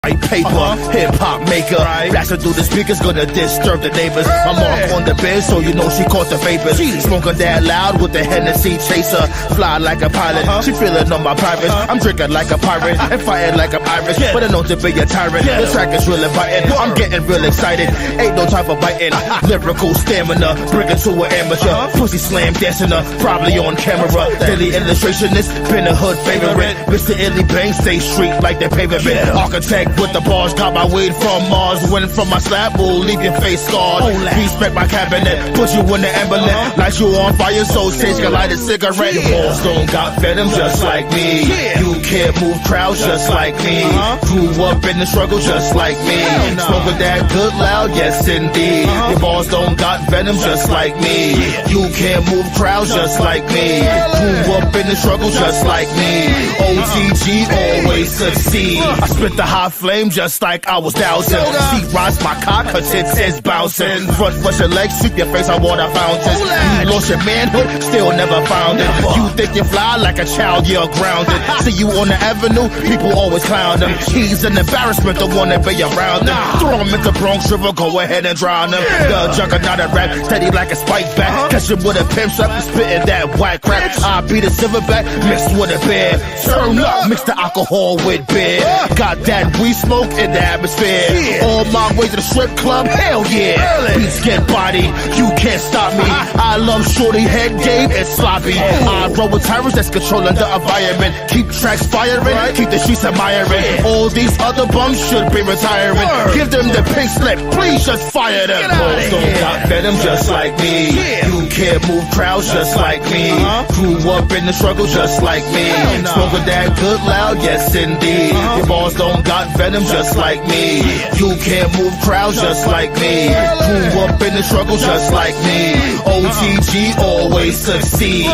White paper, hip-hop maker, blasting through the speakers, gonna disturb the neighbors. My mark on the bed, so you know she caught the vapors. Smoking that loud with the Hennessy chaser, fly like a pilot. She feeling on my privates. I'm drinking like a pirate and fighting like I'm Irish, but I know to be a tyrant. The track is really biting. I'm getting real excited. Ain't no time for biting. Lyrical stamina, bringing to an amateur. Pussy slam dancing her, probably on camera. Daily illustrationist, been a hood favorite. Mr. Illy Bang, stay street like the pavement. Architect with the bars, got my weed from Mars. Winning from my slab will leave your face scarred. Respect my cabinet, put you in the ambulance. Light you on fire, so Sage can light a cigarette. Your balls don't got venom just like me. You can't move crowds just like me. Grew up in the struggle just like me. Smoking that good loud, yes indeed. Your balls don't got venom just like me. You can't move crowds just like me. Grew up in the struggle just like me. OTG always succeed. I spit the high flame just like I was dousing. Seat rise my cock, her tits is bouncing. Front rush your legs, sweep your face on water fountains. You lost your manhood, still never found it. You think you fly like a child, you're grounded. See you on the avenue, people always clown him. He's an embarrassment, the one that be around him. Throw him into Bronx River, go ahead and drown him. The juggernaut of rap, steady like a spike back. Catch him with a pimp strap, spitting that white crack. I beat a silverback, mixed with a beer. Turn up, mix the alcohol with beer. Got that weed smoke in the atmosphere. On my way to the strip club, hell yeah. Beats get body, you can't stop me. I love shorty head game and sloppy. I roll with tyrants that's controlling the environment. Keep tracks firing, keep the streets admiring. All these other bums should be retiring. Give them the pink slip, please just fire them. Balls don't got venom just like me. You can't move crowds just like me. Grew up in the struggle just like me. Smoking that good loud, yes indeed. Your balls don't got venom just like me. You can't move crowds just like me. Grew up in the struggle just like me. OTG always succeed.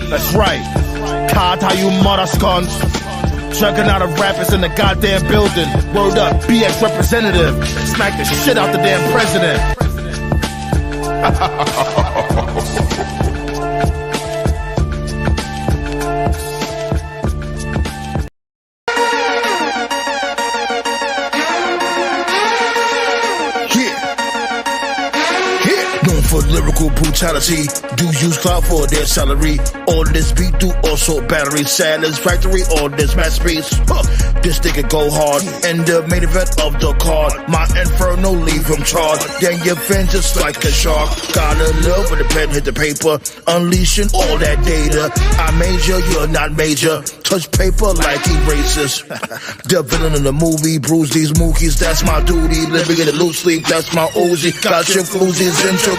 That's right. Card how you mother scones. Juggernaut of rappers in the goddamn building. Word up, BX representative. Smack the shit out the damn president. For lyrical brutality, do use clout for their salary. On this beat, do also battery satisfactory on this masterpiece. This nigga go hard in the main event of the card. My inferno leave him charred. Then you fin just like a shark. Gotta live when the pen hit the paper, unleashing all that data. I major, you're not major. Touch paper like erasers. The villain in the movie, bruise these mookies. That's my duty. Living in a loose sleep, that's my Uzi. Got your floozies into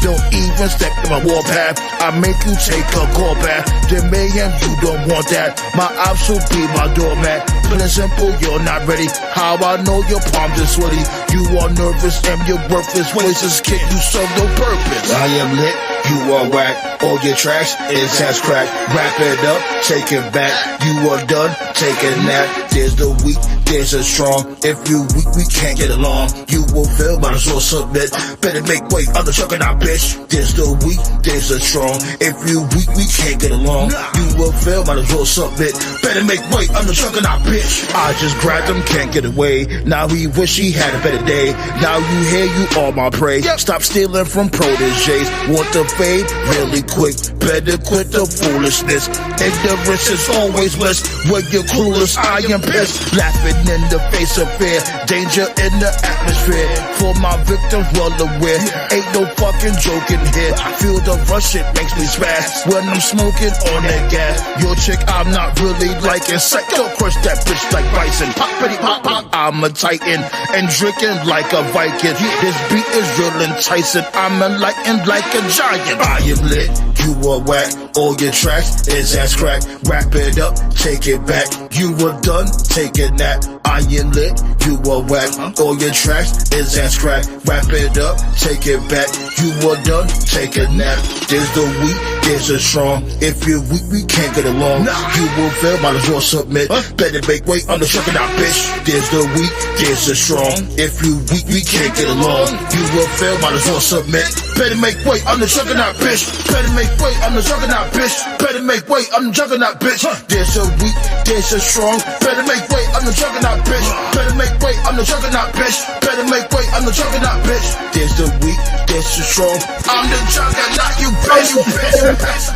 don't even step in my warpath. I make you take a call back. Then mayhem, you don't want that. My ops will be my doormat. Plain and simple, you're not ready. How I know your palms are sweaty. You are nervous and your worthless voices kick. You serve no purpose. I am lit, you are whack. All your tracks is ass crack. Wrap it up, take it back. You are done, take a nap. There's the weak, there's the strong. If you weak, we can't get along. You will fail, might as well submit. Better make way, I'm the juggernaut, bitch. There's the weak, there's the strong. If you weak, we can't get along. You will fail, might as well submit. Better make way, I'm the juggernaut, bitch. I just grabbed him, can't get away. Now he wish he had a better day. Now you hear you are my prey. Stop stealing from proteges. Want the fade really quick. Better quit the foolishness. Ignorance is always bliss. When you're clueless, I am pissed. Laughing in the face of fear. Danger in the atmosphere. For my victims well aware. Ain't no fucking joking here. Feel the rush, it makes me spaz. When I'm smoking on that gas. Your chick I'm not really liking. Psycho crush that bitch like bison. Pop, bitty, pop, pop. I'm a titan. And drinking like a Viking. This beat is real enticing. I'm enlightened like a giant. I am lit, you are whack. All your tracks is ass crack. Wrap it up, take it back. You were done, take a nap. I am lit, you are whack. All your tracks is ass crack. Wrap it up, take it back. You were done, take a nap. There's the weak, there's the strong. If you're weak, we can't get along. You will fail, might as well submit. Better make way, I'm the juggernaut, bitch. There's the weak, there's the strong. If you weak, we can't get along. You will fail, might as well submit. Better make way, I'm the juggernaut, bitch. Better make way, I'm the juggernaut, bitch. Better make way, I'm the juggernaut, bitch. There's a weak, there's a strong. Better make way, I'm the juggernaut, bitch. Better make way, I'm the juggernaut, bitch. Better make way, I'm the juggernaut, bitch. There's the weak, there's the strong. I'm the juggernaut, you bitch, you bitch, you bitch.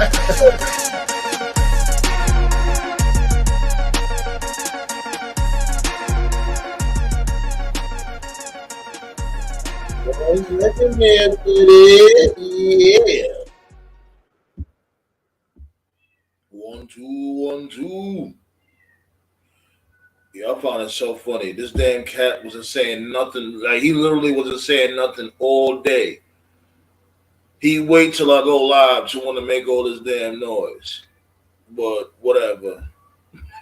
Yeah. 1, 2, 1, 2. Yeah, I found it so funny. This damn cat wasn't saying nothing. Like, he literally wasn't saying nothing all day. He wait till I go live to want to make all this damn noise. But whatever.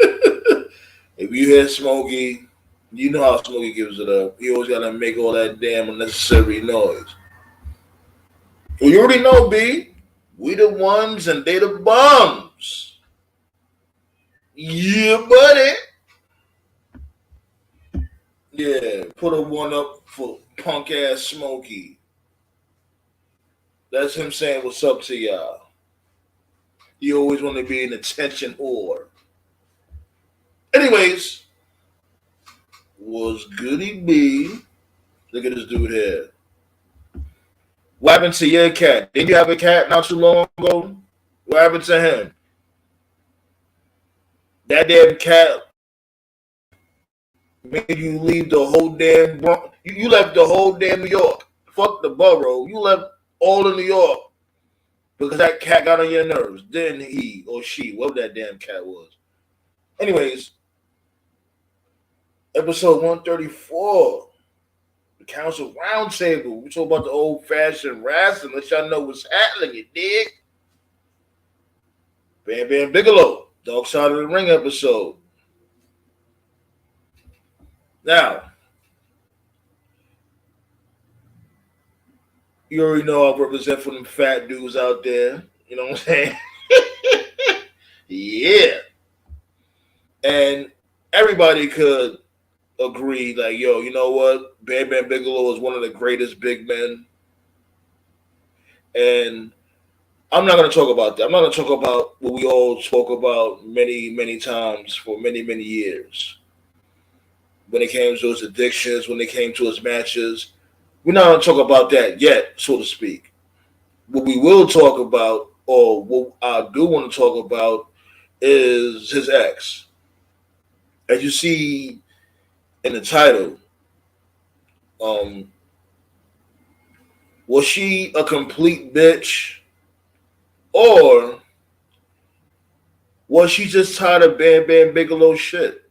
If you hear Smokey, you know how Smokey gives it up. He always gotta make all that damn unnecessary noise. Well, you already know, B. We the ones and they the bums. Yeah, buddy. Yeah, put a one up for punk ass Smokey. That's him saying what's up to y'all. You always want to be an attention whore. Anyways, was goody B. Look at this dude here. What happened to your cat? Didn't you have a cat not too long ago? What happened to him? That damn cat made you leave the whole damn you left the whole damn New York. Fuck the borough. You left all of New York because that cat got on your nerves. Didn't he or she, whatever that damn cat was. Anyways, episode 134. The Council Roundtable. We talk about the old-fashioned wrestling. Let y'all know what's happening, you dig? Bam Bam Bigelow. Dark Side of the Ring episode. Now, you already know I represent for them fat dudes out there. You know what I'm saying? Yeah. And everybody could agree, like, yo, you know what? Bam Bam Bigelow is one of the greatest big men. And I'm not going to talk about that. I'm not going to talk about what we all spoke about many, many times for many, many years. When it came to his addictions, when it came to his matches. We're not going to talk about that yet, so to speak. What we will talk about, or what I do want to talk about, is his ex. As you see in the title, was she a complete bitch, or was she just tired of Bam Bam Bigelow shit?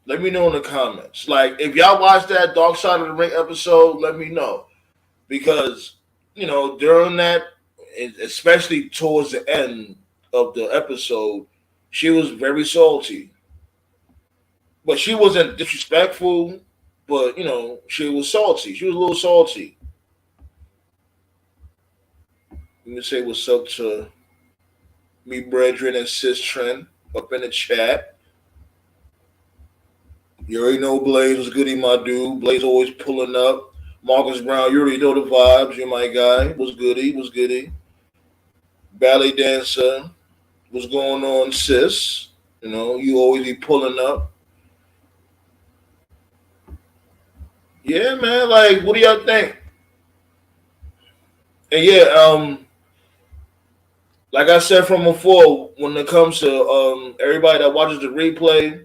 Let me know in the comments. Like, if y'all watched that Dark Side of the Ring episode, let me know. Because, you know, during that, especially towards the end of the episode, she was very salty. But she wasn't disrespectful, but, you know, she was salty. She was a little salty. Let me say what's up to me, brethren, and sis Trent up in the chat. You already know Blaze was goody, my dude. Blaze always pulling up. Marcus Brown, you already know the vibes. You're my guy. Was goody. Ballet dancer. What's going on, sis? You know, you always be pulling up. Yeah, man. Like, what do y'all think? And yeah, like I said from before, when it comes to everybody that watches the replay,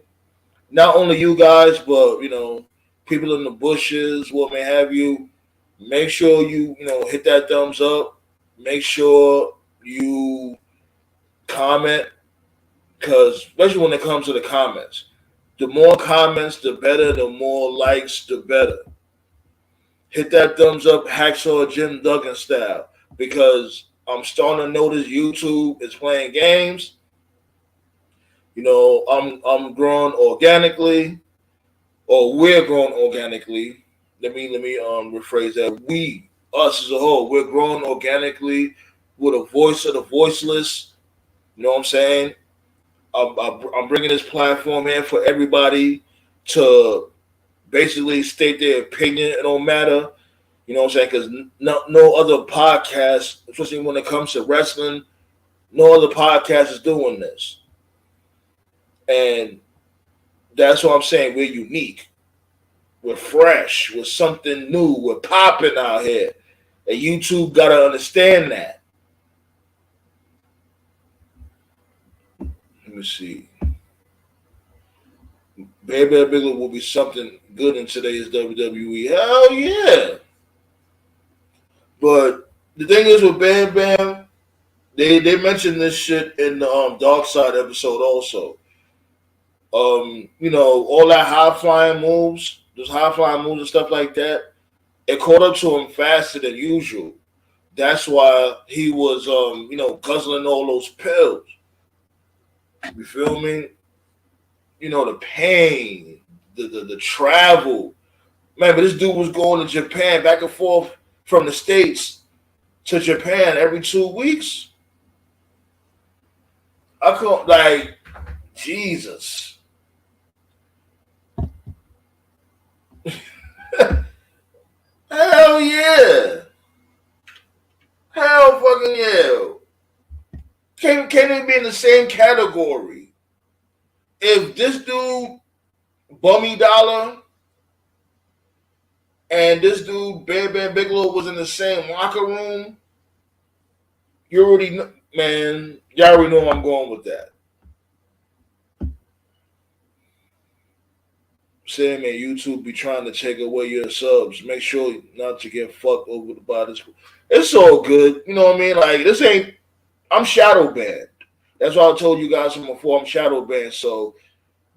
not only you guys, but, you know, people in the bushes, what may have you, make sure you know, hit that thumbs up. Make sure you comment, because especially when it comes to the comments, the more comments, the better. The more likes, the better. Hit that thumbs up, Hacksaw Jim Duggan style, because I'm starting to notice YouTube is playing games. You know, I'm growing organically, or we're growing organically. Let me rephrase that. We, us as a whole, we're growing organically with a voice of the voiceless. You know what I'm saying? I'm bringing this platform in for everybody to basically state their opinion. It don't matter You know what I'm saying? Because no other podcast, especially when it comes to wrestling, no other podcast is doing this. And that's what I'm saying. We're unique. We're fresh. We're something new. We're popping out here. And YouTube got to understand that. Let me see. Bam Bam Bigelow will be something good in today's WWE. Hell yeah. But the thing is with Bam Bam, they mentioned this shit in the Dark Side episode also. All that high flying moves, those high flying moves and stuff like that, it caught up to him faster than usual. That's why he was guzzling all those pills. You feel me? The pain, the travel. Man, but this dude was going to Japan back and forth from the States to Japan every 2 weeks. I can't, Jesus. Hell yeah. Hell fucking yeah. Can it be in the same category? If this dude, Bummy Dollar, and this dude, Bam Bam Bigelow, was in the same locker room, you already know, man, y'all already know where I'm going with that. Saying, man, YouTube be trying to take away your subs. Make sure not to get fucked over by this. It's all good. You know what I mean? This ain't, I'm shadow banned. That's why I told you guys from before, I'm shadow banned. So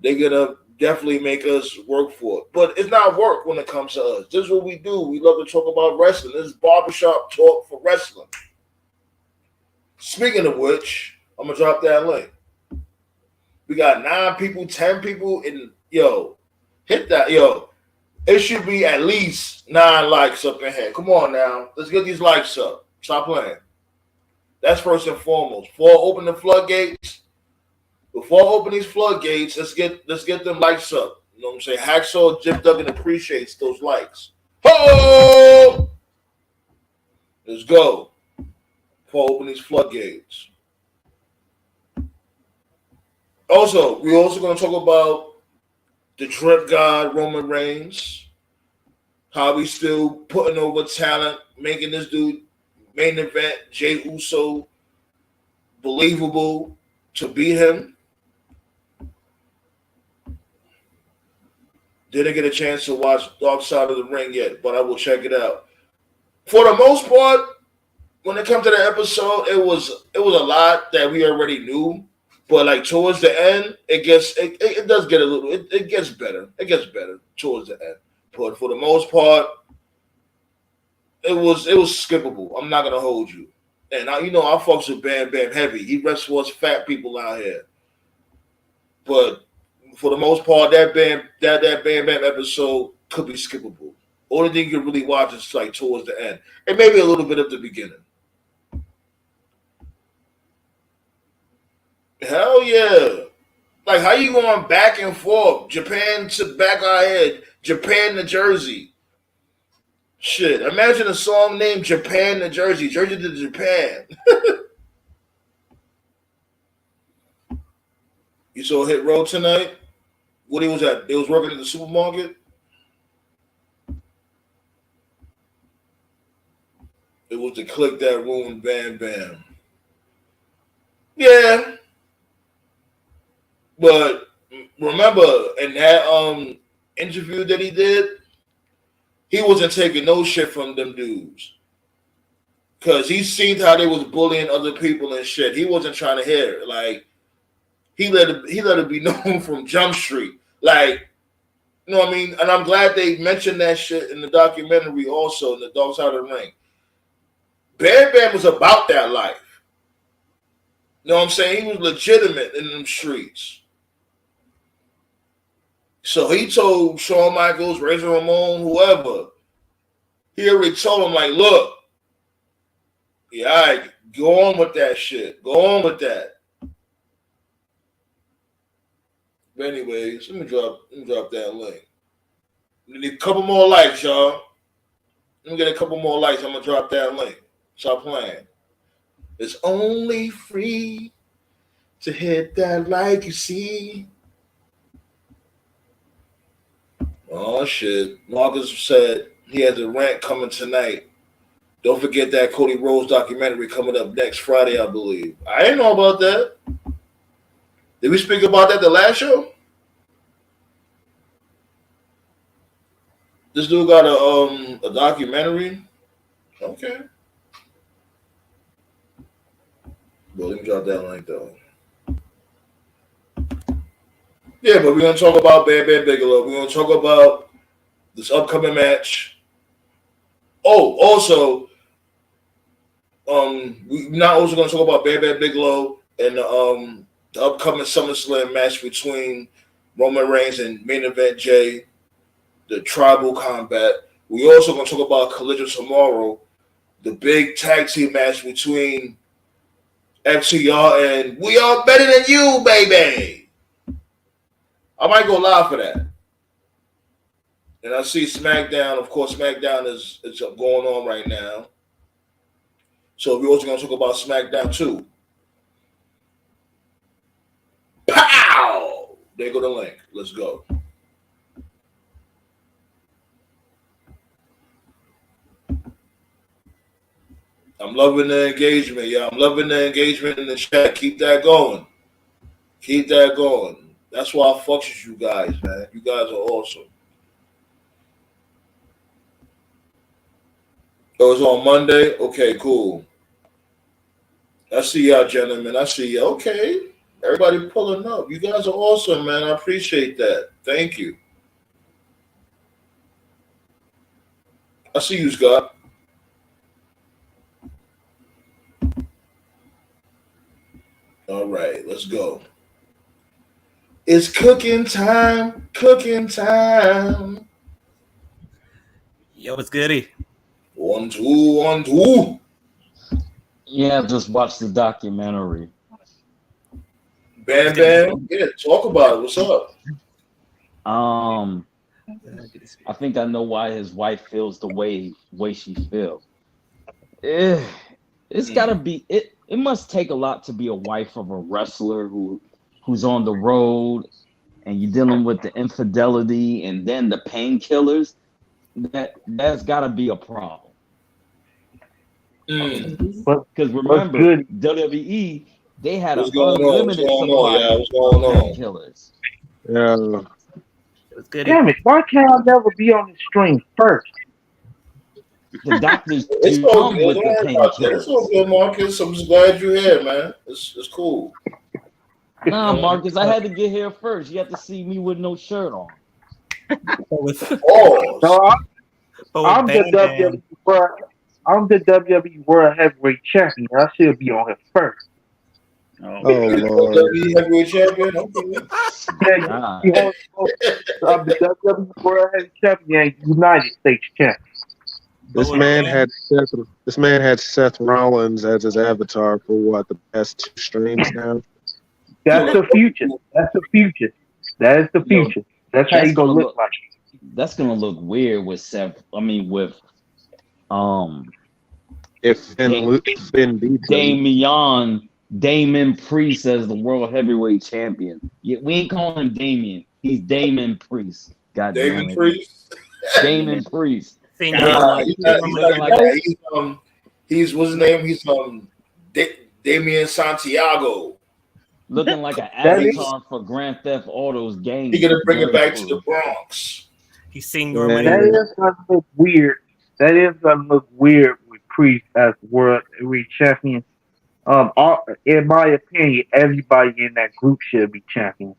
they're going to definitely make us work for it. But it's not work when it comes to us. This is what we do. We love to talk about wrestling. This is barbershop talk for wrestling. Speaking of which, I'm going to drop that link. We got 9 people, 10 people, and hit that. It should be at least 9 likes up in here. Come on now. Let's get these likes up. Stop playing. That's first and foremost. Before I open the floodgates, let's get them likes up. You know what I'm saying? Hacksaw Jim Duggan appreciates those likes. Ho! Let's go. Before I open these floodgates. Also, we're also going to talk about the drip god Roman Reigns, how he's still putting over talent, making this dude main event Jey Uso believable to beat him. Didn't get a chance to watch Dark Side of the Ring yet, but I will check it out. For the most part, when it comes to the episode, it was a lot that we already knew. But towards the end, it does get a little. It gets better. It gets better towards the end. But for the most part, it was skippable. I'm not gonna hold you. And I fucks with Bam Bam heavy. He wrestles fat people out here. But for the most part, that Bam Bam episode could be skippable. Only thing you can really watch is towards the end, and maybe a little bit of the beginning. Hell yeah. How you going back and forth? Japan to back our head. Japan to Jersey. Shit. Imagine a song named Japan to Jersey. Jersey to Japan. You saw Hit Row tonight? What he was at? They was working at the supermarket? It was the click that ruined Bam Bam. Yeah. But remember, in that interview that he did, he wasn't taking no shit from them dudes. Because he seen how they was bullying other people and shit. He wasn't trying to hear it. He let it be known from Jump Street. You know what I mean? And I'm glad they mentioned that shit in the documentary also, in the Dark Side of the Ring. Bam Bam was about that life. You know what I'm saying? He was legitimate in them streets. So he told Shawn Michaels, Razor Ramon, whoever, he already told him, look, yeah, all right, go on with that shit. Go on with that. But anyways, let me drop that link. We need a couple more likes, y'all. Let me get a couple more likes. I'm gonna drop that link. Stop playing. It's only free to hit that like you see. Oh shit. Marcus said he has a rant coming tonight. Don't forget that Cody Rhodes documentary coming up next Friday, I believe. I didn't know about that. Did we speak about that the last show? This dude got a documentary. Okay. Well, let me drop that link though. Yeah, but we're gonna talk about Bam Bam Bigelow. We're gonna talk about this upcoming match. Oh, also, we're not also gonna talk about Bam Bam Bigelow and the upcoming SummerSlam match between Roman Reigns and main event Jay, the tribal combat. We also gonna talk about Collision tomorrow, the big tag team match between FTR and We Are Better Than You, baby. I might go live for that. And I see SmackDown. Of course, SmackDown is going on right now. So we're also going to talk about SmackDown too. Pow! There go the link. Let's go. I'm loving the engagement, y'all. I'm loving the engagement in the chat. Keep that going. Keep that going. That's why I fucks with you guys, man. You guys are awesome. It was on Monday? Okay, cool. I see y'all, gentlemen. I see you. Okay. Everybody pulling up. You guys are awesome, man. I appreciate that. Thank you. I see you, Scott. All right, let's go. It's cooking time. Cooking time. Yo, it's goody. 1, 2, 1, 2. Yeah, just watch the documentary. Bam Bam. Yeah, talk about it. What's up? I think I know why his wife feels the way she feels. It's gotta be it. It must take a lot to be a wife of a wrestler who's on the road, and you're dealing with the infidelity and then the painkillers. That's gotta be a problem. Because remember, WWE, they had an unlimited supply of painkillers. Yeah. Damn it! Why can't I never be on the stream first? The doctors It's do so come good. with the painkillers. It's so good, Marcus. I'm just glad you're here, man. It's cool. Nah, Marcus, I had to get here first. You have to see me with no shirt on. I'm the WWE World Heavyweight Champion. I should be on here first. Oh Lord. WWE Heavyweight Champion. I'm the WWE World Heavyweight Champion and United States Champion. This man had Seth Rollins as his avatar for what, the past 2 streams now? That's the future. That is the future. That's how you gonna look like. That's gonna look weird with Seth. I mean, with if Damon Priest as the World Heavyweight Champion. Yeah, we ain't calling him Damien. He's Damon Priest. God damn it. Priest. Damon Priest. He's what's his name? He's Damian Santiago. Looking like an avatar for Grand Theft Auto's gang. He's gonna bring it back to the Bronx. He's seen That is gonna look weird. That is gonna look weird with Priest as World Heavyweight Champion. In my opinion, everybody in that group should be champion.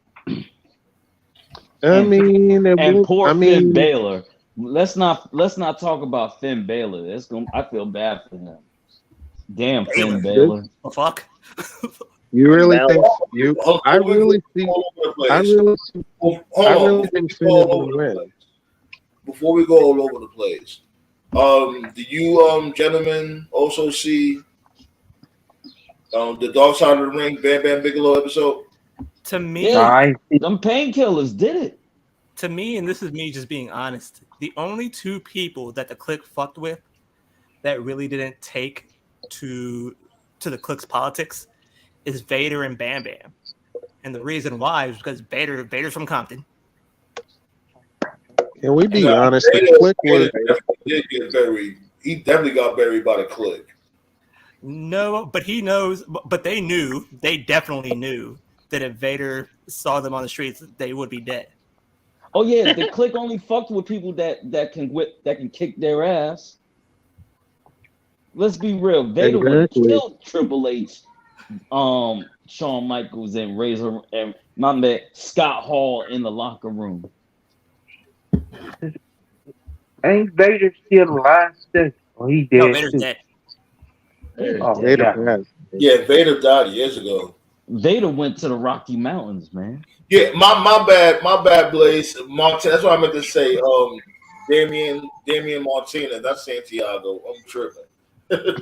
Finn Balor. Let's not talk about Finn Balor. I feel bad for him. Damn, Finn Balor. Oh, fuck. You really think you? I really think Finn will win. Before we go all over the place, do you gentlemen also see the Dark Side of the Ring Bam Bam Bigelow episode? To me, them painkillers did it. to me, and this is me just being honest, the only two people that the Click fucked with that really didn't take to the Click's politics is Vader and Bam Bam. And the reason why is because Vader's from Compton. Can we be honest? The Click was did get buried. He definitely got buried by the Click. No, but he knows. But they knew. They definitely knew that if Vader saw them on the streets, they would be dead. Oh yeah, the Click only fucked with people that can kick their ass. Let's be real. Vader would have killed Triple H, Shawn Michaels, and Razor and my man Scott Hall in the locker room. Ain't Vader still alive? Oh, he dead. No, Vader's too. dead. Vader. Yeah, Vader died years ago. Vader went to the Rocky Mountains, man. Yeah, my bad, Blaze. Montana. That's what I meant to say. Damian Martinez. That's Santiago. I'm tripping.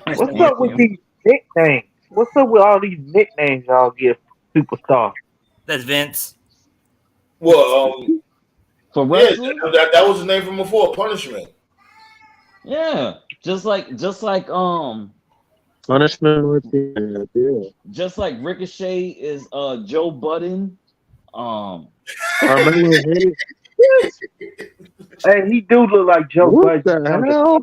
What's up with these nicknames? What's up with all these nicknames y'all give superstars? That's Vince. Well, For wrestling, that was his name from before. Punishment. yeah, just like Punishment. Yeah. just like Ricochet is Joe Budden. Carmelo Hey, he do look like Joe What Budden. the hell?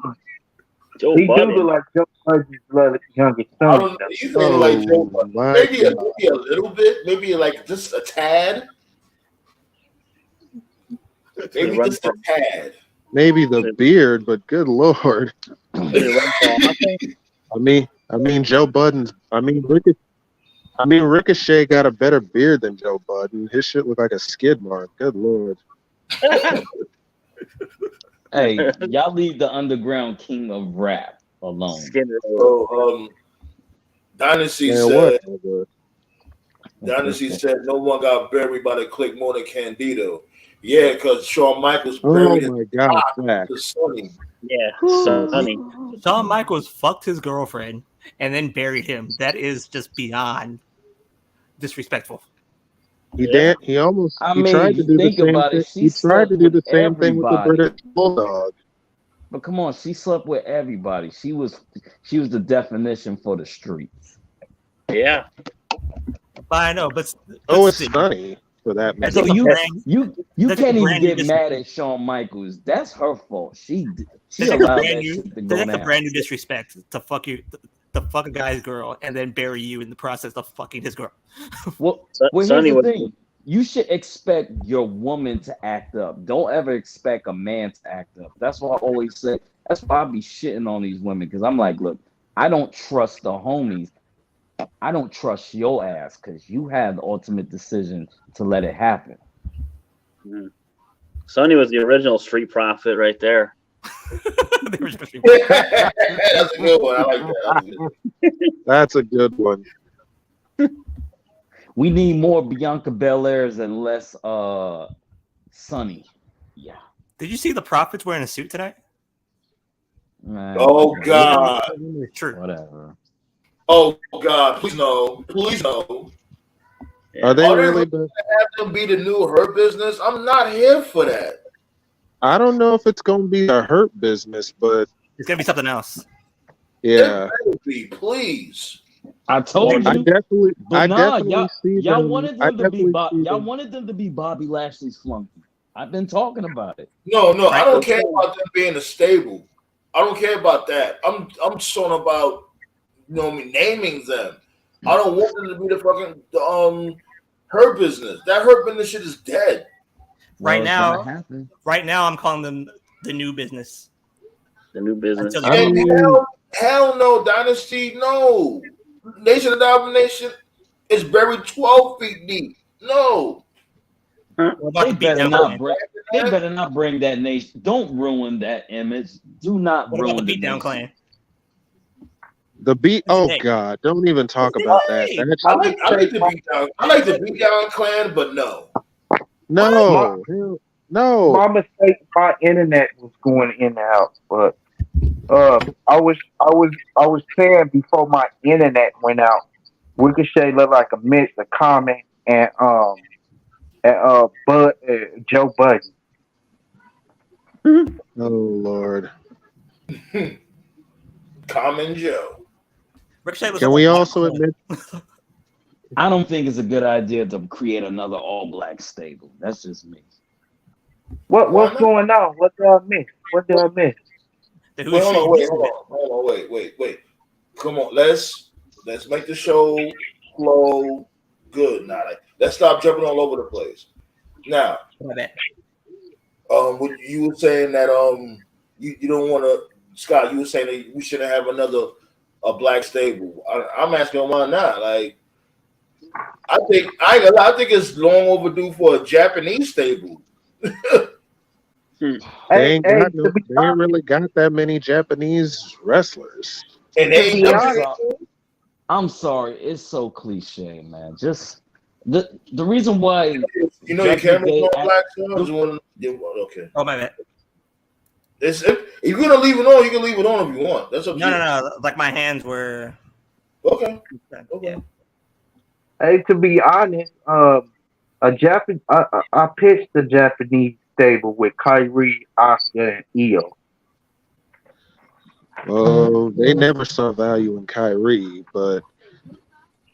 He do look like Joe Budden's youngest son. You think like Joe Budden. my Maybe a God. little bit. Maybe like just a tad. Maybe just a tad. Maybe the beard, but good lord. I mean, Joe Budden's. Ricochet got a better beard than Joe Budden. His shit looked like a skid mark. Good lord. Hey, y'all leave the underground king of rap alone. So, Dynasty Man, said. Dynasty said no one got buried by the Click more than Candido. Yeah, because Shawn Michaels buried Oh my God. to Sonny. Yeah, Sonny. Shawn Michaels fucked his girlfriend and then buried him. That is just beyond disrespectful. He tried to do the same thing. He tried to do the same thing with the British Bulldog. But come on, she slept with everybody. She was the definition for the streets. Yeah. But I know, but It's Sonny for that matter. So you That's can't a even brand new get mad at Shawn Michaels. That's her fault. She that's allowed a that shit to go that's a down. brand new disrespect to fuck you, to fuck a guy's girl and then bury you in the process of fucking his girl. Well, here's the thing. You should expect your woman to act up. Don't ever expect a man to act up. That's what I always say. That's why I be shitting on these women, because I'm like, look, I don't trust the homies. I don't trust your ass because you had the ultimate decision to let it happen. Sonny was the original street prophet right there. That's a good one. I like that. That's a good one. We need more Bianca Belairs and less Sonny. Yeah. Did you see the Prophets wearing a suit tonight? Oh God. True. Whatever. Oh God. Please no. Please no. Are they really? Have them be the new Hurt Business? I'm not here for that. I don't know if it's going to be a Hurt Business, but It's gonna be something else. yeah. Please. I told you. I definitely see y'all them. wanted them to be y'all wanted them to be Bobby Lashley's flunky. I've been talking about it. No, I don't care about them being a stable. I don't care about that. I'm talking about naming them. I don't want them to be the fucking Hurt Business. That Hurt Business shit is dead. Right now, I'm calling them the new business. The new business. Hell no, Dynasty, no. Nation of Domination is buried 12 feet deep. No. They better not bring that nation. Don't ruin that image. Do not ruin the Beatdown Clan. The beat. Oh God! Don't even talk about that. I like the Beatdown. I like the Beatdown Clan, but no. No. My mistake. My internet was going in and out, but I was saying before my internet went out, Ricochet looked like a Common and Joe Budden. Lord. Common Joe. Ricochet was Can up we on also one. admit? I don't think it's a good idea to create another all black stable. That's just me. What's going on? What did I miss? What did I miss? The Wait, hold on, Who's wait. Come on, let's make the show flow good now. Like, let's stop jumping all over the place. Now, My bad. what you were saying that you don't want to, Scott. You were saying that we shouldn't have a black stable. I'm asking why not. Like, I think it's long overdue for a Japanese stable. They ain't really got that many Japanese wrestlers. And To be honest, I'm sorry, it's so cliche, man. Just the reason why you know your camera's on black stars. Okay. Oh, my bad. If you're gonna leave it on, you can leave it on if you want. That's up to you. No. Like my hands were. Okay. Yeah. hey, to be honest, I pitched the Japanese stable with Kyrie, Asuka, and Io. Well, they never saw value in Kyrie, but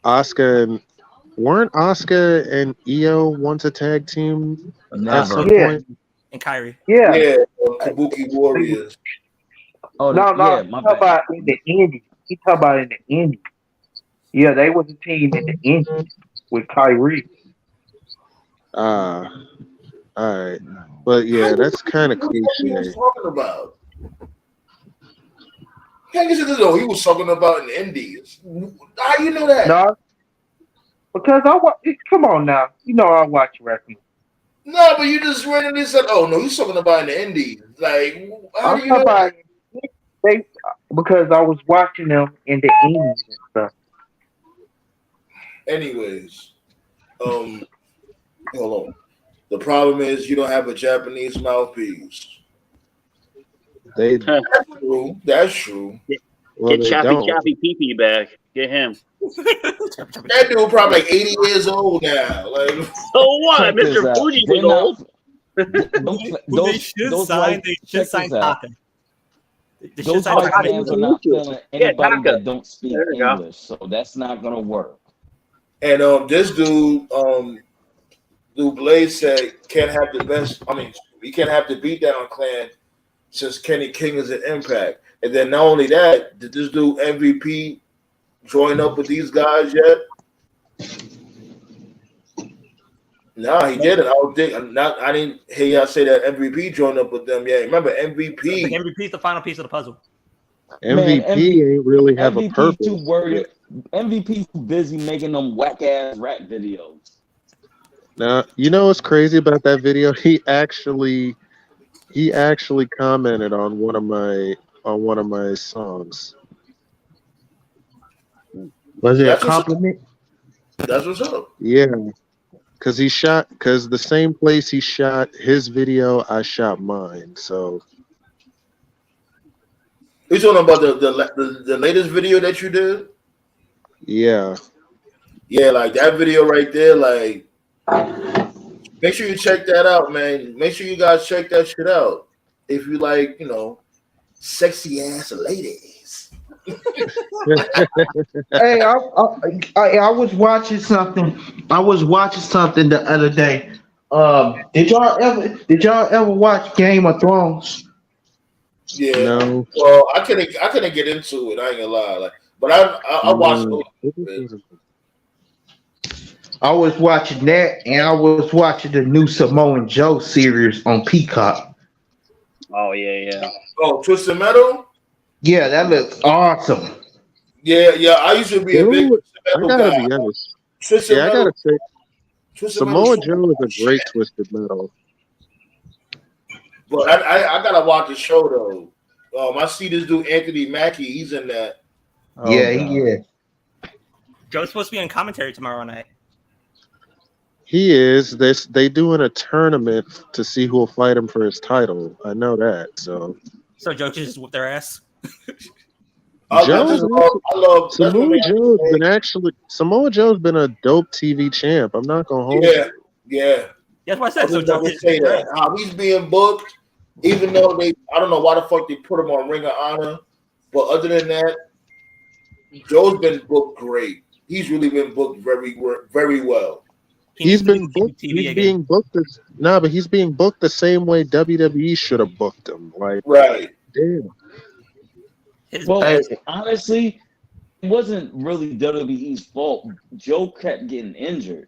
weren't Asuka and Io once a tag team at some point? And Kyrie. Yeah. Kabuki Warriors. Oh, No, yeah, he my talk bad. about in the Indies. He talk about in the Indies. Yeah, they was a team in the Indies with Kyrie. All right. But yeah, that's kind of What he was cliche. talking about? He was talking about in the Indies. How you know that? No, because come on now. You know I watch wrestling. No, but you just randomly said, "Oh no, he's talking about in the Indies." Like, how do you know about that? because I was watching them in the Indies and stuff. Anyways, hold on. The problem is you don't have a Japanese mouthpiece. That's true. Well, Get Choppy Pee Pee back. Get him. That dude probably like 80 years old now. Like, so what? Mr. Fuji was old. They should sign Taka. Those white fans are not feeling anybody that don't speak English, so that's not gonna work. And this dude, Blade said can't have the best. I mean, he can't have the beatdown clan since Kenny King is an Impact. And then not only that, did this dude MVP join up with these guys yet? No, he didn't. I didn't hear y'all say that MVP joined up with them yet. Remember, MVP. MVP is the final piece of the puzzle. MVP ain't really have a purpose. Too worried. MVP too busy making them whack ass rap videos. Now, you know what's crazy about that video? He actually commented on one of my songs. Was it a compliment? That's what's up. Yeah. Because the same place he shot his video, I shot mine. So you talking about the latest video that you did? Yeah. Yeah, like that video right there, like make sure you check that out, man. Make sure you guys check that shit out. If you like, sexy ass ladies. Hey, I was watching something. The other day. Did y'all ever watch Game of Thrones? Yeah. No. Well, I couldn't get into it. I ain't gonna lie. Like, but I watched it. I was watching that, and I was watching the new Samoan Joe series on Peacock. Oh yeah. Oh, Twisted Metal. Yeah, that looks awesome. Yeah. I used to be a big I gotta be honest. I gotta say, Samoa Joe is a great Twisted Metal. But I gotta watch the show though. I see this dude Anthony Mackie. He's in that. Yeah, he is. Joe's supposed to be in commentary tomorrow night. He is. They doing a tournament to see who will fight him for his title. I know that. So Joe just whooped their ass. Samoa Joe's been a dope TV champ. I'm not gonna hold. Yeah. That's what I said. So Joe say that. How he's being booked, Even though I don't know why the fuck they put him on Ring of Honor, but other than that, Joe's been booked great. He's really been booked very well. He's been booked. He's being booked. But he's being booked the same way WWE should have booked him. Like, right? Damn. Well, honestly, it wasn't really WWE's fault. Joe kept getting injured.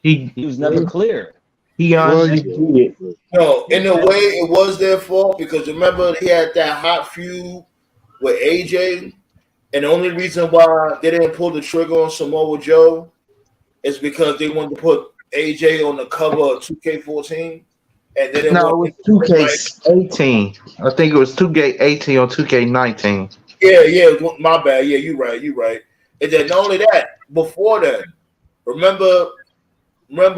He was never clear. No, in a way, it was their fault because remember he had that hot feud with AJ, and the only reason why they didn't pull the trigger on Samoa Joe is because they wanted to put AJ on the cover of 2K14, and then it was 2K18. I think it was 2K18 or 2K19. Yeah, my bad. Yeah, you're right. And then not only that, before then, remember,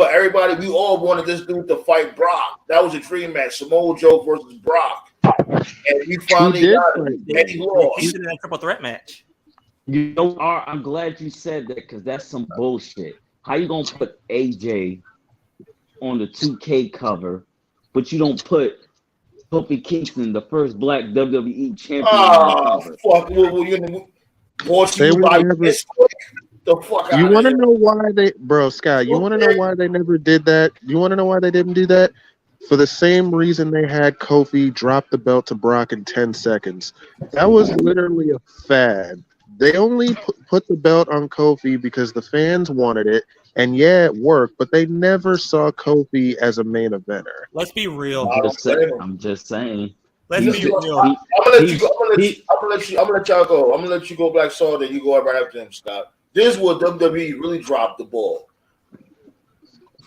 everybody, we all wanted this dude to fight Brock. That was a dream match, Samoa Joe versus Brock. And he finally got it. And he lost. He did a triple threat match. You know, I'm glad you said that because that's some bullshit. How you gonna put AJ on the 2K cover, but you don't put Kofi Kingston, the first black WWE champion, on the cover? Fuck. The fuck you want to know why they, Scott? You want to know why they never did that? You want to know why they didn't do that? For the same reason they had Kofi drop the belt to Brock in 10 seconds. That was literally a fad. They only put the belt on Kofi because the fans wanted it, and yeah, it worked. But they never saw Kofi as a main eventer. Let's be real. I'm just saying. Let's be real. I'm gonna let y'all go. I'm gonna let you go, Black Soul, then you go right after him, Scott. This is where WWE really dropped the ball.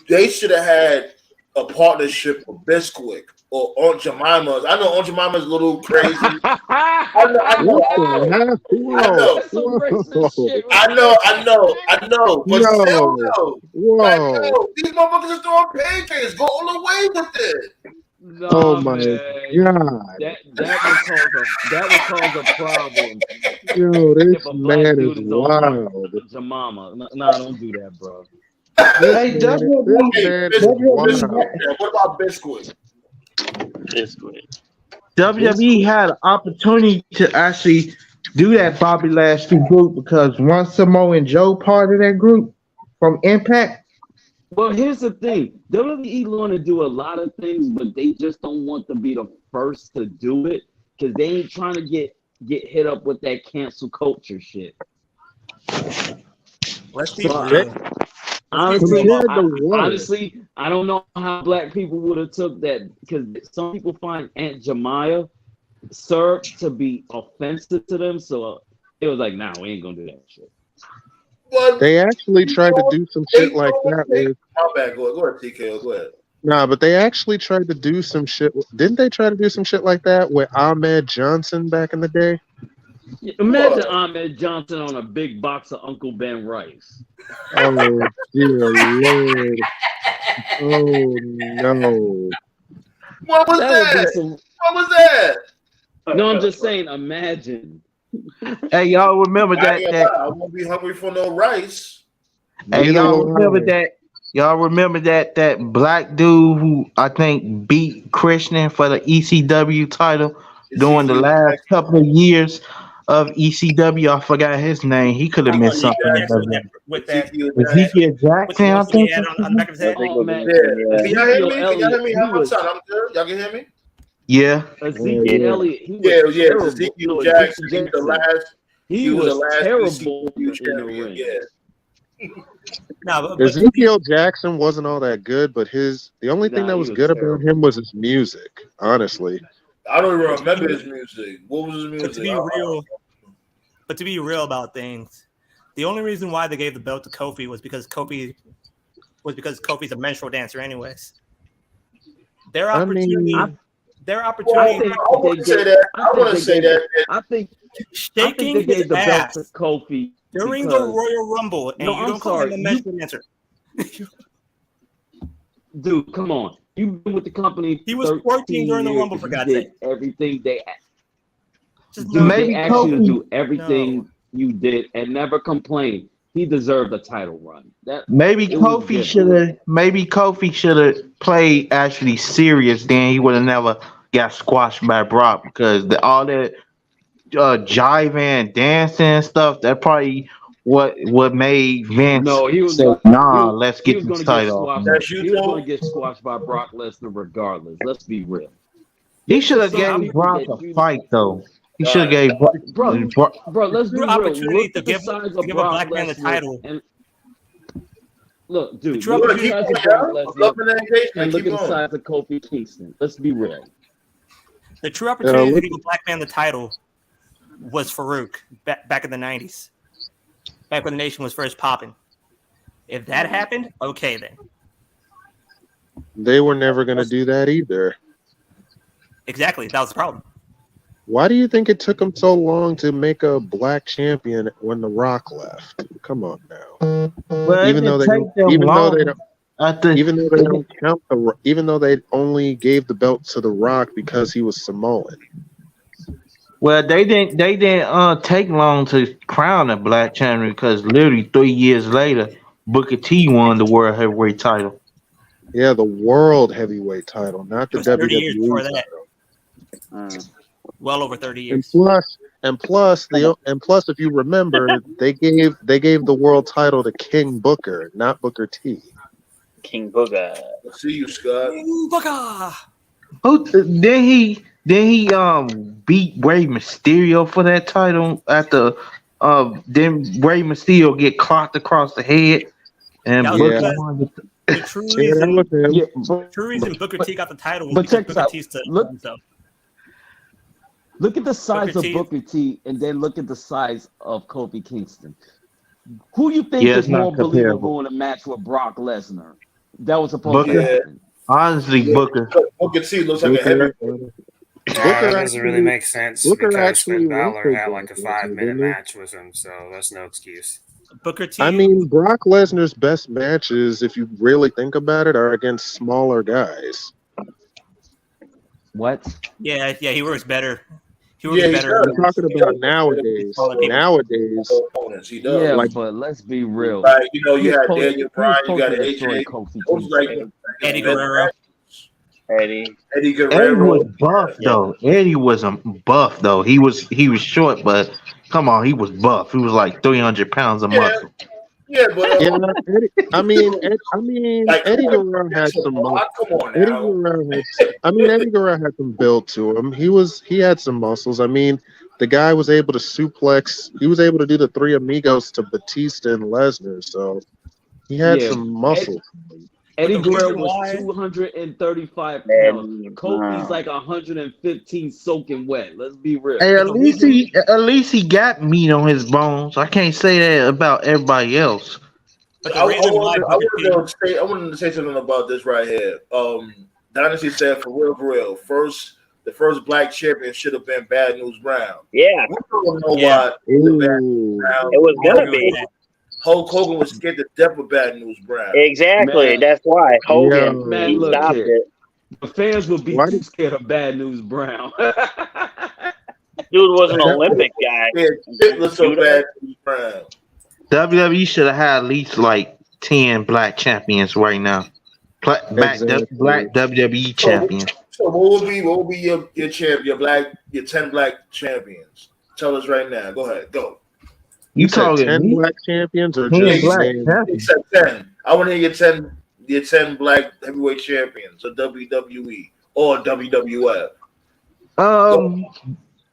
They should have had a partnership with Bisquick or Aunt Jemima's. I know Aunt Jemima's a little crazy. I know. But still, these motherfuckers are throwing pancakes. Go all the way with it. No, my God. That would cause a problem. Yo, this man is wild. Jemima. No, don't do that, bro. Hey, what about Biscuit? WWE had an opportunity to actually do that Bobby Lashley group because once Samoa Joe part of that group from Impact. Well, here's the thing. WWE want to do a lot of things, but they just don't want to be the first to do it because they ain't trying to get hit up with that cancel culture shit. Let's be real. Honestly, I don't know how black people would have took that because some people find Aunt Jemima served to be offensive to them, so it was like, nah, we ain't gonna do that shit. They actually tried to do some shit like that with. My bad. Go ahead, TKO. Go ahead. Nah, but they actually tried to do some shit. Didn't they try to do some shit like that with Ahmed Johnson back in the day? Imagine Ahmed Johnson on a big box of Uncle Ben rice. Oh, dear Lord. Oh, no. What was that? What was that? No, I'm just saying, imagine. Hey, y'all remember that? I won't be hungry for no rice. Hey, y'all remember that? Y'all remember that black dude who I think beat Christian for the ECW title during the last couple of years of ECW? I forgot his name. He could have missed something. With that Ezekiel Jackson, I think. On the back of his head. Can y'all hear me? Can y'all hear me? How much time? I'm good. Y'all can hear me? Yeah. Ezekiel Elliott. Ezekiel Jackson. He was terrible in the ring. Yeah. No, Ezekiel Jackson wasn't all that good, but the only thing that was good about him was his music, honestly. I don't even remember his music. What was his music? But to be real about things, the only reason why they gave the belt to Kofi was because Kofi's a menstrual dancer anyways. Their opportunity. I want to say that. I think shaking they gave the ass belt to Kofi during the Royal Rumble, and you don't call him a menstrual dancer. Dude, come on. You've been with the company. He was 14 during the Rumble, for God's sake. Everything they maybe asked you to do everything you did and never complain. He deserved a title run. Maybe Kofi should have played actually serious. Then he would have never got squashed by Brock because all that jiving and dancing and stuff, that probably what made Vince No, he was say, gonna nah, he, let's he get was this gonna get title off squashed. him. That's you, He was Joe? gonna get squashed by Brock Lesnar regardless. Let's be real. He should have Some gave people Brock that a you- fight though. He All should have right. gave Bro, let's be True real. opportunity Look to at the give size to of give a Brock black man the Lesnar title. and look, dude, true look We're at gonna the keep size going, of Brock y'all. I'm Lesnar loving the engagement. and look Keep at the going. size of Kofi Kingston. Let's be real. The true opportunity to look- give a black man the title was Farouk back in the 90s, back when the nation was first popping. If that happened, okay then. They were never going to do that either. Exactly, that was the problem. Why do you think it took them so long to make a black champion when The Rock left? Come on now. Well, Even though they don't, even though they don't count even though they only gave the belt to The Rock because he was Samoan. well, they didn't take long to crown a black champion because literally 3 years later, Booker T won the world heavyweight title. Yeah, the world heavyweight title, not It the was 30 years WWE before that. title. Well over 30 And years. plus, if you remember, they gave the world title to King Booker, not Booker T. King Booger. I see you, Scott. Booker! Who then he beat Rey Mysterio for that title after then Rey Mysterio get clocked across the head and That was Booker Yeah. won The true Yeah, that reason, was him. Yeah, the true reason Booker T got the title was but because check this Booker out. T stood Look- for himself. Look at the size Booker of T. Booker T, and then look at the size of Kofi Kingston. Who you think Yeah, is it's not more comparable. believable in a match with Brock Lesnar? That was supposed Booker? to happen. honestly Booker. Booker T looks like a heavy. That doesn't really make sense Booker because actually Finn Balor wrestled had like a Brock Lesnar, 5-minute didn't he? match with him, so that's no excuse. Booker T. I mean, Brock Lesnar's best matches, if you really think about it, are against smaller guys. What? yeah, he works better. He works Yeah, he better. does. I'm talking about nowadays. Nowadays, Opponents, he does. Yeah, like- but let's be real. Like, you know, you He was had supposed- Daniel he was Bryan, you supposed got to destroy AJ. Kofi Those like Kingston. Eddie Guerrero. Eddie. Eddie Eddie Guerrero. was buff though. Eddie was a buff though. He was short, but come on, he was buff. He was like 300 pounds of Yeah. muscle. Yeah, but yeah, Eddie Guerrero had some. Come on Eddie now. Guerrero had some build to him. He had some muscles. I mean, the guy was able to suplex. He was able to do the Three Amigos to Batista and Lesnar. So he had Yeah. some muscle. Eddie But the Guerrero reason was why- 235 Man, pounds. Kofi's like 115 soaking wet. Let's be real. Hey, at least he got meat on his bones. I can't say that about everybody else. But I the reason why Booker T. wanted to say something about this right here. Dynasty said for real. The first black champion should have been Bad News Brown. Yeah, We don't know Yeah. why the Bad News Ooh. Brown. it was gonna agree be. with that. Hulk Hogan was scared to death of Bad News Brown. Exactly. Man. That's why Hogan Man, he look stopped here. it. The fans would be Why too did- scared of Bad News Brown. Dude was an Olympic guy. Yeah, shit was so Bad News Brown. WWE should have had at least like 10 black champions right now. Exactly. Black WWE champions. So what would be your champ, your 10 black champions? Tell us right now. Go ahead, go. You You said talking 10 me? black champions or 10 just black saying- champions? Except 10. I want to hear your 10 black heavyweight champions of WWE or WWF.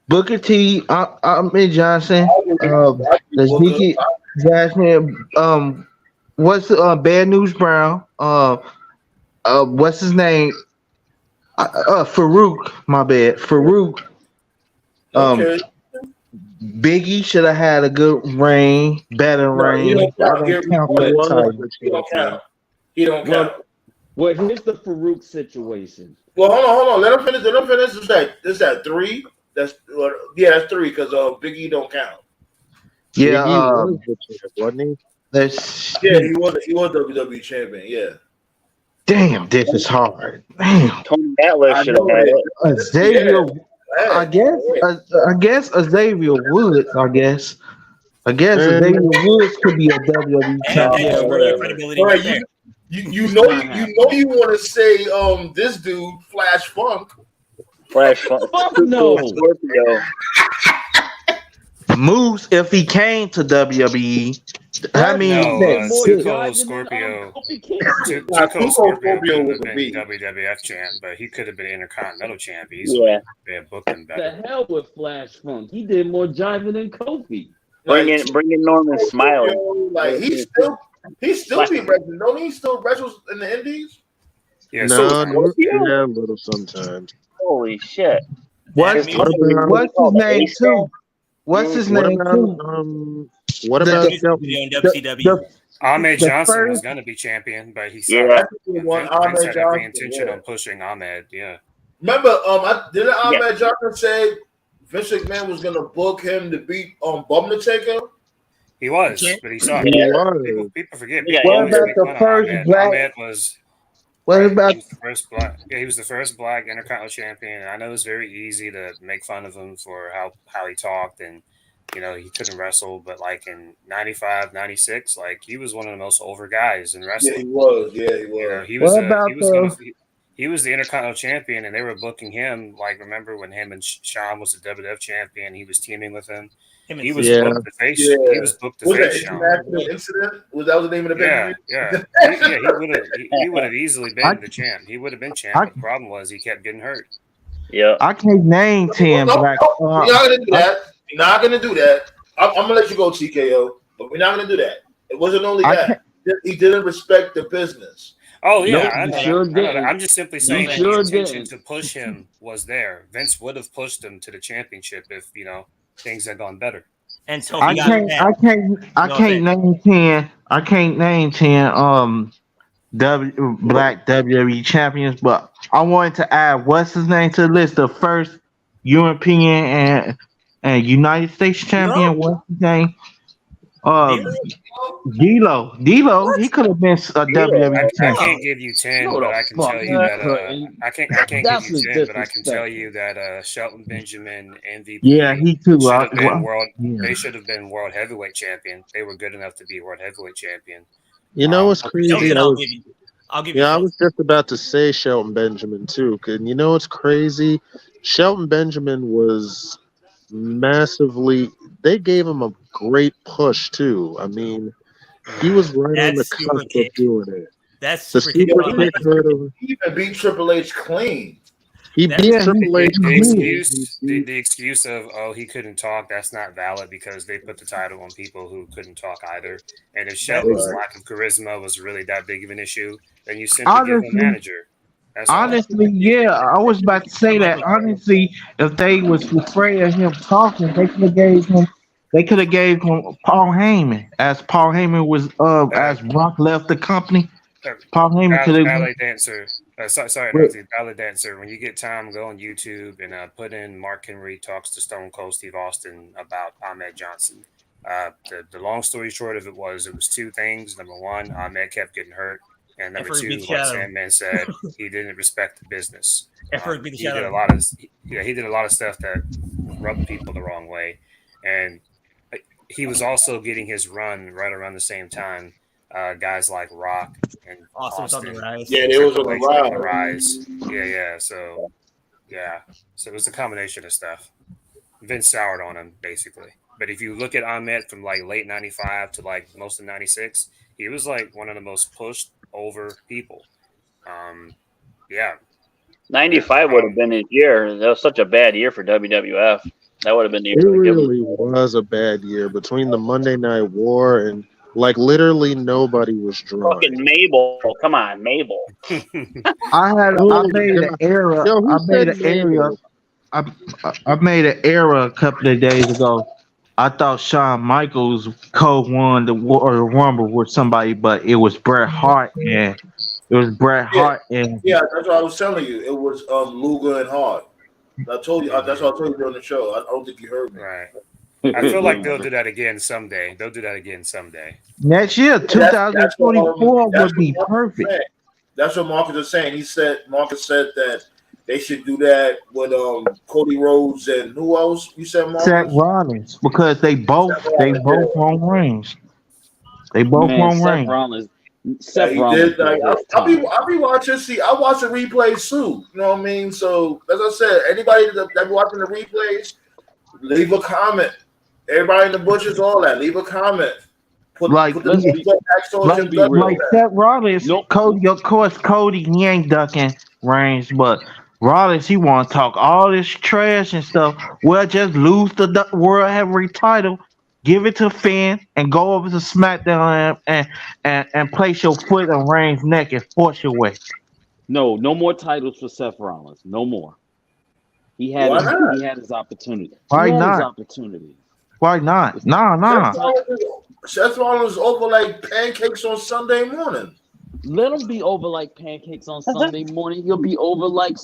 Booker T, Ahmed Johnson, Ezekiel Johnson, what's Bad News Brown, what's his name? Farouk, my bad. Farouk. Okay. Biggie should have had a good reign, better No, he reign. don't I count. don't count that title. He don't count. He don't count. Well, here's the Farouk situation. Well, hold on. Let him finish. Is that 3? That's 3 because Biggie don't count. Yeah, He was the champ, wasn't he? that's Yeah, he was WWE champion. Yeah. damn. This is hard. Damn. Tony Atlas should have know had it. it. Xavier, Yeah. I guess Xavier Woods. I guess Xavier Woods could be a WWE And champion. that's whatever. credibility All right right, there. you know you want to say this dude Flash Funk. Flash Fuck no. Scorpio. Moose, if he came to WWE, I mean, Tuco Scorpio. Tuco Scorpio couldn't have been WWF champ, but he could have been Intercontinental champ easily. Yeah. They had booked him better. The hell with Flash Funk. He did more jiving than Kofi. Bring in Norman Smiley. Like he still be wrestling. Don't he still wrestles in the Indies? Yeah, a little sometimes. Holy shit! What's his name too? What's his name too? What about Ahmed Johnson was going to be champion, but he said Vince had every intention on pushing Ahmed. Yeah. Remember, didn't Ahmed Johnson say Vince McMahon was going to book him to beat Bum the Taker? He was, but he sucked. People forget. What about the first black? Ahmed was. What about he was the first black? Yeah, he was the first black Intercontinental champion. And I know it's very easy to make fun of him for how he talked and he couldn't wrestle, but like in 95, 96, like he was one of the most over guys in wrestling. Yeah, he was. He was the Intercontinental champion, and they were booking him. Like, remember when him and Sean was the WWF champion? He was teaming with him. He was booked to face. Yeah. He was booked to face Sean. Incident? Was that the name of the band? Yeah. He would have easily been the champ. He would have been champ. But the problem was he kept getting hurt. Yeah, I can't name 10 black. We're not gonna do that. We're not gonna do that. I'm gonna let you go, TKO. But we're not gonna do that. It wasn't only that he didn't respect the business. Oh yeah, I know. I'm just simply saying that the intention to push him was there. Vince would have pushed him to the championship if things had gone better. And so I can't name 10. I can't name 10 black WWE champions, but I wanted to add what's his name to the list. The first European and United States champion. What's his name? D'Lo. He could have been a WWE champion. I can't give you 10, but I can tell you that I can't give you 10, but I can tell you that Shelton Benjamin, MVP. Yeah, he too. They should have been world heavyweight champion. They were good enough to be world heavyweight champion. You know what's crazy? I'll give you. I was just about to say Shelton Benjamin too. And you know what's crazy? Shelton Benjamin was massively. They gave him a great push too. I mean, he was right on the cusp of doing it. That's the super kick hurdle. He even beat Triple H clean. He beat Triple H clean. The excuse of he couldn't talk, that's not valid because they put the title on people who couldn't talk either. And if Shelton's lack of charisma was really that big of an issue, then you simply give him a manager. Honestly, yeah, I was about to say that. Honestly, if they was afraid of him talking, they could have gave him Paul Heyman. As Paul Heyman was as Brock left the company, Paul Heyman could have ballet dancer. Ballet dancer. When you get time, go on YouTube and put in Mark Henry talks to Stone Cold Steve Austin about Ahmed Johnson. The long story short of it was two things. Number one, Ahmed kept getting hurt. And number two, like Sandman said, he didn't respect the business. He did a lot of stuff that rubbed people the wrong way. And he was also getting his run right around the same time. Guys like Rock and Austin. On the rise. Yeah, they was on the rise. Yeah. So it was a combination of stuff. Vince soured on him, basically. But if you look at Ahmed from like late 95 to like most of 96, he was like one of the most pushed over people. 95 would have been his year. That was such a bad year for WWF. That would have been the year. It really was a bad year between the Monday Night War and like literally nobody was drawing. Fucking Mabel. Come on, Mabel. I made an error. I made an error a couple of days ago. I thought Shawn Michaels co-won the Royal Rumble with somebody, but it was Bret Hart and that's what I was telling you. It was Luger and Hart. I told you. That's what I told you during the show. I don't think you heard me. Right. I feel like they'll do that again someday. Next year, 2024 would be perfect. That's what Marcus is saying. Marcus said that they should do that with Cody Rhodes and who else? You said Marcus? Seth Rollins, because they both on rings. They both on rings. Seth he Rollins did. Like, did his I'll be time. watching. See, I watch the replays too. You know what I mean? So, as I said, anybody that be watching the replays, leave a comment. Everybody in the bushes, all that. Leave a comment. Put Like, the thumbs up, hashtag let's Jim be real. like Seth Rollins, Nope. Cody. Of course, Cody he ain't ducking Reigns, but Rollins he want to talk all this trash and stuff. Well, just lose the World Heavyweight title, give it to Finn, and go over to SmackDown and place your foot on Reigns' neck and force your way. No more titles for Seth Rollins. No more. He had Why not? his opportunity. Why He had his not? opportunity. Why not? Nah. Seth Rollins is over like pancakes on Sunday morning. Let him be over like pancakes on Sunday morning. He'll be over like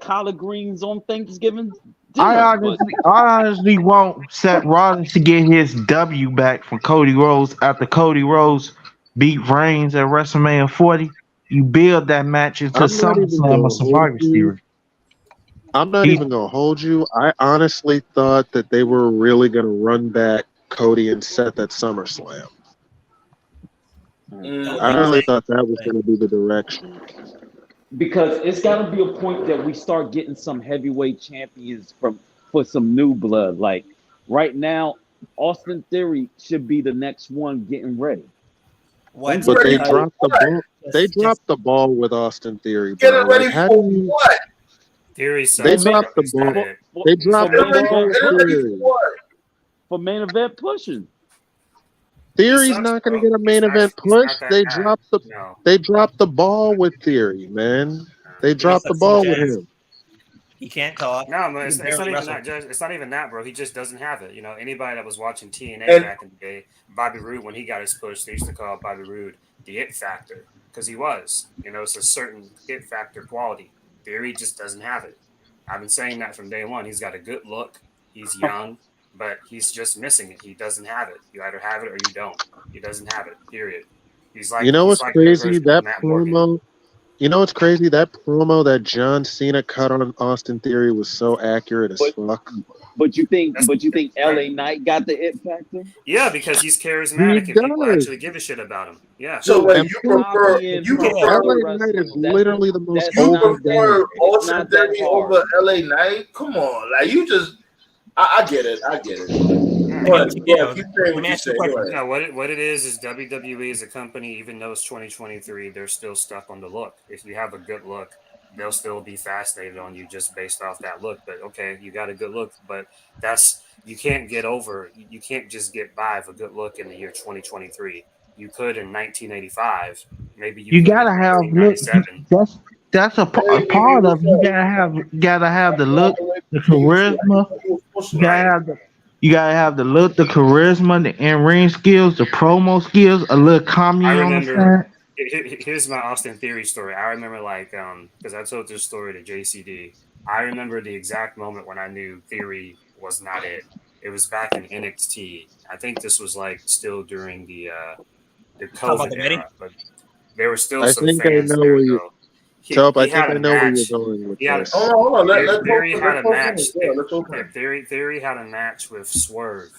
collard greens on Thanksgiving dinner. I honestly want Seth Rollins to get his W back from Cody Rhodes after Cody Rhodes beat Reigns at WrestleMania 40. You build that match into I'm not even SummerSlam or gonna hold Survivor you. Series. I'm not even gonna hold you. I honestly thought that they were really gonna run back Cody and Seth at SummerSlam. I really thought that was gonna be the direction. Because it's got to be a point that we start getting some heavyweight champions for some new blood. Like right now, Austin Theory should be the next one getting ready. What? But they Ready dropped the what? ball. They dropped the ball with Austin Theory, bro. Getting ready Like, how for do you? what? Theory They sucks. dropped the He's not ball. it. They dropped Getting the ready, ball with getting ready for Theory. what? For main event pushing. Theory's sucks, not going bro. to get a main He's event not push. that They guy. dropped the. No. They dropped the ball with Theory, man. They dropped the ball with him. He can't talk. No, but He it's can not barely even wrestle. that. It's not even that, bro. He just doesn't have it. You know, anybody that was watching TNA And- back in the day, Bobby Roode, when he got his push, they used to call Bobby Roode the it factor because he was. You know, it's a certain it factor quality. Theory just doesn't have it. I've been saying that from day one. He's got a good look. He's young, but he's just missing it. He doesn't have it. You either have it or you don't. He doesn't have it. Period. He's like You know what's the crazy? version That of Matt Morgan. promo. You know what's crazy? That promo that John Cena cut on Austin Theory was so accurate as fuck. But you think That's LA Knight got the it factor? Yeah, because he's He charismatic and people does. actually give a shit about him. Yeah. So wait, And you plus, prefer Copying you from prefer pro LA Knight is wrestling. literally the most that's you not over that- prefer guy. it's Austin not that Theory hard. over LA Knight? Come on, like you just I get it. Yeah. But Yeah, keep saying let what me you ask you say. a Go question. ahead. No, what it is WWE as a company, even though it's 2023, they're still stuck on the look. If you have a good look, they'll still be fascinated on you just based off that look. But okay, you got a good look, but you can't get over. You can't just get by with a good look in the year 2023. You could in 1985, maybe you You could gotta in have look. 1997. That's a part of it. You gotta have the look, the charisma. You gotta have the look, the charisma, the in-ring skills, the promo skills, a little comedy I on the remember. side. Here's my Austin Theory story. I remember because I told this story to JCD. I remember the exact moment when I knew Theory was not it. It was back in NXT. I think this was like still during the Talk about COVID the wedding? era, but there were still I some think I fans know there where you. though. Telp, I He think had I a know where you're match. going with He had this. Hold on. Theory Let's had a match. finish. Yeah, let's open. Theory had a match with Swerve.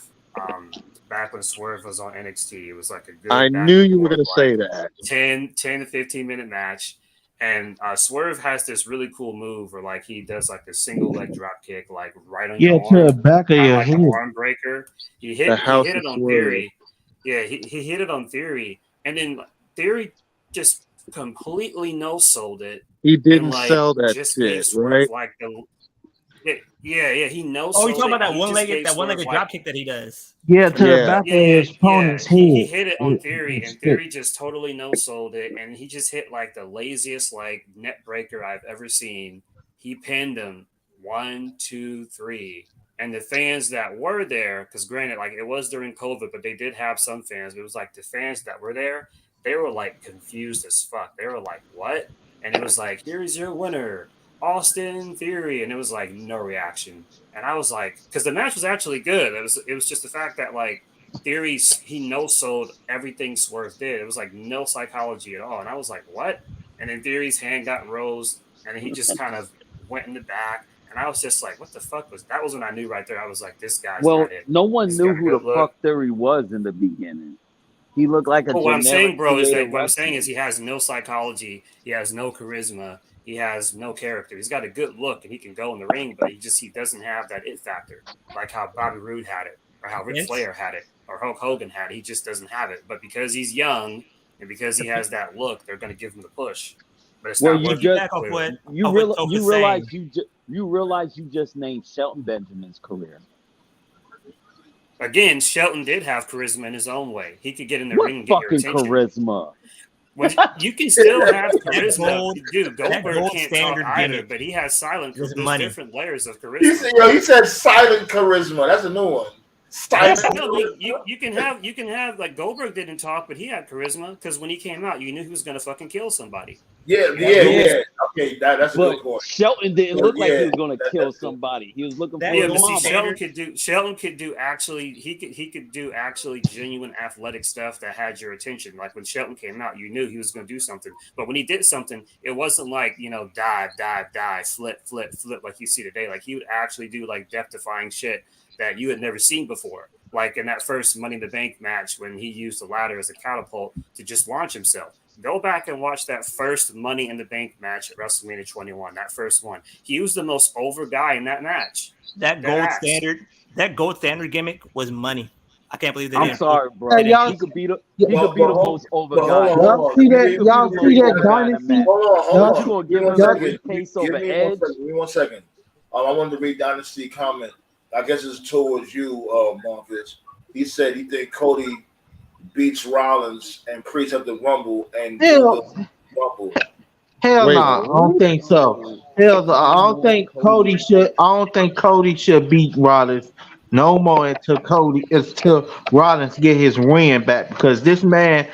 Back when Swerve was on NXT, it was like a I good back knew and you were forth, going to say that. 10 to 15 minute match. And Swerve has this really cool move where like he does like a single leg drop kick, like right on Yeah, your to the arm, back of kind of your like head. an arm breaker. He The hit House it of on Swerve. Theory. Yeah, he hit it on Theory, and then Theory just completely no sold it. He And didn't like sell that just gave shit, Swerve right? like the he no Oh, sold you talking about it. He just gave that one Swerve legged like drop kick that he does? Yeah, to the Yeah. back of his opponent's head. he hit it on Theory, and Stick. Theory just totally no sold it, and he just hit like the laziest like net breaker I've ever seen. He pinned him 1, 2, 3, and the fans that were there, because granted, like it was during COVID, but they did have some fans. It was like the fans that were there, they were like confused as fuck. They were like, "What?" And it was like, "Here's your winner, Austin Theory," and it was like no reaction. And I was like, because the match was actually good. It was just the fact that like Theory's he no sold everything Swerve did. It was like no psychology at all. And I was like, what? And then Theory's hand got rose, and then he just kind of went in the back. And I was just like, what the fuck was that? Was when I knew right there. I was like, this guy's Well, not it. no one He's knew got a who the good look. fuck Theory was in the beginning. He looked like a But what I'm saying, generic bro, is creative that what I'm saying wrestler. is he has no psychology, he has no charisma, he has no character. He's got a good look and he can go in the ring, but he doesn't have that it factor, like how Bobby Roode had it, or how Ric Vince? Flair had it, or Hulk Hogan had it. He just doesn't have it. But because he's young and because he has that look, they're going to give him the push. But it's Well, not you working. just Back off what you off what real, Toph you is realize saying. you realize you just named Shelton Benjamin's career. Again, Shelton did have charisma in his own way. He could get in the What ring and get your fucking attention. charisma? When you can still have charisma, gold- dude. Goldberg gold can't talk standard either, gimmick but he has silent. was There's money. different layers of He charisma. said silent charisma. That's a new one. Silent. No, you can have like Goldberg didn't talk, but he had charisma because when he came out, you knew he was gonna fucking kill somebody. Yeah. Okay, that's a But good point. Shelton didn't look like he Yeah, was gonna that- kill that's good. somebody. He was looking That for Yeah, his but see, gold mama. Shelton could do actually he could do actually genuine athletic stuff that had your attention. Like when Shelton came out, you knew he was going to do something. But when he did something, it wasn't like dive, flip, like you see today. Like he would actually do like death-defying shit that you had never seen before. Like in that first Money in the Bank match when he used the ladder as a catapult to just launch himself. Go back and watch that first Money in the Bank match at WrestleMania 21. That first one, he was the most over guy in that match. That gold standard gimmick was money. I can't believe they I'm didn't. sorry, bro. Hey, y'all- He could be the But most over guy. hold Y'all on. see that? Give me Y'all the see that breakdown. dynasty? Hold You on. gonna give Give him me a 1 second. briefcase Give over me Edge? Give me 1 second. I wanted to read Dynasty comment. I guess it's towards you, Marcus. He said he think Cody beats Rollins and Priest at the Rumble and Hell, the Rumble. hell Wait, no, I don't think so. Hell no, I don't think Cody should. I don't think Cody should beat Rollins no more until Rollins get his win back because this man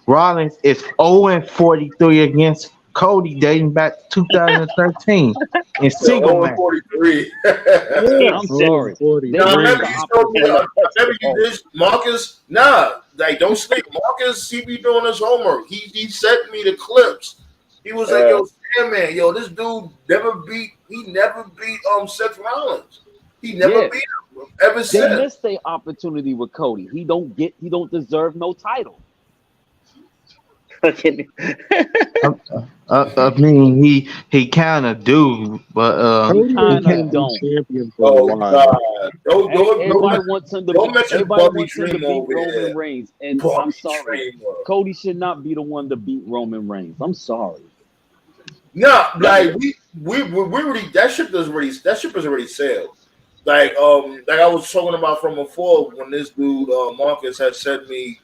Rollins is 0-43 against Cody dating back to 2013 in single match. 43. Yeah, I'm sorry. 40. They Now, missed remember the you told me, opportunity. remember you did, Marcus. Nah, like don't sleep. Marcus, he be doing his homework. He sent me the clips. He was like, "Yo, man, this dude never beat. He never beat Seth Rollins. He never Yeah. beat him ever They since." missed their opportunity with Cody. He don't deserve no title. I mean he kind of do, but Cody kinda has been don't. champion for a Oh while. God! Everybody wants him to don't beat. mention Everybody Bobby wants him to Dreamer beat over Roman here. Reigns, and Bobby I'm sorry, Dreamer. Cody should not be the one to beat Roman Reigns. I'm sorry. No, like we already that ship is already sailed. Like I was talking about from before when this dude Marcus had sent me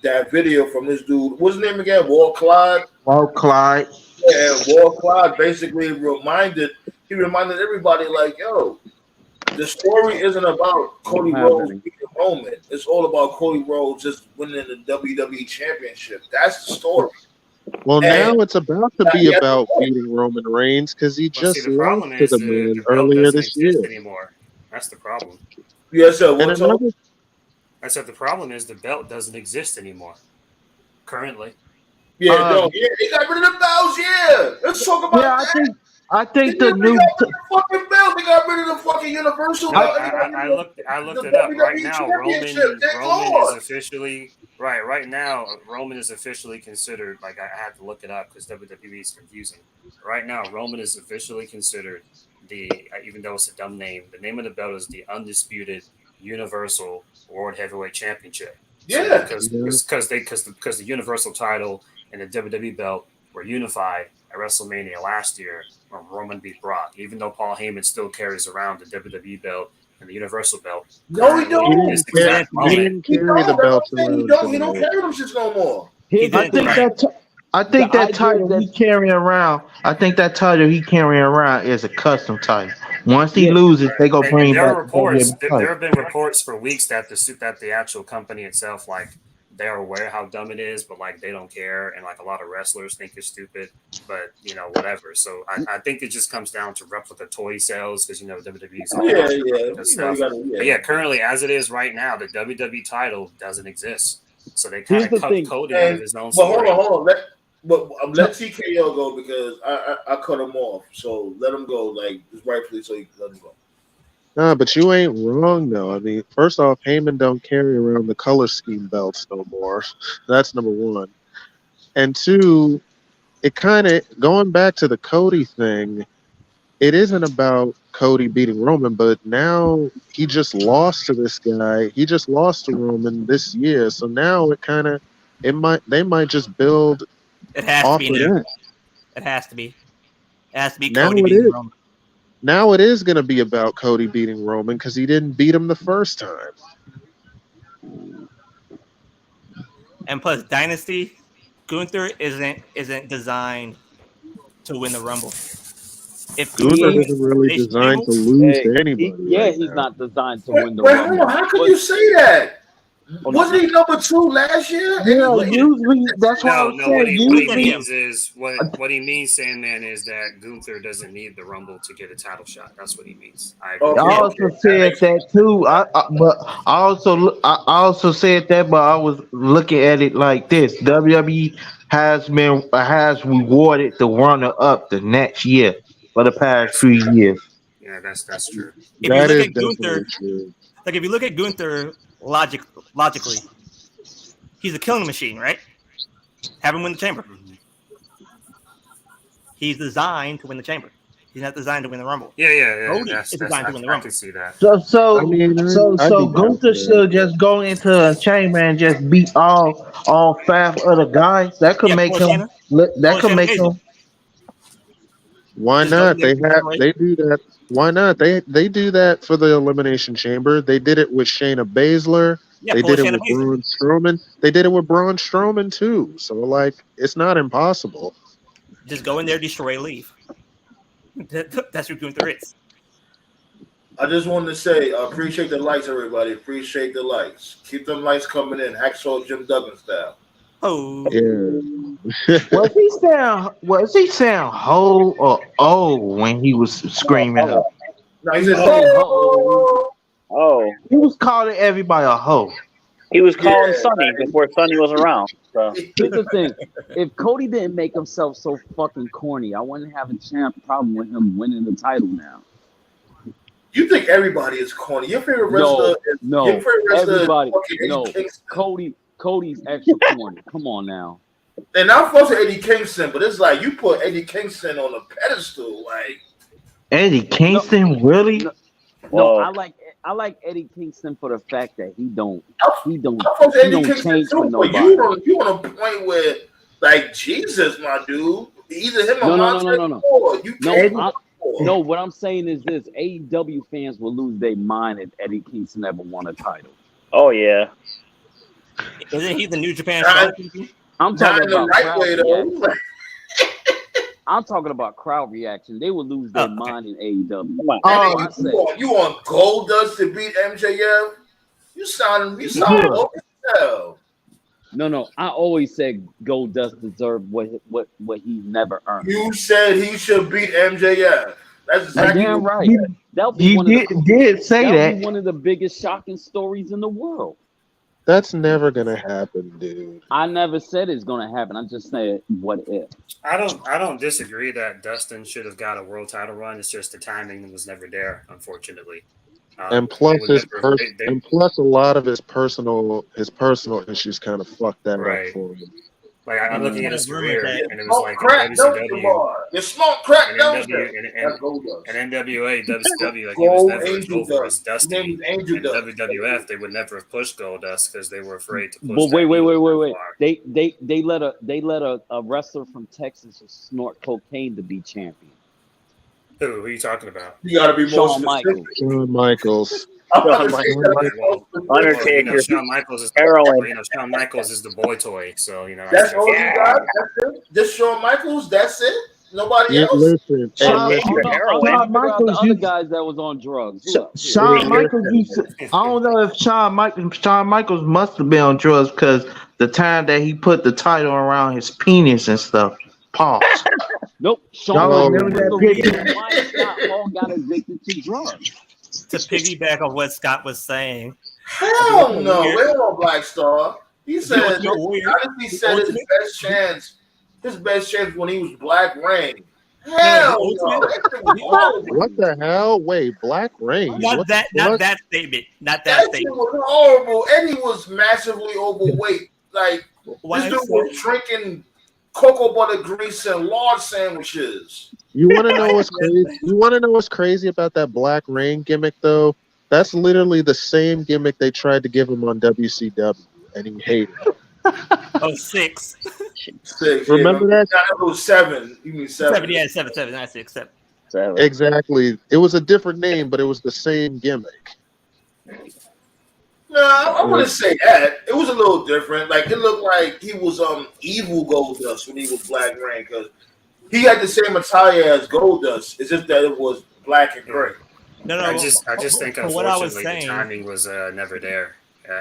that video from this dude. What's his name again? Walt Clyde. Walt Clyde. And Walt Clyde basically reminded everybody like, yo, the story isn't about Cody Rhodes beating Roman. It's all about Cody Rhodes just winning the WWE Championship. That's the story. Well, And now it's about to be about beating Roman Reigns because he Well, see, just the lost problem to is the the man belt earlier doesn't this year. exist anymore. That's the problem. Yeah, so And what's up? another, I said the problem is the belt doesn't exist anymore. Currently. Yeah, no, yeah, they got rid of the belts. Yeah, let's talk about that. I think They the new. got rid of the fucking belt. They got rid of the fucking Universal No, belt. I looked it up. Right now, Roman is officially right now. Roman is officially considered. Like I had to look it up because WWE is confusing. Right now, Roman is officially considered even though it's a dumb name. The name of the belt is the undisputed Universal World Heavyweight Championship. Yeah, because the Universal title and the WWE belt were unified at WrestleMania last year when Roman beat Brock. Even though Paul Heyman still carries around the WWE belt and the Universal belt. No, he don't. He didn't carry the belts around. He don't carry them shits no more. I think that title he carrying around. I think that title he carrying around is a custom title. Once he loses, they go bring there back. are reports. There have been reports for weeks that the actual company itself, like they're aware how dumb it is, but like they don't care, and like a lot of wrestlers think it's stupid. But whatever. So I think it just comes down to replica toy sales because WWE's stuff. But yeah, currently as it is right now, the WWE title doesn't exist. So they kind of cut Cody out of his own story. Hold on. Let TKO go because I cut him off. So let him go. Like it's rightfully so you can let him go. Nah, but you ain't wrong though. I mean, first off, Heyman don't carry around the color scheme belts no more. That's number one. And two, it kind of going back to the Cody thing. It isn't about Cody beating Roman, but now he just lost to this guy. He just lost to Roman this year, so now they might just build It has to off be of now. that. It has to be. It has to be Now Cody it beating is. Roman. Now it is going to be about Cody beating Roman because he didn't beat him the first time. And plus, Dynasty, Gunther isn't designed to win the Rumble. If Gunther Gunther isn't really wins the designed to stable, lose to anybody right he's now. not designed to win the Wait, hold Rumble. on. How could you say that? Oh, no. Wasn't he number 2 last year? Yeah, Look at it. usually that's why I No, was no. What saying he at him. means is what he means, Sandman, is that Gunther doesn't need the Rumble to get a title shot. That's what he means. I agree. Okay. I also said that too. But I also said that, but I was looking at it like this: WWE has rewarded the runner up the next year for the past That's few true. years. Yeah, that's true. If you That look is at definitely Gunther, true. like if you look at Gunther logically, he's a killing machine, right? Have him win the chamber. Mhm. He's designed to win the chamber. He's not designed to win the Rumble. Yeah. Cody That's is designed to win the I Rumble. can see that. So I mean, I'd so be down for Gunther that. should just go into a chamber and just beat all 5 other guys. That could Yeah, make pull him. Shayna. That Pull could Shayna make Baszler. him. Why Just go not? in there and separate. They do that. Why not? They do that for the Elimination Chamber. They did it with Shayna Baszler. Yeah, They pull did it Shayna with Baszler. Braun Strowman. They did it with Braun Strowman too. So like, it's not impossible. Just go in there, destroy, leave. That's what Gunther is. I just wanted to say, appreciate the likes, everybody. Appreciate the likes. Keep them likes coming in. Hacksaw Jim Duggan style. Oh, Yeah. Was he saying ho or oh when he was screaming up? No, he said, Oh, He was calling everybody a hoe. he was calling Yeah, Sonny before Sonny was around. So Here's the thing: if Cody didn't make himself so fucking corny, I wouldn't have a problem with him winning the title now. You think everybody is corny? Your favorite wrestler is No, your favorite wrestler everybody. is fucking Eddie No, Kingston. Cody's extra corny. Come on now. And I'm supposed to Eddie Kingston, but it's like you put Eddie Kingston on a pedestal. Like, Eddie Kingston, really? No, Whoa. I like Eddie Kingston for the fact that he don't I'm supposed to Eddie Kingston change for too, but nobody. you on a point where, like, Jesus, my dude, either him or No. Montez. You can't. No, what I'm saying is this: AEW fans will lose their mind if Eddie Kingston ever won a title. Oh yeah. isn't he the New Japan Strong? I'm Not talking in the about right crowd way though. reaction. I'm talking about crowd reaction. They will lose their mind in AEW. And then you on Goldust to beat MJF? You sound low as hell. No. I always said Goldust deserved what he never earned. You said he should beat MJF. That's exactly Damn what right. That would be one of the biggest shocking stories in the world. That's never gonna happen, dude. I never said it's gonna happen. I just said what if. I don't disagree that Dustin should have got a world title run. It's just the timing was never there, unfortunately. And plus a lot of his personal issues kind of fucked that up for him. Like I'm looking at his career, and it was like crack, WCW, you smoke crack, don't you? and NWA, WCW, like he was never as over as Dusty. And WWF, they would never have pushed Goldust because they were afraid to push. But wait. They let a wrestler from Texas snort cocaine to be champion. Who are you talking about? You gotta be more Shawn Michaels. Shawn Michaels. Undertaker. Shawn Michaels is heroin. Shawn Michaels is the boy toy. So that's all you got. That's it. Just Shawn Michaels. That's it. Nobody else. Listen, Shawn Michaels, the other guys that was on drugs. Shawn Michaels. I don't know if Shawn Michaels must have been on drugs because the time that he put the title around his penis and stuff. Pause. Nope. Shawn Michaels all got addicted to drugs. To piggyback on what Scott was saying. Hell no. We're on Black Star. He said his best chance when he was Black Rain. Hell No, no. That shit was horrible. What the hell? Wait, Black Rain. not What that, the not fuck? that statement, not that That shit statement. was horrible. And he was massively overweight. Like, What this I dude said, was drinking cocoa butter grease and lard sandwiches. You want to know what I what's crazy? said- You want to know what's crazy about that Black Rain gimmick, though? That's literally the same gimmick they tried to give him on WCW, and he hated it. Oh, 6. Six. Remember that? It was 7. You mean 7? 7, yeah, 7, not 6, 7. Exactly. It was a different name, but it was the same gimmick. No, I wouldn't say that. It was a little different. Like, it looked like he was evil Goldust when he was Black Rain, because he had the same attire as Goldust. It's just that it was black and gray. No, I just think for what I was unfortunately saying, the timing was never there.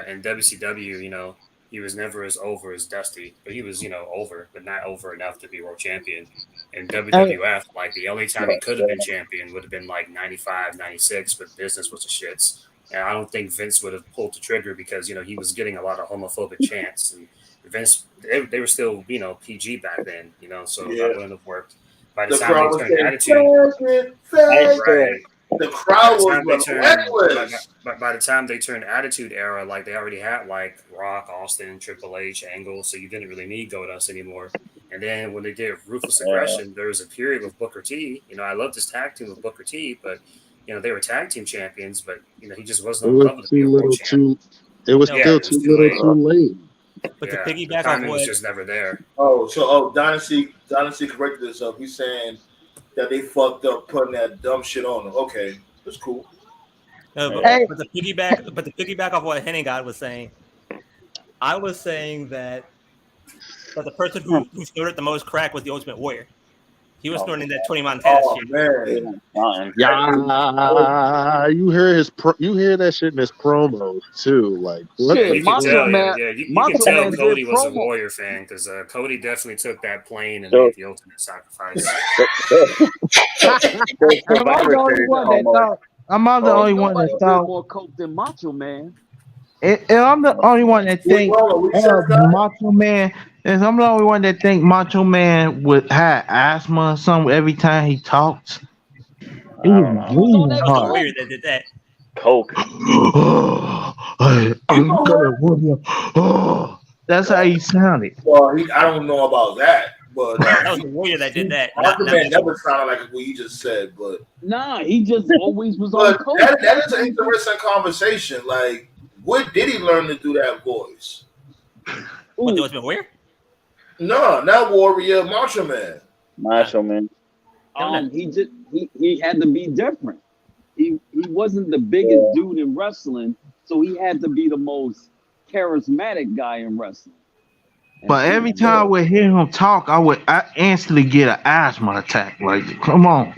In WCW, he was never as over as Dusty, but he was, over, but not over enough to be world champion. In WWF, like the only time he could have been champion would have been like 95, 96, but business was a shits. And I don't think Vince would have pulled the trigger because, he was getting a lot of homophobic chants. And Vince, they were still, PG back then, so that wouldn't have worked. By the time they turned attitude, right. The crowd was reckless. By the time they turned Attitude Era, like they already had like Rock, Austin, Triple H, Angle, so you didn't really need Goldust anymore. And then when they did Ruthless Aggression, there was a period with Booker T. I love this tag team with Booker T, but they were tag team champions, but he just wasn't on level to be a world champion. It was still too little, too late. But to piggyback the off timing what was just never there. Dynasty corrected himself. He's saying that they fucked up putting that dumb shit on them. Okay, that's cool. No, but the piggyback off what Henning God was saying, I was saying that the person who snorted the most crack was the Ultimate Warrior. He was snorting that 20 Montana shit. Man. Yeah, you hear that shit in his promos too. Like, You can tell Cody was a Warrior fan because Cody definitely took that plane and made the ultimate sacrifice. I'm the only one that thought more coke than Macho Man. And I'm the only one that think Macho Man. And I'm the only one that think Macho Man would have asthma or something every time he talks. It was really hard. Weird that did that. Coke. I'm gonna whoop you. That's how he sounded. Well, I don't know about that, but that was the Warrior that did that. Man never sounded like what you just said, but he just always was on coke. That is an interesting conversation. Like, what did he learn to do that voice? What, the Ultimate Warrior? No, not Warrior, Macho Man. Macho Man. He had to be different. He wasn't the biggest dude in wrestling, so he had to be the most charismatic guy in wrestling. But every time I would hear him talk, I instantly get an asthma attack. Like, come on.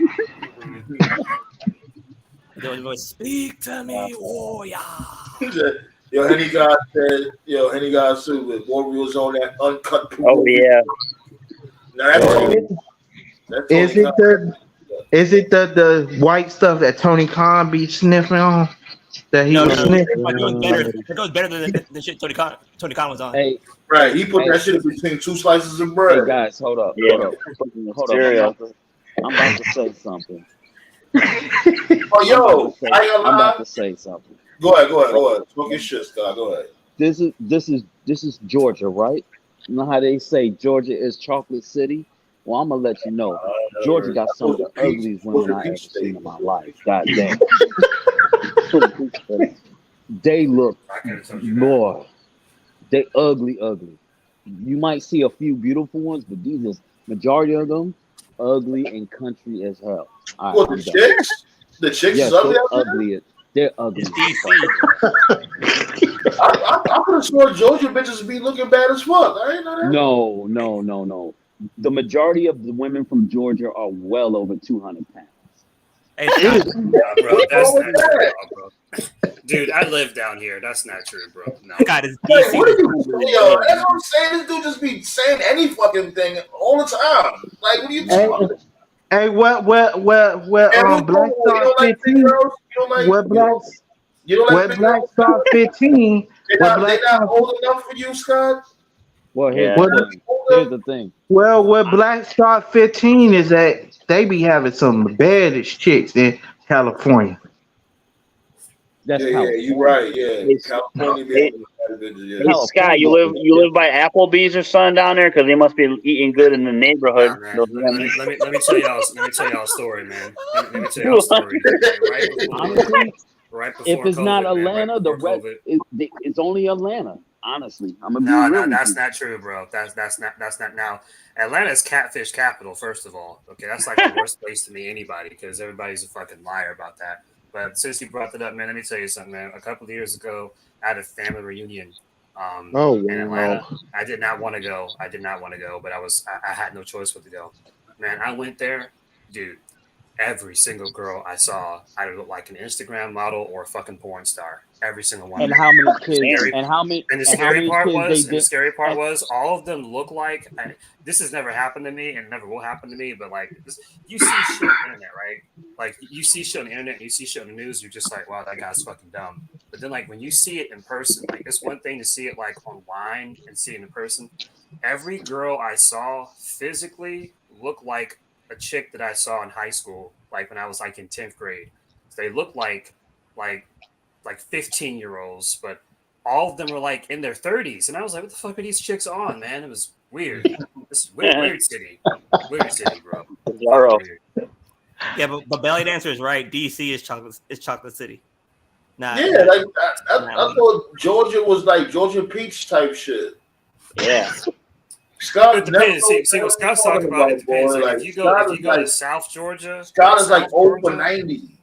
Speak to me, Warrior. Yo, Henny God said, with Warriors on that uncut pool. Oh, yeah. Now, Is it the white stuff that Tony Khan be sniffing on? That he was sniffing? It goes better than the shit Tony Khan was on. Hey, right, he put that shit in between 2 slices of bread. Hey guys, hold up. I'm about to say something. Oh, yo, I'm about to say something. Go ahead. Smoke your shit, Scott. Go ahead. This is Georgia, right? You know how they say Georgia is chocolate city? Well, I'm gonna let you know. Georgia got some of the ugliest women I ever seen in my life. God damn. They look, boy, they ugly. You might see a few beautiful ones, but these majority of them ugly and country as hell. What, the chicks? The chicks is ugly? They're ugly. I could have sworn Georgia bitches be looking bad as fuck. I ain't know that. No. The majority of the women from Georgia are well over 200 pounds. Hey, bro, that's not true, bro. Dude, I live down here. That's not true, bro. No. God is Hey, what are you doing? Yo, that's what I'm saying. This dude just be saying any fucking thing all the time. Like, what are you talking about? Hey, what Black Star 15? What Black Star 15? They're not old enough for you, Scott? Well, here's the thing. Well, what Black Star 15 is that they be having some baddest chicks in California. That's Yeah, California. you're right. Yeah, Hey, California be hey, having better bitches. Yeah. Hey, Scott, you live by Applebee's or something down there? Because they must be eating good in the neighborhood. Nah, man. Those Let me tell y'all a story, man. Let me tell y'all a story. Honestly, Right before if it's COVID, not man, Atlanta, right the before rest COVID. it's only Atlanta. Honestly, I'm gonna be No, real with that's you. not true, bro. That's not. Now, Atlanta's catfish capital. First of all, okay, that's like the worst place to meet anybody because everybody's a fucking liar about that. But since you brought that up, man, let me tell you something, man. A couple of years ago, I had a family reunion Oh in Atlanta. wow. I did not want to go. But I had no choice but to go. Man, I went there, dude. Every single girl I saw either looked like an Instagram model or a fucking porn star. Every single one. And of them. how many kids? Scary. And how many? And the And how scary many part kids was, they did? was, all of them look like. This has never happened to me, and never will happen to me. But like, you see shit on the internet, right? Like, you see shit on the internet, and you see shit on the news. You're just like, wow, that guy's fucking dumb. But then, like, when you see it in person, like, it's one thing to see it like online and see it in person. Every girl I saw physically looked like a chick that I saw in high school, like when I was like in 10th grade. So they looked like 15-year-olds, but all of them were like in their 30s. And I was like, what the fuck are these chicks on, man? It was weird. This is weird city. Weird city, bro. Weird. Yeah, but Belly Dancer is right. DC is chocolate city. Nah, Yeah, like I thought Georgia was like Georgia Peach type shit. Yeah. Scott, It depends. See what Scott's talking about. It depends. Like, if you go to South Georgia, Scott is like over 90.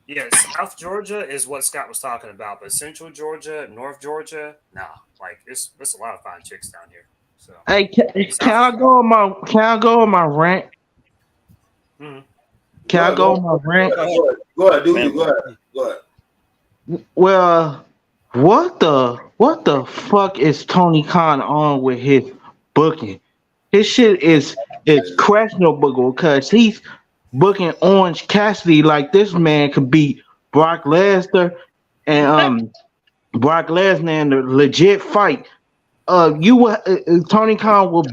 Yeah, South Georgia is what Scott was talking about, but Central Georgia, North Georgia, nah. Like, it's a lot of fine chicks down here. So, Hey, can I go on my rant? Mm-hmm. Can I go on my rant? Go ahead, dude. Go ahead. Well, what the fuck is Tony Khan on with his booking? His shit is questionable because he's booking Orange Cassidy like this man could beat Brock Lesnar and Brock Lesnar in the legit fight. Tony Khan will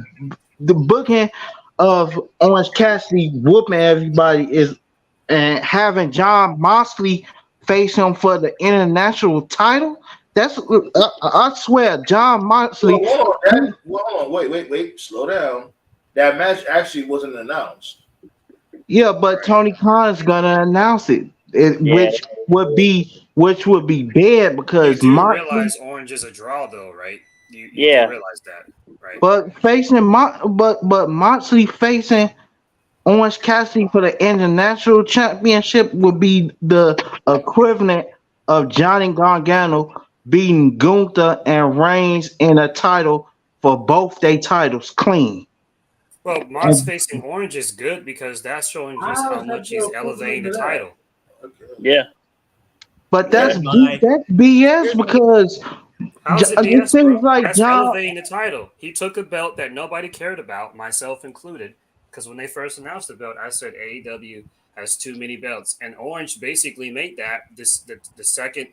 the booking of Orange Cassidy whooping everybody is and having John Moxley face him for the international title. That's I swear, John Moxley. Hold on, wait, slow down. That match actually wasn't announced. Yeah, but Tony Khan is gonna announce it, which would be bad because you do Moxley. Realize Orange is a draw, though, right? You do realize that, right? But but Moxley facing Orange Cassidy for the international championship would be the equivalent of Johnny Gargano beating Gunther and Reigns in a title for both their titles clean. Well, Mox facing Orange is good because that's showing just how much he's elevating the title. Yeah. But that's BS because How's it it BS, seems bro? like That's John elevating the title. He took a belt that nobody cared about, myself included, because when they first announced the belt, I said AEW has too many belts, and Orange basically made that the second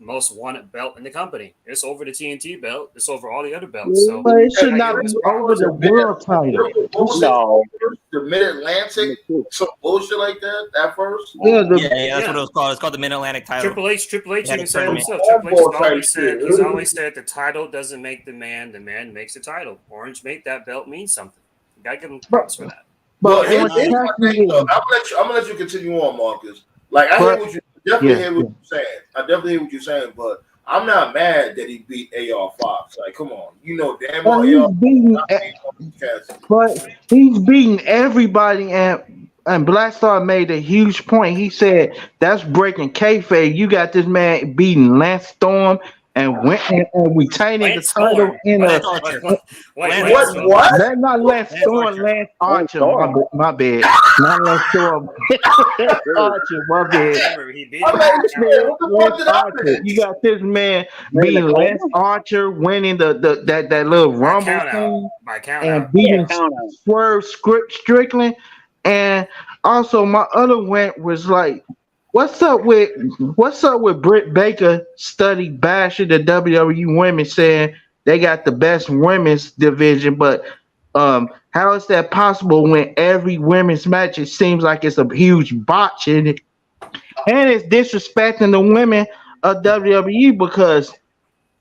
most wanted belt in the company. It's over the TNT belt. It's over all the other belts. So, but it should not be over the world title. No, the Mid-Atlantic, some bullshit like that. That first. Yeah, that's what it was called. It's called the Mid-Atlantic title. Triple H even said tournament. himself. Triple H he's always said the title doesn't make the man makes the title. Orange made that belt mean something. You gotta give him props for that. But I'm gonna let you continue on, Marcus. Like I hear what you hear what you're saying. I definitely hear what you're saying, but I'm not mad that he beat AR Fox. Like, come on, you know damn well but he's beating everybody, and Black Star made a huge point. He said that's breaking kayfabe. You got this man beating Lance Storm and retaining the title in a what? That's not Lance Storm, Lance Archer. My bad. Not Lance Storm. Archer, my bad. Lance Archer. You got this man beating Lance Archer, winning that little Rumble thing, and beating Swerve Strickland. And also, my other rant was like, what's up with Britt Baker study bashing the WWE women, saying they got the best women's division, but How is that possible when every women's match it seems like it's a huge botch in it, and it's disrespecting the women of WWE because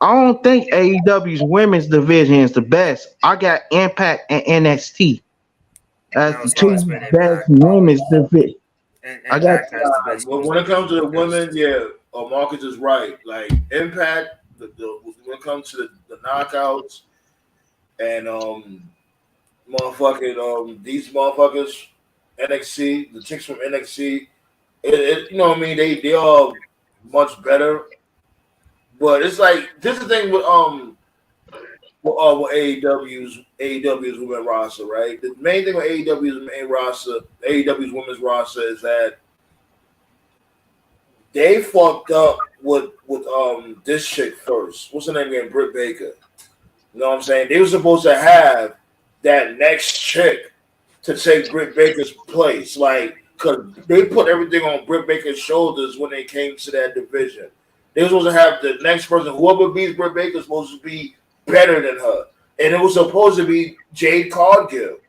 I don't think AEW's women's division is the best. I got Impact and NXT as No, the it's two always been best Impact. women's division. And I got Impact has the best. When it comes to the women, yeah, Marcus is right. Like Impact, when it comes to the knockouts and motherfucking these motherfuckers, NXT, the chicks from NXT, you know what I mean? They are much better. But it's like this is the thing with AEW's women roster, right? The main thing with AEW's women's roster is that they fucked up with this chick first. What's her name again? Britt Baker. You know what I'm saying? They were supposed to have that next chick to take Britt Baker's place, like, cause they put everything on Britt Baker's shoulders when they came to that division. They were supposed to have the next person, whoever beats Britt Baker, is supposed to be better than her, and it was supposed to be Jade Cargill. You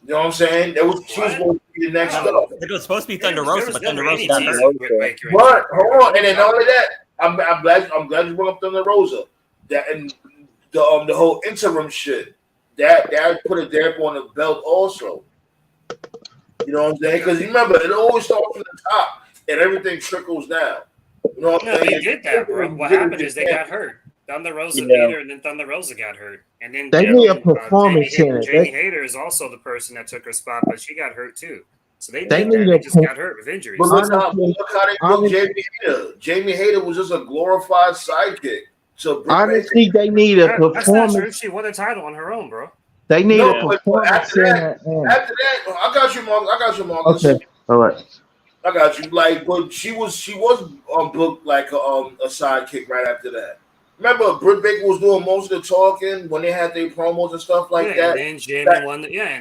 know what I'm saying? She was supposed to be the next up. It was supposed to be Thunder Rosa, but Thunder Rosa got hurt. But hold on, and then not only that, I'm glad you brought up Thunder Rosa. That and the whole interim shit that put a damper on the belt also. You know what I'm saying? Because remember, it always starts from the top and everything trickles down. You know what I'm saying? They did that, bro. What happened is they got hurt. Thunder Rosa beat her, and then Thunder Rosa got hurt. And then They need a performance center. Jamie Hayter is also the person that took her spot, but she got hurt too. So they just got hurt with injuries. But look how they booked Jamie Hayter. Jamie Hayter was just a glorified sidekick. So honestly, they need a performance. That's not true. She won a title on her own, bro. They need a performance after center. that, I got you, Marcus. Okay, all right. I got you. Like, but she was booked like a sidekick right after that. Remember, Britt Baker was doing most of the talking when they had their promos and stuff like that. And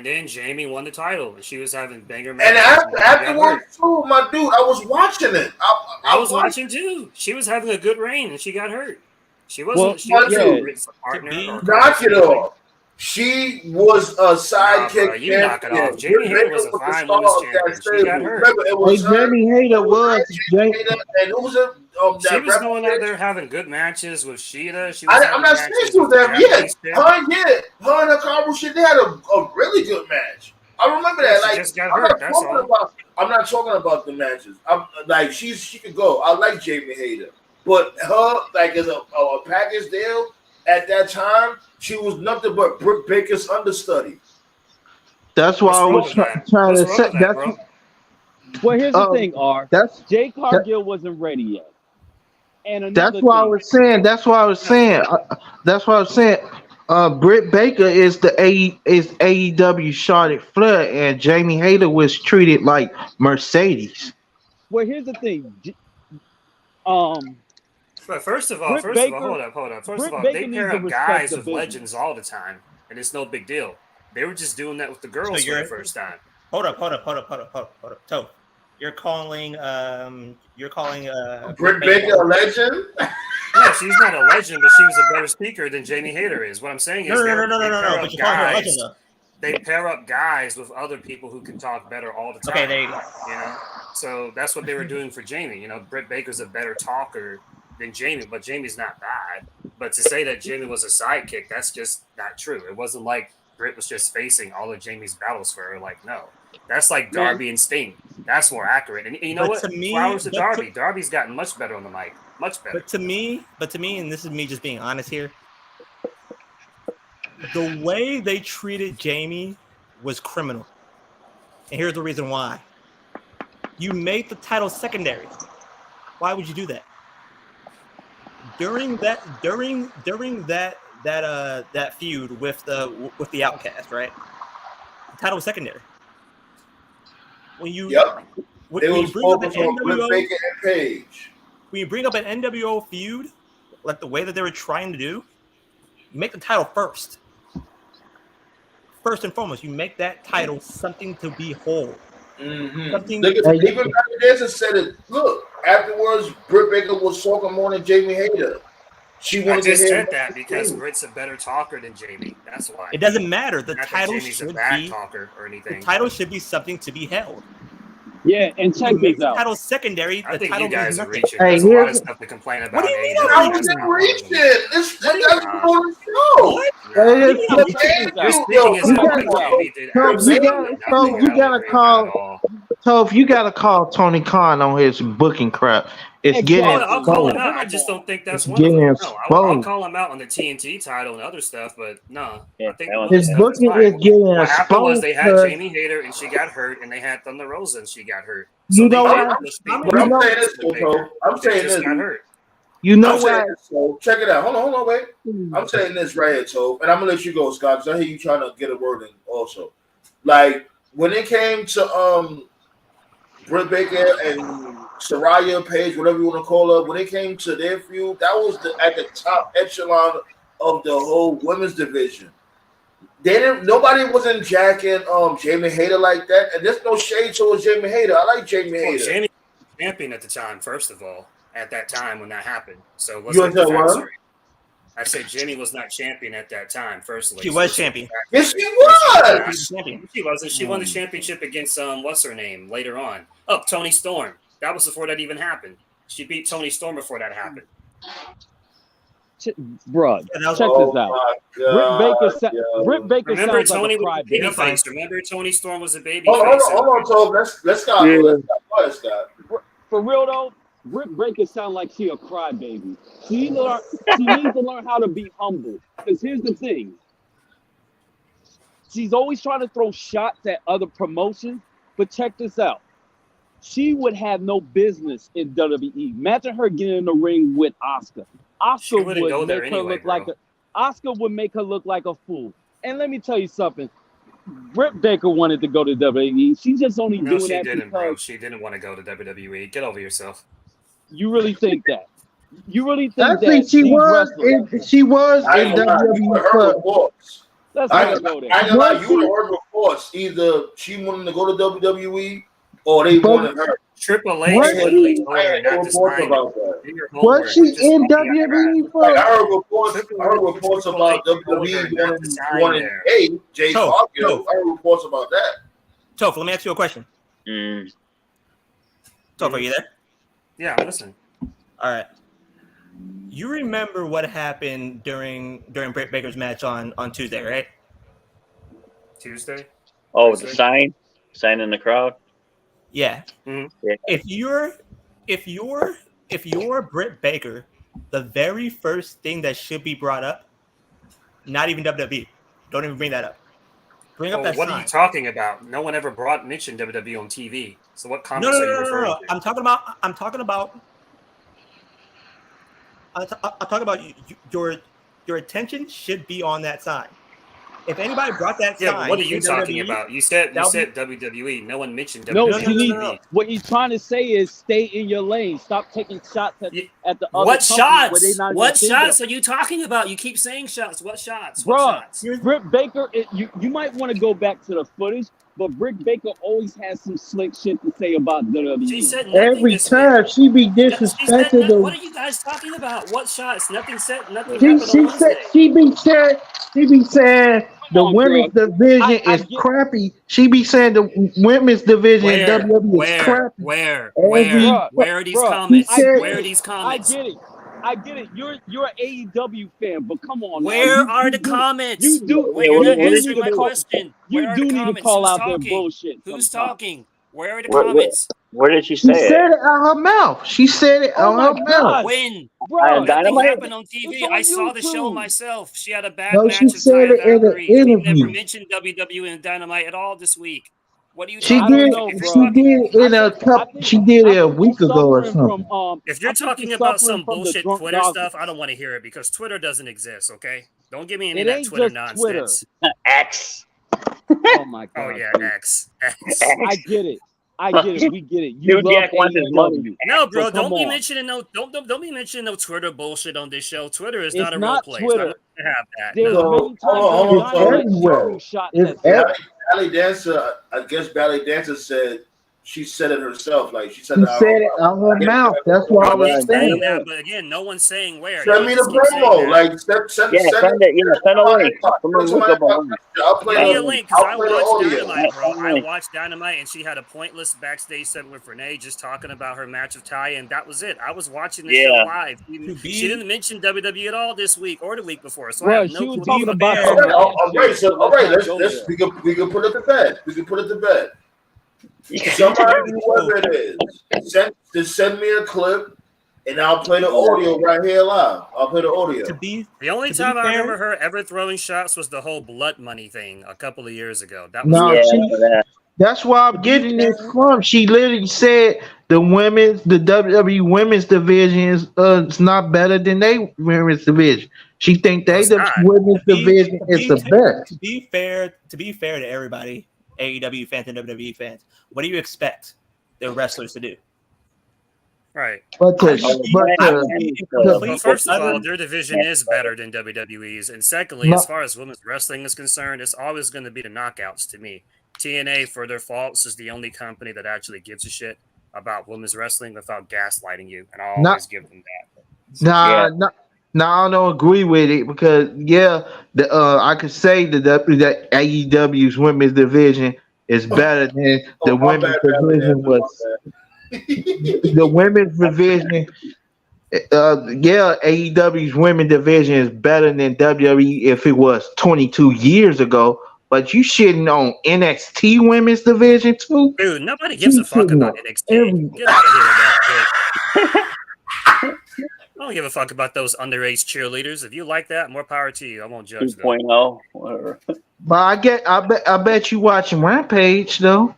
then Jamie won the title, and she was having banger matches. And afterwards, too, my dude, I was watching it. I was watching too. She was having a good reign, and she got hurt. She wasn't. Well, she wasn't a partner. Knock it off. She was a sidekick. Bro, you knock it off. Jamie Hayter was a fine women's champion. She got hurt. Remember, it was Jamie Hayter was. And it was a. She was going out there having good matches with Sheeta. I'm not saying she was there. Her and her combo shit, they had a really good match. I remember that. She like, just got hurt. I'm not talking about the matches. I'm like she could go. I like Jamie Hayter, but her like as a package deal at that time, she was nothing but Britt Baker's understudy. That's why I was trying to say that. Well, here's the thing, R. Jade Cargill wasn't ready yet. And that's why I was saying. Britt Baker is AEW Charlotte Flair, and Jamie Hayter was treated like Mercedes. Well, here's the thing. But first of all, hold up. First of all, they pair up guys with legends all the time, and it's no big deal. They were just doing that with the girls for the first time. Hold up. So you're calling Britt Baker a legend? No, she's not a legend, but she was a better speaker than Jamie Hayter is. What I'm saying is no. They pair up guys with other people who can talk better all the time. Okay, there you go. You know, so that's what they were doing for Jamie. You know, Britt Baker's a better talker than Jamie, but Jamie's not bad. But to say that Jamie was a sidekick, that's just not true. It wasn't like Britt was just facing all of Jamie's battles for her. Like, no. That's like Darby and Sting. That's more accurate. And you know what? Flowers to Darby. Darby's gotten much better on the mic. Much better. But to me, and this is me just being honest here, the way they treated Jamie was criminal. And here's the reason why. You made the title secondary. Why would you do that? During that feud with the Outcast, right? The title was secondary. When you when you bring up an NWO feud, like the way that they were trying to do, you make the title first. First and foremost, you make that title something to behold. Mm-hmm. Even Back said it. Look, afterwards, Britt Baker was talking more than Jamie Hayter. She I wanted to just hear said that because Britt's a better talker than Jamie. That's why. It doesn't matter. The Not that title Jamie's a should bad be talker or anything. the title should be something to be held. Yeah, and You check can make this the out. title secondary. I The think title you guys means are nothing. reaching. Hey, There's a lot of here's- stuff to complain about. What do you mean AEW. I That's wasn't not one of reaching. them. That's What do you what's on the show. Hey, What do you So mean? check this You're out. speaking as you if gotta- what Jamie did So you absolutely gotta- nothing. so I you don't gotta agree with that call- at all. So if you gotta call Tony Khan on his booking crap, it's Exactly. getting Oh, I'll call him exposed. out. I just don't think that's It's one of them. getting No, I'll exposed. call him out on the TNT title and other stuff, but no, Yeah, I think that the one's other His stuff is booking fine. is getting What happened was exposed. they had 'Cause Jamie Hayter and she got hurt, and they had Thunder Rosa and she got hurt. You know they what? pushed I'm people to saying this, Baker. Coco. I'm They saying just this. got hurt. You know I'm saying what? this, so check it out. Hold on, wait. I'm saying this right here, Tove, and I'm gonna let you go, Scott, because I hear you trying to get a word in also. Like when it came to Britt Baker and Saraya Page, whatever you want to call her, when it came to their feud, that was at the top echelon of the whole women's division. Nobody wasn't jacking Jamie Hayter like that, and there's no shade towards Jamie Hayter. I like Jamie Well, Hayter. Jamie was champion at the time, first of all, at that time when that happened. So let's You get the understand facts what? straight. I said Jamie was not champion at that time, firstly. She So was let's get champion. the facts Yes, straight. she was. She's a champion. She wasn't. She won the championship against what's her name later on. Oh, Tony Storm. That was before that even happened. She beat Tony Storm before that happened. Bruh, Yeah, that was- check Oh this out. my Britt God, Baker, yo. Britt Baker Remember sounds Tony like a was a baby crybaby. face. Remember Tony Storm was a baby Hold face. on, Tove. Let's Scott. Yeah. Let's Scott. Go ahead, Scott. For real though, Britt Baker sounds like she a crybaby. She needs to learn how to be humble. Because here's the thing. She's always trying to throw shots at other promotions, but check this out. She would have no business in WWE. Imagine her getting in the ring with Asuka. She Asuka wouldn't go would there make her anyway, look like bro. Asuka would make her look like a fool. And let me tell you something. Britt Baker wanted to go to WWE. She's just only No, doing she that didn't, bro. because She didn't want to go to WWE. Get over yourself. you really think that. You really think Actually, that she these was wrestlers- in, she was I in ain't gonna lie, you WWE. heard reports. Let's I not ain't go there. gonna lie, Was you she- heard reports. Either she wanted to go to WWE or they But- wanted her. Triple H Was literally she- told I her heard no not to reports sign about it. that. Do your homework. Was she Just in don't be a WWE rat. for? Like, I heard reports. Triple I heard H reports told about her WWE not to sign wanting there. Jay Toe, Cargill. toe. I heard reports about that. Toph, let me ask you a question. Mm. Toph, are you there? Yeah, listen. All right. You remember what happened during Britt Baker's match on Tuesday, right? Tuesday. Oh, with the sign in the crowd. Yeah. Mhm. Yeah. If you're Britt Baker, the very first thing that should be brought up, not even WWE. Don't even bring that up. Bring up Well, that what sign. are you talking about? No one ever mentioned WWE on TV. So what No, comments are you no. referring to? I'm talking about your attention should be on that sign. If anybody brought that Yeah, sign, but what are you in talking WWE, about? You said that'll be- WWE. No one mentioned No, WWE. she needs, no. what he's trying to say is stay in your lane. Stop taking shots at the other What companies where they shots? not What even shots are you talking about? You keep saying shots. What shots? Bruh, What shots? Britt Baker, you might want to go back to the footage, but Britt Baker always has some slick shit to say about WWE. She said nothing Every this time week. she be She said disrespecting nothing. What the. are you guys talking about? What shots? Nothing said. Nothing She happened on said Wednesday. she be saying the on, women's girl. division I is get- crappy. She be saying the women's division in WWE is crappy. Where Bruh, are these bruh, comments? I get Where are it. these I comments? get it. You're an AEW fan, but come on. Where now. are the comments? You do. Wait, you're not what is- answering my question. You Where are do the need to comments? call Who's out their talking? bullshit. Who's sometimes. talking? Where are the Where- comments? Where did she She say said it? it out her mouth. She said it Oh out my her mouth. God. When? Bro, Dynamite? Nothing Dynamite? happened on TV. It's on I saw the show YouTube. myself. She had a bad No, match she with said Ty it in an Valkyrie. She never interview. mentioned WWE and Dynamite at all this week. What are you She I talking don't did. about? know, If bro. She did in a I couple. think- She did it a think week you're ago or suffering something. from, If you're I think talking you're about suffering some from the bullshit drunk Twitter dog. stuff, I don't want to hear it because Twitter doesn't exist, okay? Don't give me any It of that ain't Twitter just Twitter. nonsense. X. Oh my Oh, God. yeah, dude. X. I get it. We get it. You New love Jack wants his money. AEW. No, bro, So come don't be on. mentioning don't be mentioning no Twitter bullshit on this show. Twitter is It's not a real not place. Twitter. I'm not gonna have that. There's No. So, many hold times on, on hold on, Dynamite everywhere. she threw shots It's at them. everywhere. Ballet Dancer, I guess Ballet Dancer said She said it herself. Like she said She it out said it out her mouth. That's what I was Nobody's saying. saying that, but again, no one's saying where. Send me the promo. Like send send it. it. Send a link. Someone look up a link. I'll play Give me a link because I watched audio. Dynamite, bro. I watched Dynamite, and she had a pointless backstage segment with Renee just talking about her match with Ty, and that was it. I was watching the show live. She didn't mention WWE at all this week or the week before, so I have no clue. All right. We can put it to bed. We can put it to bed. Somebody, whoever it is, send me a clip, and I'll play the audio right here live. I'll play the audio. The only time I remember her ever throwing shots was the whole blood money thing a couple of years ago. That was that's why I'm getting this from. She literally said the WWE women's division is not better than they women's division. She think the women's division is the best. To be fair to everybody, AEW fans and WWE fans, what do you expect the wrestlers to do? Right. But first of all, their division is better than WWE's, and secondly, as far as women's wrestling is concerned, it's always going to be the knockouts to me. TNA, for their faults, is the only company that actually gives a shit about women's wrestling without gaslighting you, and I always give them that. I don't agree with it because I could say that AEW's women's division is better than the women's division was. The women's division, AEW's women's division is better than WWE if it was 22 years ago. But you shitting on NXT women's division too? Dude, nobody gives a fuck about NXT. Get out of here with that shit. I don't give a fuck about those underage cheerleaders. If you like that, more power to you. I won't judge them. 2.0, whatever. But I bet you watching Rampage though.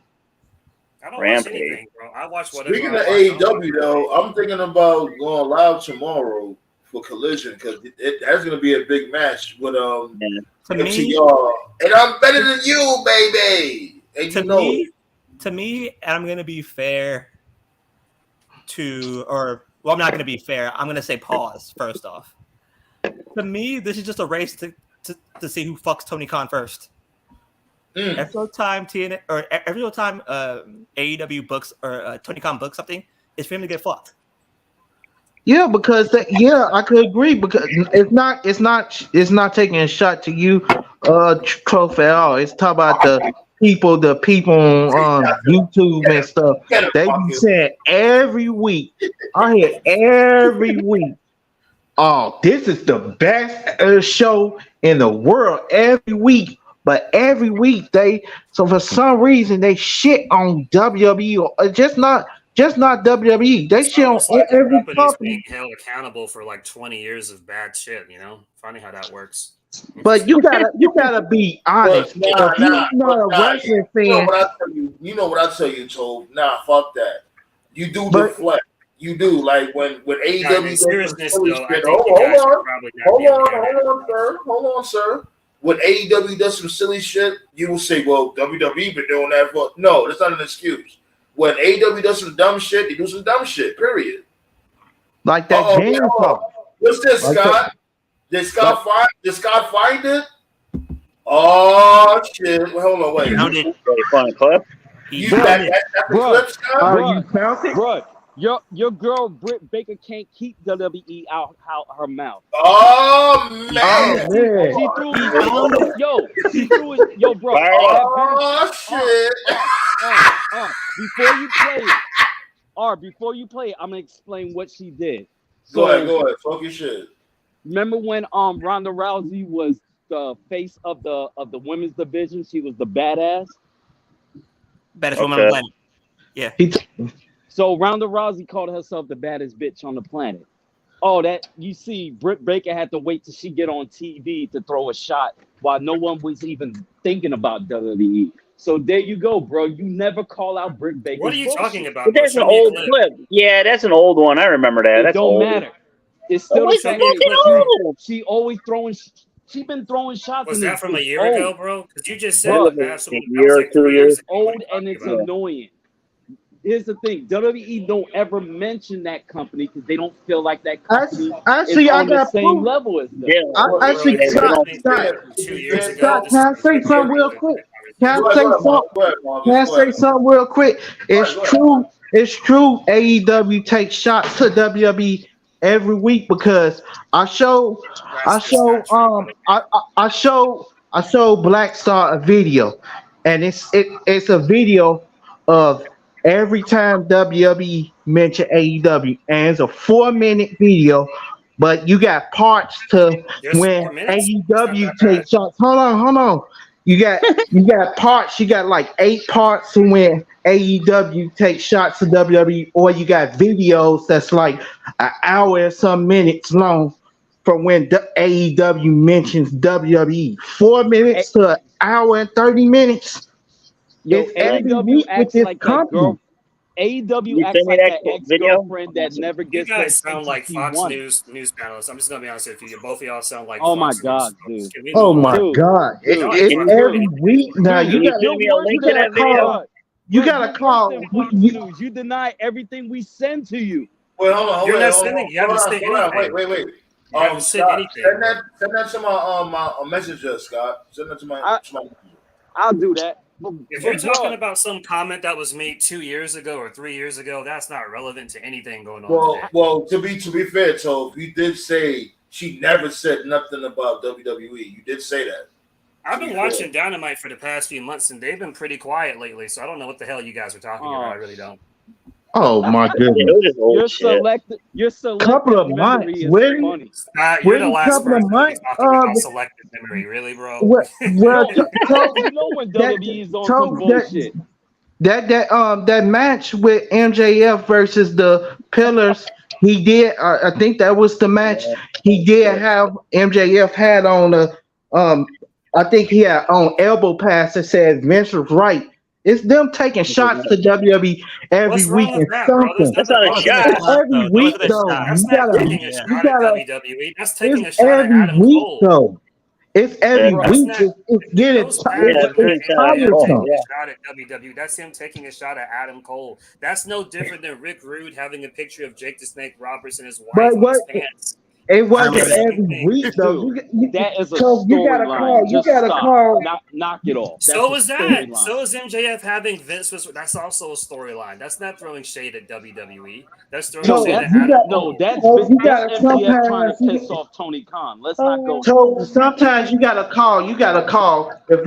I don't watch anything, bro. I watch whatever. Speaking of AEW though, I'm thinking about going live tomorrow for Collision because that's going to be a big match with FTR, and I'm better than you, baby. And to me, and I'm going to be fair I'm not going to be fair. I'm going to say pause first off. To me, this is just a race to see who fucks Tony Khan first. Every time AEW books or Tony Khan books something, it's for him to get fucked. Yeah, because I could agree because it's not taking a shot to you, Trophy at all. It's talking about the people on YouTube and stuff. They be saying every week. I hear every week. Oh, this is the best show in the world every week. But every week for some reason they shit on WWE or just not WWE. They shit on every company. Being held accountable for like 20 years of bad shit. Funny how that works. But you gotta be honest. If you're not a wrestling fan, you know what I tell you, Tove. Nah, fuck that. You do deflect. You do like when AEW. Hold on, sir. When AEW does some silly shit, you will say, "Well, WWE been doing that for." No, that's not an excuse. When AEW does some dumb shit, they do some dumb shit. Period. Like that game. What's this, like Scott? Did Scott find it? Oh shit! Well, hold on, wait. You find a clip? You that's the clip, Scott? You found it, bro. Your girl Britt Baker can't keep WWE out her mouth. Oh man! She threw it. Yo, bro. Oh shit! Before you play it, I'm gonna explain what she did. Go ahead. Talk your shit. Remember when Ronda Rousey was the face of the women's division? She was the badass. Baddest woman on the planet. Yeah. So Ronda Rousey called herself the baddest bitch on the planet. Oh, that you see, Britt Baker had to wait till she get on TV to throw a shot while no one was even thinking about WWE. So there you go, bro. You never call out Britt Baker. What are you talking about? But that's an old clip. Yeah, that's an old one. I remember that. It don't matter. It's still the same. She always throwing. She been throwing shots. Was that from a year ago, bro? Because you just said a year or 2 years. Old and it's annoying. Here's the thing: WWE don't ever mention that company because they don't feel like that company is on the same level as them. Yeah, Scott, can I say something real quick? Can Go I ahead, say go ahead, something? Go ahead, Marcus. Can I Go say ahead. something real quick? It's Go ahead. true. It's true. AEW takes shots to WWE every week because I show, I That's show, not true, brother. I show Black Star a video, and it's a video of every time WWE mention AEW, and it's a 4 minute video, but you got parts to Just when 4 minutes. It's not AEW that bad. takes shots. Hold on. You got parts. You got like 8 parts to when AEW takes shots to WWE, or you got videos that's like an hour and some minutes long from when AEW mentions WWE. 4 minutes to an hour and 30 minutes. Yo, It's every AEW week with acts this like that company. girl. AEW You acts send me like that that video? ex-girlfriend that never You gets the guys sound attention like she Fox wants. News panelists. I'm just gonna be honest with you. Both of y'all sound like Oh my Fox News God, hosts. dude. Can we Oh move my on? God! Dude, Y'all It's ain't dude, talking about every anything. week now. dude, Can you send me a you're link worse to that than video? Fox. You Bro, gotta you're worse call. than Fox News. You deny everything we send to you. Wait, hold on, You're wait, not hold sending. on, You haven't hold on, sent hold on, anything. wait. You haven't sent Scott, anything, bro. send that to my messenger, Scott. Send that to my I, messenger. I'll do that. If you're talking Bro, about some comment that was made 2 years ago or 3 years ago, that's not relevant to anything going on today. Well, to be fair, Toph, you did say she never said nothing about WWE. You did say that. I've been watching Dynamite for the past few months, and they've been pretty quiet lately. So I don't know what the hell you guys are talking about. I really don't. Oh my It goodness! was just old shit. your selective Couple of months, memory is really? funny. You're the Really? last Couple of person to be months? talking about selective memory, really, bro. Well, You know when WWE is on some bullshit. that match with MJF versus the Pillars, he did. I think that was the match. He did have MJF had on I think he had on elbow pads that said Vince was right. It's them taking shots to WWE every What's wrong week with and that, bro? There's something. That's nothing not a wrong with shot. that. Every week though, That's you not gotta, taking a shot at WWE. That's taking a it's shot at every Adam week Cole. though. It's every Yeah. That's week. not. It's getting Those Yeah, pads it's are not really kind of MJF cool. taking tiresome. a shot at WWE. That's him taking a shot at Adam Cole. That's no different than Rick Rude having a picture of Jake the Snake Roberts and his wife But on what his pants. it It's wasn't the same every thing. week though. Dude, that is a So you gotta call. storyline. You Just gotta stop. call. Knock it off. That's So a is that. storyline. So is MJF having Vince was. That's also a storyline. That's not throwing shade at WWE. That's throwing No, shade at that's Adam Cole. that's You that's gotta MJF trying to sometimes. piss off Tony Khan. Let's not go there. So sometimes you gotta call. You gotta call if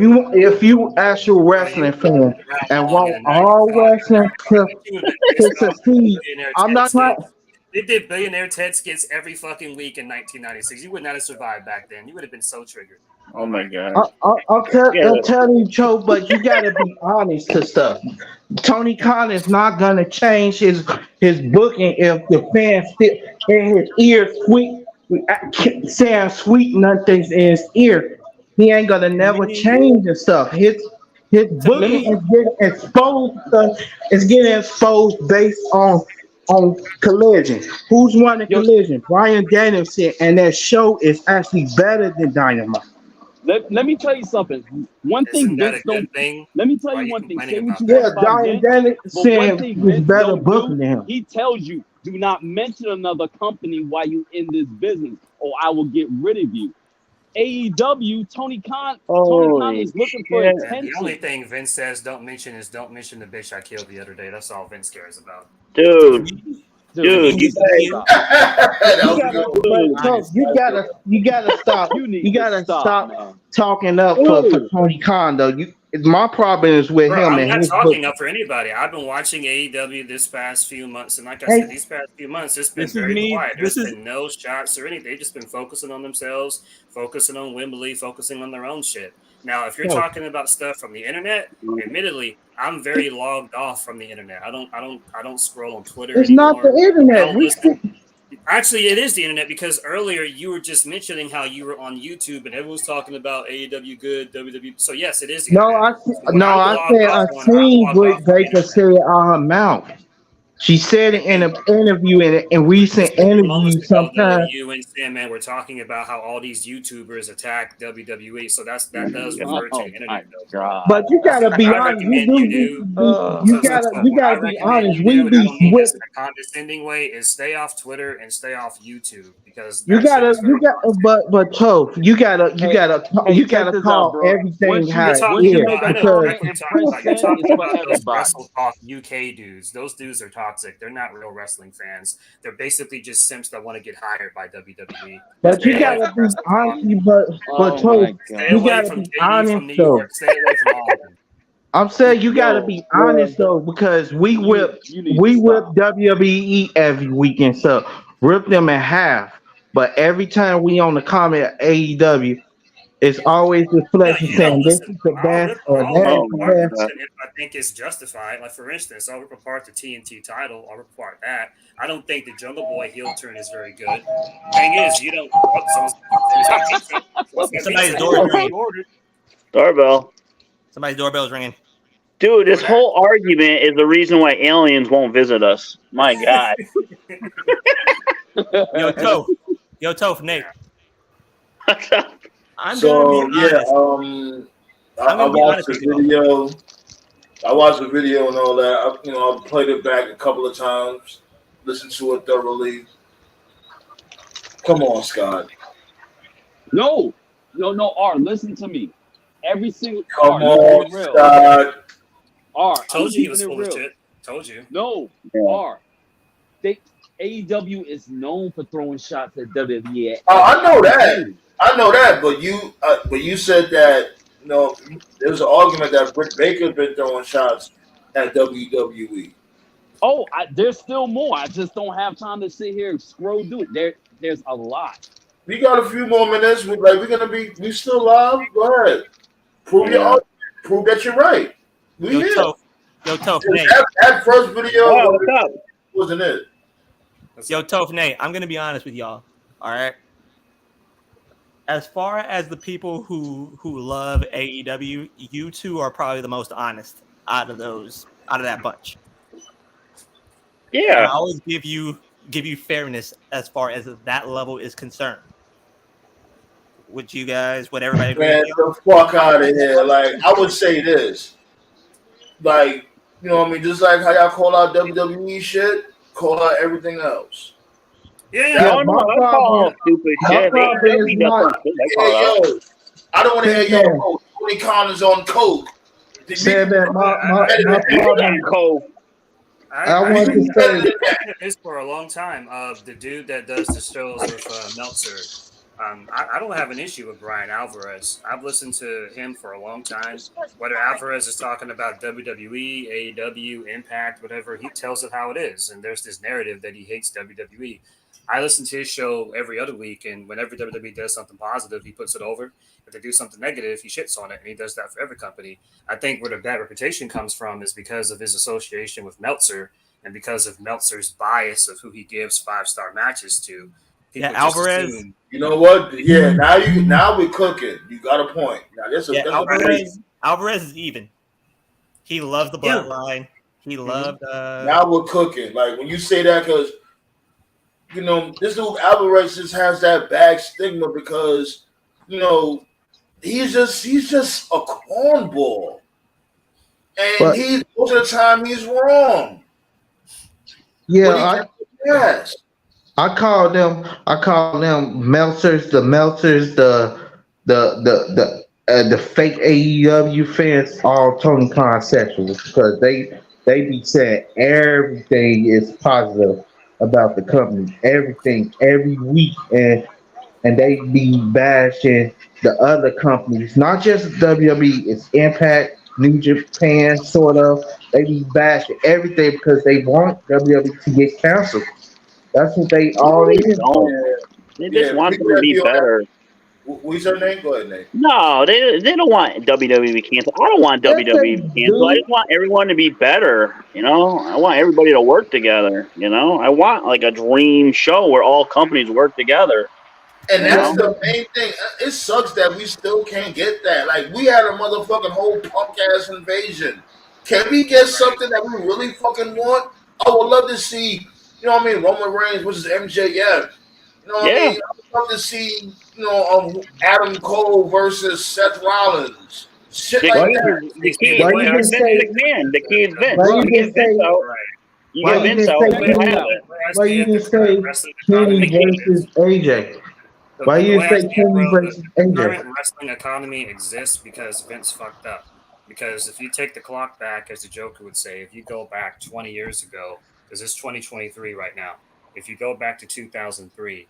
you actual Oh, you wrestling fan around and long want and all wrestling you have been to pissed off with succeed. Billionaire I'm Ted not trying. skits. They did Billionaire Ted skits every fucking week in 1996. You would not have survived back then. You would have been so triggered. Oh my god. I'm telling you, Joe, but you gotta be honest to stuff. Tony Khan is not gonna change his booking if the fans still in his ear saying sweet nothings in his ear. He ain't gonna never change and stuff. His booking is getting exposed. Is getting exposed based on Collision. Who's won the Collision? Brian Danielson, and that show is actually better than Dynamite. Let me tell you something. One thing Isn't that Vince a good don't. thing? Let me tell Why are you you one thing. complaining Say what about you that? want Yeah, about Brian Vince, but one Danielson thing was Vince better don't booking do, than him. he tells you, do not mention another company while you in this business, or I will get rid of you. AEW, Tony Khan is looking for shit. And the only attention. thing Vince says don't mention the bitch I killed the other day. That's all Vince cares about. Dude, you need to guys, stop. That was a good one. But so you gotta stop. You need You to gotta stop, stop man. talking up for Tony Khan though. My problem is with Bro, him I'm and not his talking book. up for anybody. I've been watching AEW this past few months, and like I said, these past few months, it's been This is very me. quiet. This There's is been no shots or anything. They've just been focusing on themselves, focusing on Wembley, focusing on their own shit. Now, if you're talking about stuff from the internet, admittedly, I'm very logged off from the internet. I don't scroll on Twitter It's not the anymore. I internet. don't listen. Actually, it is the internet because earlier you were just mentioning how you were on YouTube and everyone was talking about AEW good, WWE. So yes, it is the No, internet. So when I'm I logged said off I on, I'm seen logged off Britt on the Baker internet. say it out her mouth. She said it in an interview, in recent interviews Moments ago, though, sometimes. you and Sandman were talking about how all these YouTubers attack WWE, so that does refer to Oh the my internet, though. god. But you gotta be I honest. We recommend you do. do. You So gotta. You what I gotta be recommend honest. you We do, and I be don't mean this with. in a condescending way, is stay off Twitter and stay off YouTube because You that shit gotta. is You very got. toxic. But Toph, you gotta. You Hey, gotta. hey, You check gotta this out, call bro. everything how You're it Once talking you is make about, a I know because. comment exactly what and you're talking press about. You're send, it's talking for about those everybody. Wrestle Talk UK dudes. Those dudes are toxic. They're not real wrestling fans. They're basically just simps that want to get hired by WWE. But you Stay away gotta from be Wrestle Talk. honest. But Oh Toph, my Stay god. you away gotta from be JD honest from New though. York. Stay away from all of them. I'm saying you gotta Yo, be honest though, because you need to whip stop. WWE every weekend, so rip them in half. But every time we on the comment AEW, it's always Yeah, reflecting you don't saying this listen. is the best or Oh that is the my best. god. If I think it's justified. Like for instance, I'll rip apart the TNT title. I'll rip apart that. I don't think the Jungle Boy heel turn is very good. Thing is, you don't. Oh, someone's got pizza. Someone's got Somebody's pizza. door is Who ringing. ordered? Doorbell. Somebody's doorbell is ringing. Dude, this DoorDash. whole argument is the reason why aliens won't visit us. My God. Yo, Toph. Yo, Toph, Nate. I'm gonna be So yeah, honest. I I'm gonna be watched honest the with you. video. I watched the video and all that. I played it back a couple of times, listened to it thoroughly. Come on, Scott. No, R, listen to me. Every single Come R, on, let's be real. Scott. R, I'm Told you he keeping was it full of real. shit. Told you. No, Yeah. R. AEW is known for throwing shots at WWE. Oh, I know that. But you said that there's an argument that Britt Baker been throwing shots at WWE. Oh, there's still more. I just don't have time to sit here and scroll through it. There's a lot. We got a few more minutes. We still live. Go ahead. Prove your argument. Prove that you're right. We Yo, here. Toph, Nate. That first video Oh, what's up? wasn't it? Yo, Toph, Nate. I'm gonna be honest with y'all. All right. As far as the people who love AEW, you two are probably the most honest out of that bunch. And I Yeah. always give you fairness as far as that level is concerned. Would everybody agree? Man, the fuck out of here. Like, I would say this. Like, just like how y'all call out WWE shit, call out everything else. Yeah. No, I call stupid shit. AEW doesn't shit. I call it out. I don't want to hear yo, Tony Khan is on coke. Said that my You problem. got cold. I want to say this for a long time. The dude that does the shows with Meltzer. I don't have an issue with Brian Alvarez. I've listened to him for a long time. Whether Alvarez is talking about WWE, AEW, Impact, whatever, he tells it how it is. And there's this narrative that he hates WWE. I listen to his show every other week, and whenever WWE does something positive, he puts it over. If they do something negative, he shits on it, and he does that for every company. I think where the bad reputation comes from is because of his association with Meltzer and because of Meltzer's bias of who he gives 5-star matches to. People just Alvarez. assume, You know what? Yeah, now we're cooking. You got a point. Now that's Alvarez is even. He loved the bloodline. He loved. Now we're cooking. Like when you say that, because this dude Alvarez just has that bad stigma because he's just a cornball, and most of the time he's wrong. yeah. Yes. I call them Meltzers, the fake AEW fans, all Tony Khan sexuals because they be saying everything is positive about the company, everything every week, and they be bashing the other companies, not just WWE, it's Impact, New Japan, sort of. They be bashing everything because they want WWE to get canceled. That's what they all They is. just want them to be better. What's your name? Go ahead, Nate. No, they don't want WWE to be canceled. I don't want WWE to be canceled. I just want everyone to be better. I want everybody to work together. I want like a dream show where all companies work together. And that's the main thing. It sucks that we still can't get that. Like we had a motherfucking whole punk ass invasion. Can we get something that we really fucking want? I would love to see, you know what I mean, Roman Reigns versus MJF. You know what I mean? I would love to see, Adam Cole versus Seth Rollins. Shit The like key that. is the key. Why you Vince just say? McMahon. The key is Vince. Why you You get just Vince say? out. Right. You Why get you Vince just out. say Let it Kenny? happen. Why you just say Wrestling Kenny economy versus AJ? Why the you way just I say see it, Kenny bro, versus the AJ? current wrestling economy exists because Vince fucked up. Because if you take the clock back, as the Joker would say, if you go back 20 years ago, because it's 2023 right now, if you go back to 2003,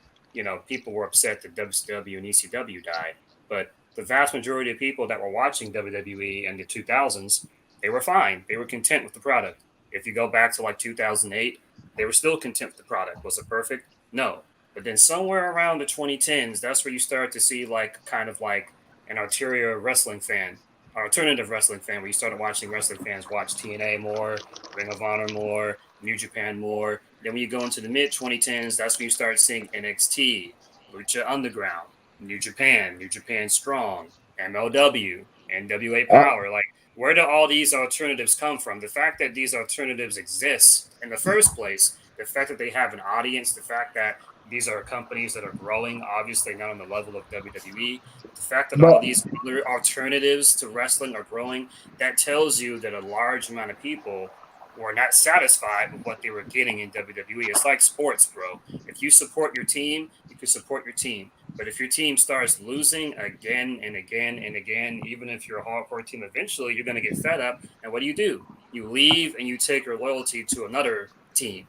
people were upset that WCW and ECW died. But the vast majority of people that were watching WWE in the 2000s, they were fine. They were content with the product. If you go back to like 2008, they were still content with the product. Was it perfect? No. But then somewhere around the 2010s, that's where you start to see like kind of like an alternative wrestling fan, where you started watching wrestling fans watch TNA more, Ring of Honor more, New Japan more. Then when you go into the mid 2010s, that's when you start seeing NXT, Lucha Underground, New Japan Strong, MLW, NWA Power. Like, where do all these alternatives come from? The fact that these alternatives exist in the first place, the fact that they have an audience, the fact that these are companies that are growing, obviously not on the level of WWE, but the fact that all But these other alternatives to wrestling are growing, that tells you that a large amount of people were not satisfied with what they were getting in WWE. It's like sports, bro. If you support your team, you can support your team. But if your team starts losing again and again and again, even if you're a hardcore team, eventually you're going to get fed up. And what do? You leave and you take your loyalty to another team.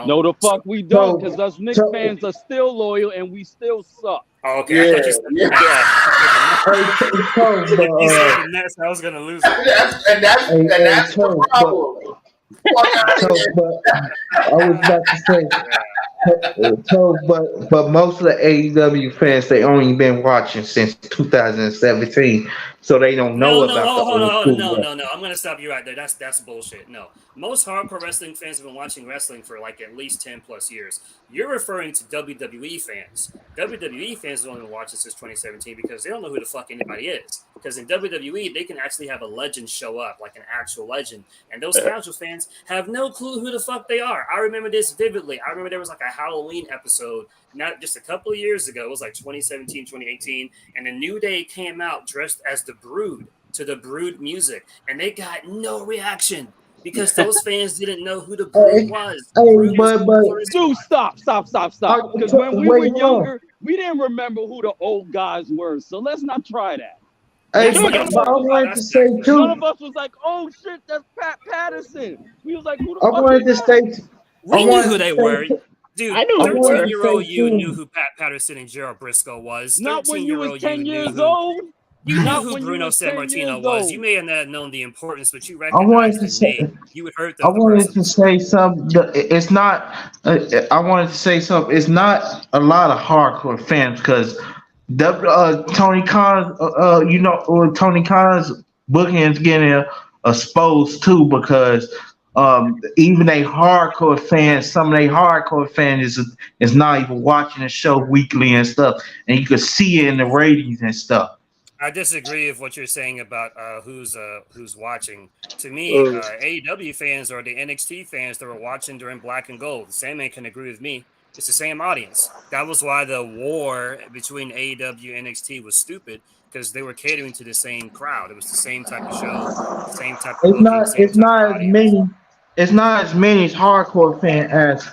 No, the So, fuck we don't, because so us Knicks so fans are still loyal and we still suck. oh, okay. I Yeah, thought you said the yeah. Nets. hey Cho, If you said but the Nets, I was going to lose it. That's the Cho, but problem. Fuck out of Cho, here. but I was about to say. So, but most of the AEW fans they only been watching since 2017, so they don't No, know no, about the hold on, old hold on, school no, yet. no, no. I'm gonna stop you right there. That's bullshit. No, most hardcore wrestling fans have been watching wrestling for like at least 10 plus years. You're referring to WWE fans. WWE fans have only been watching since 2017 because they don't know who the fuck anybody is. Because in WWE, they can actually have a legend show up, like an actual legend, and those casual fans have no clue who the fuck they are. I remember this vividly. I remember there was like a Halloween episode, not just a couple of years ago. It was like 2017, 2018, and the New Day came out dressed as the Brood to the Brood music, and they got no reaction because those fans didn't know who the Brood was. The Brood was But Dude, stop. Because when we were wait, hold on. younger, we didn't remember who the old guys were. So let's not try that. Hey, Yes, None yes, of but us I was like, wanted to say none too. of us was like, oh shit, that's Pat Patterson. We was like, who the I fuck wanted is to that? say. I we knew wanted who to they say. were. Dude, I knew I who they were. wanted to 13-year-old say you knew too. who Pat Patterson and Gerald Briscoe was. Not when you was 13-year-old you 10 knew years who old. you knew Not who when you Bruno was 10 Sammartino years was. You old. may have not known the importance, but you I wanted recognized to the name. say. You heard I of the wanted person to before. say something. It's not. I wanted to say something. It's not a lot of hardcore fans because Tony Khan's, Tony Khan's booking is getting exposed too because even some of they hardcore fans is not even watching the show weekly and stuff, and you can see it in the ratings and stuff. I disagree with what you're saying about who's watching. To me, AEW fans are the NXT fans that were watching during Black and Gold. The same man can agree with me. It's the same audience. That was why the war between AEW and NXT was stupid because they were catering to the same crowd. It was the same type of show, same type of It's booking, not. same It's type not of as audience. many. It's not as many hardcore fans as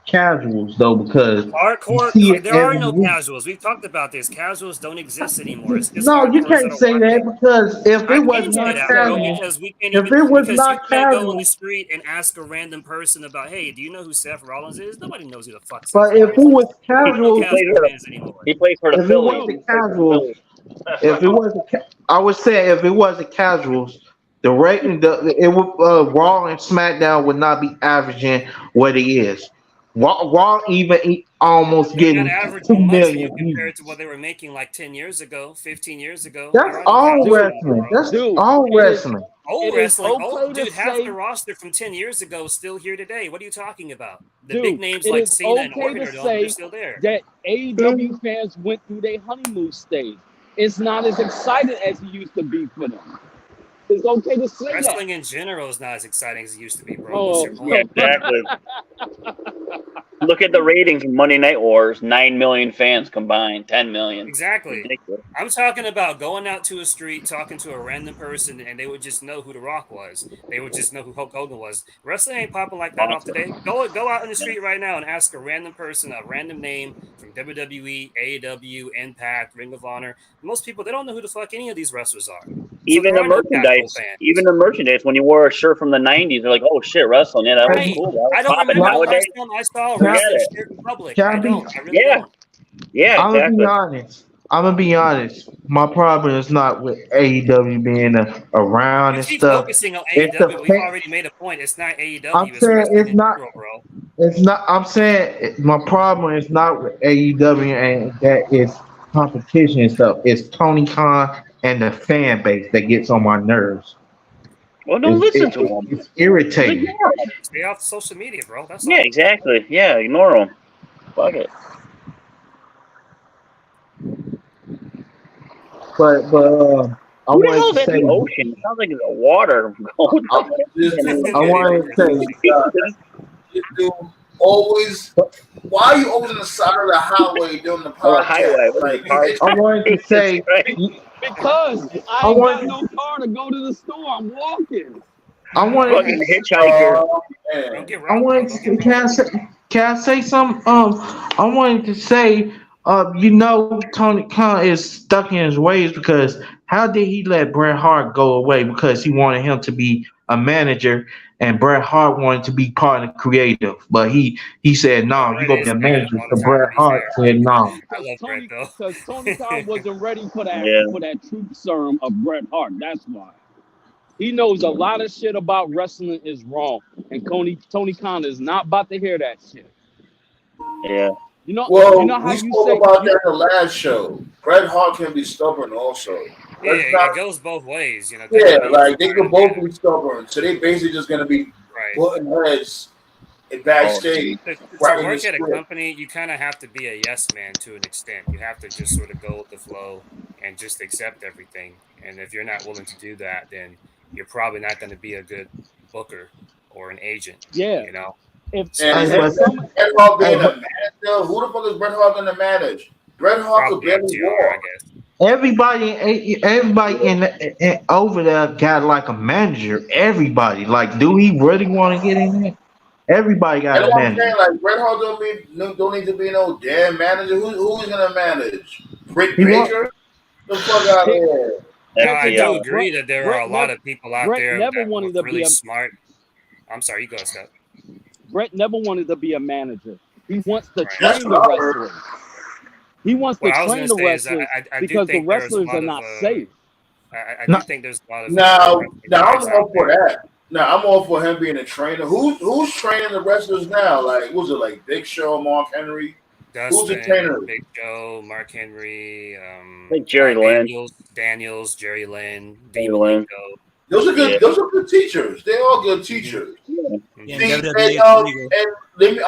casuals though, because you Hardcore, see it there are every no week. casuals. We've talked about this. Casuals don't exist anymore. It's No, you hardcores that can't are say that watching. because if I it was can say not that, bro, casual, because we can't if even it was because you not can't go on the casual, street and ask a random person about, hey, do you know who Seth Rollins is? Nobody knows who the fuck Seth but if it Rollins was is. There are no He casual, plays casual for fans anymore. he plays for the if it was Phillies. the He plays for the casuals, Phillies. if it was I would say if it was the casuals, the rating, it would Raw and SmackDown would not be averaging what it is. Raw even almost They're not getting two averaging much when you million compare it views. to what they were making like 10 years ago, 15 years ago. That's There are no all casuals Dude, anymore, wrestling. bro. That's dude, all wrestling. Old it is wrestling, okay to dude, half the say, roster from 10 years ago is still here today. What are you talking about? The big dude, names it like is Cena and okay Orton to they're say still there. that AEW fans went through their honeymoon stage. It's not as excited as it used to be for them. It's okay to say Wrestling that. in general is not as exciting as it used to be, bro. Oh, What's your Yeah, point? exactly. Look at the ratings of Monday Night Wars. 9 million fans combined. 10 million. Exactly. Ridiculous. I'm talking about going out to a street, talking to a random person, and they would just know who The Rock was. They would just know who Hulk Hogan was. Wrestling ain't popping like that off today. Go out in the street right now and ask a random person a random name from WWE, AEW, Impact, Ring of Honor. Most people, they don't know who the fuck any of these wrestlers are. So Even there the are no casual merchandise. fans. Even the merchandise. When you wore a shirt from the 90s, they're like, oh shit, wrestling. Yeah, that was Right. cool. That was I don't popping. remember the Nowadays, last time I saw a forget wrestling it. shirt in public. Can I I be? don't. I really Yeah. don't. Yeah, I'm gonna be exactly. honest. I'm gonna be honest. My problem is not with AEW being around You and keep stuff. focusing on It's the AEW, but we've fan. already made a point. It's not I'm AEW, it's saying wrestling it's in not. general, bro. It's not. I'm saying my problem is not with AEW and that it's competition and stuff. It's Tony Khan and the fan base that gets on my nerves. Well, don't listen to them. It's irritating. Stay off social media, bro. That's Yeah, all. exactly. Yeah, ignore them. Fuck it. But I Who the hell's wanted to at the say. ocean? It sounds like there's a water going on. This dude, I wanted to say. this dude always. Why are you always on the side of the highway during the On the podcast? highway. What Like, is it, hard? I wanted to say. Right? Because I ain't got no car to go to the store. I'm walking. I wanted. Fucking hitchhiker. Don't get I robbed, bro. wanted Don't to, get robbed. can I say something? I wanted to say, Tony Khan is stuck in his ways because how did he let Bret Hart go away? Because he wanted him to be a manager, and Bret Hart wanted to be part of the creative, but he said, "No, you Bret gonna be is a creative manager." all the So time, to Bret be Hart fair. said, "No." I love Bret, though. Because Tony Khan wasn't ready for that Yeah. for that truth serum of Bret Hart. That's why. He knows a lot of shit about wrestling is wrong, and Tony Khan is not about to hear that shit. Yeah. You know well, how we you spoke say about that in the last show. Bret Hart can be stubborn also. Yeah, Let's not- it goes both ways. You know. yeah, WWE like they is could both be stubborn. So they basically just gonna be right. butting heads in backstage. To writing work the at a script. company, you kind of have to be a yes man to an extent. You have to just sort of go with the flow and just accept everything. And if you're not willing to do that, then you're probably not going to be a good booker or an agent. Yeah. You know. And Hey, Bret Hart being a manager, who the fuck is Bret Hart gonna manage? Bret Hart could Probably barely FTR, I walk. guess. Everybody in over there got like a manager. Everybody, like, do he really want to get in there? Everybody got That's a what I'm saying. manager. Like Bret Hart don't need to be no damn manager. Who is gonna manage? Britt He want- Baker? The fuck out of here. Now, I do FTR. agree that there are a lot of people out Brett there never that wanted were to be really a- smart. I'm sorry, you go, Scott. Brett never wanted to be a manager. He wants to Right. train That's the what I heard. wrestlers. He wants What to I was train going the to say is wrestlers I do because the think there's a wrestlers lot are of not safe. I No. do think there's a lot of Now wrestling I'm guys all out for there. that. Now I'm all for him being a trainer. Who's training the wrestlers now? Like was it like Big Show, Mark Henry? Who's the trainer? Dustin, Big Show, Mark Henry, Like Jerry Brian Lynn. Daniels, Jerry Lynn, Jerry Dean Lynn. Malenko. Those are good. Yeah. Those are good teachers. They're all good teachers. Yeah, See, and WWE and, is legal. and let me,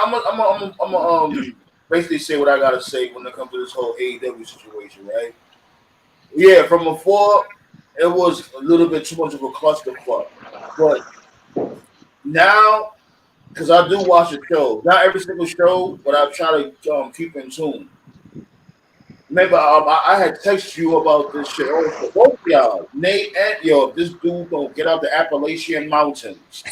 I'm basically say what I gotta say when it comes to this whole AEW situation, right? Yeah, from before it was a little bit too much of a clusterfuck, but now because I do watch the show, not every single show, but I try to keep in tune. Remember, I had texted you about this shit also. Both y'all, Nate and yo, this dude don't get out the Appalachian Mountains.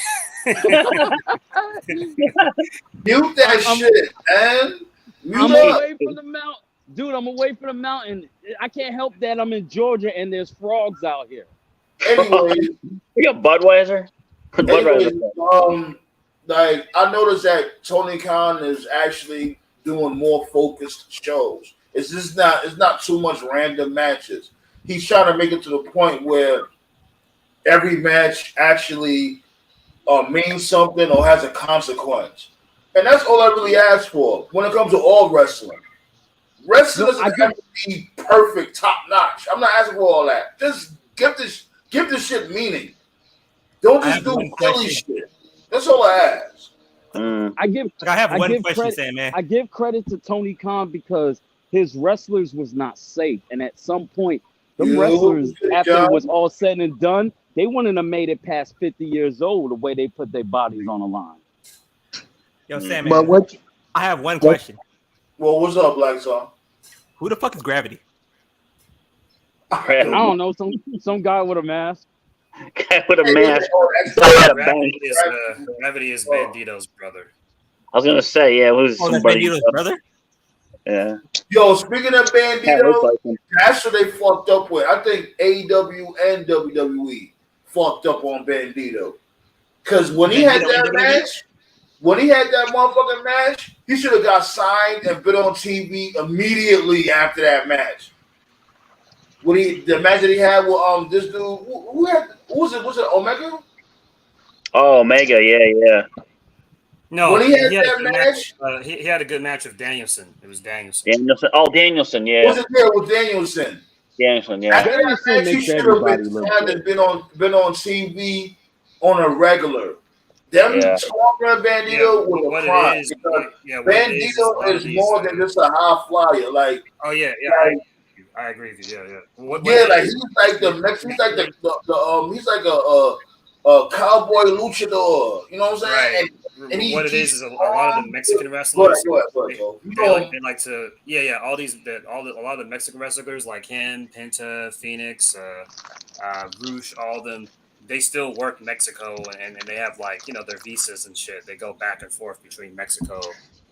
Mute that shit, man. Mute I'm up. away from the mountain. Dude, I'm away from the mountain. I can't help that I'm in Georgia and there's frogs out here. Anyway, We got Budweiser. anyways, Budweiser. like I noticed that Tony Khan is actually doing more focused shows. It's just not. It's not too much random matches. He's trying to make it to the point where every match actually means something or has a consequence, and that's all I really ask for when it comes to all wrestling. Wrestling doesn't have to be perfect, top notch. I'm not asking for all that. Just give this shit meaning. Don't just do silly shit. That's all I ask. I have one question, Sam, man. I give credit to Tony Khan because his wrestlers was not safe, and at some point, them wrestlers, after it was all said and done, They wouldn't have made it past 50 years old the way they put their bodies on the line. Yo, Sam, But man, I have one question. Well, what's up, Black Song? Who the fuck is Gravity? I don't know, some guy with a mask. Guy with a mask. Gravity is Bandito's brother. I was gonna say, yeah, who's that's somebody? Bandito's brother? Yeah. Yo, speaking of Bandito, that's what they fucked up with. I think AEW and WWE fucked up on Bandito. Because when he had that match, when he had that motherfucking match, he should have got signed and been on TV immediately after that match. The match that he had with this dude, who was it? Was it Omega? Oh, Omega, yeah. No, when he had that match, he had a good match with Danielson. It was Danielson. Danielson, yeah. Was it there with Danielson? Danielson, yeah. After that match, he should have been signed and been on TV on a regular. Them Squadron and Bandito was a crime. Bandito is more than just a high flyer. Like, I agree with you. Yeah. He's like he's like a cowboy luchador. You know what I'm saying? Right. And what it is a lot of the Mexican wrestlers. They like to all a lot of the Mexican wrestlers like him, Penta, Phoenix, Roosh, all of them. They still work Mexico and they have their visas and shit. They go back and forth between Mexico.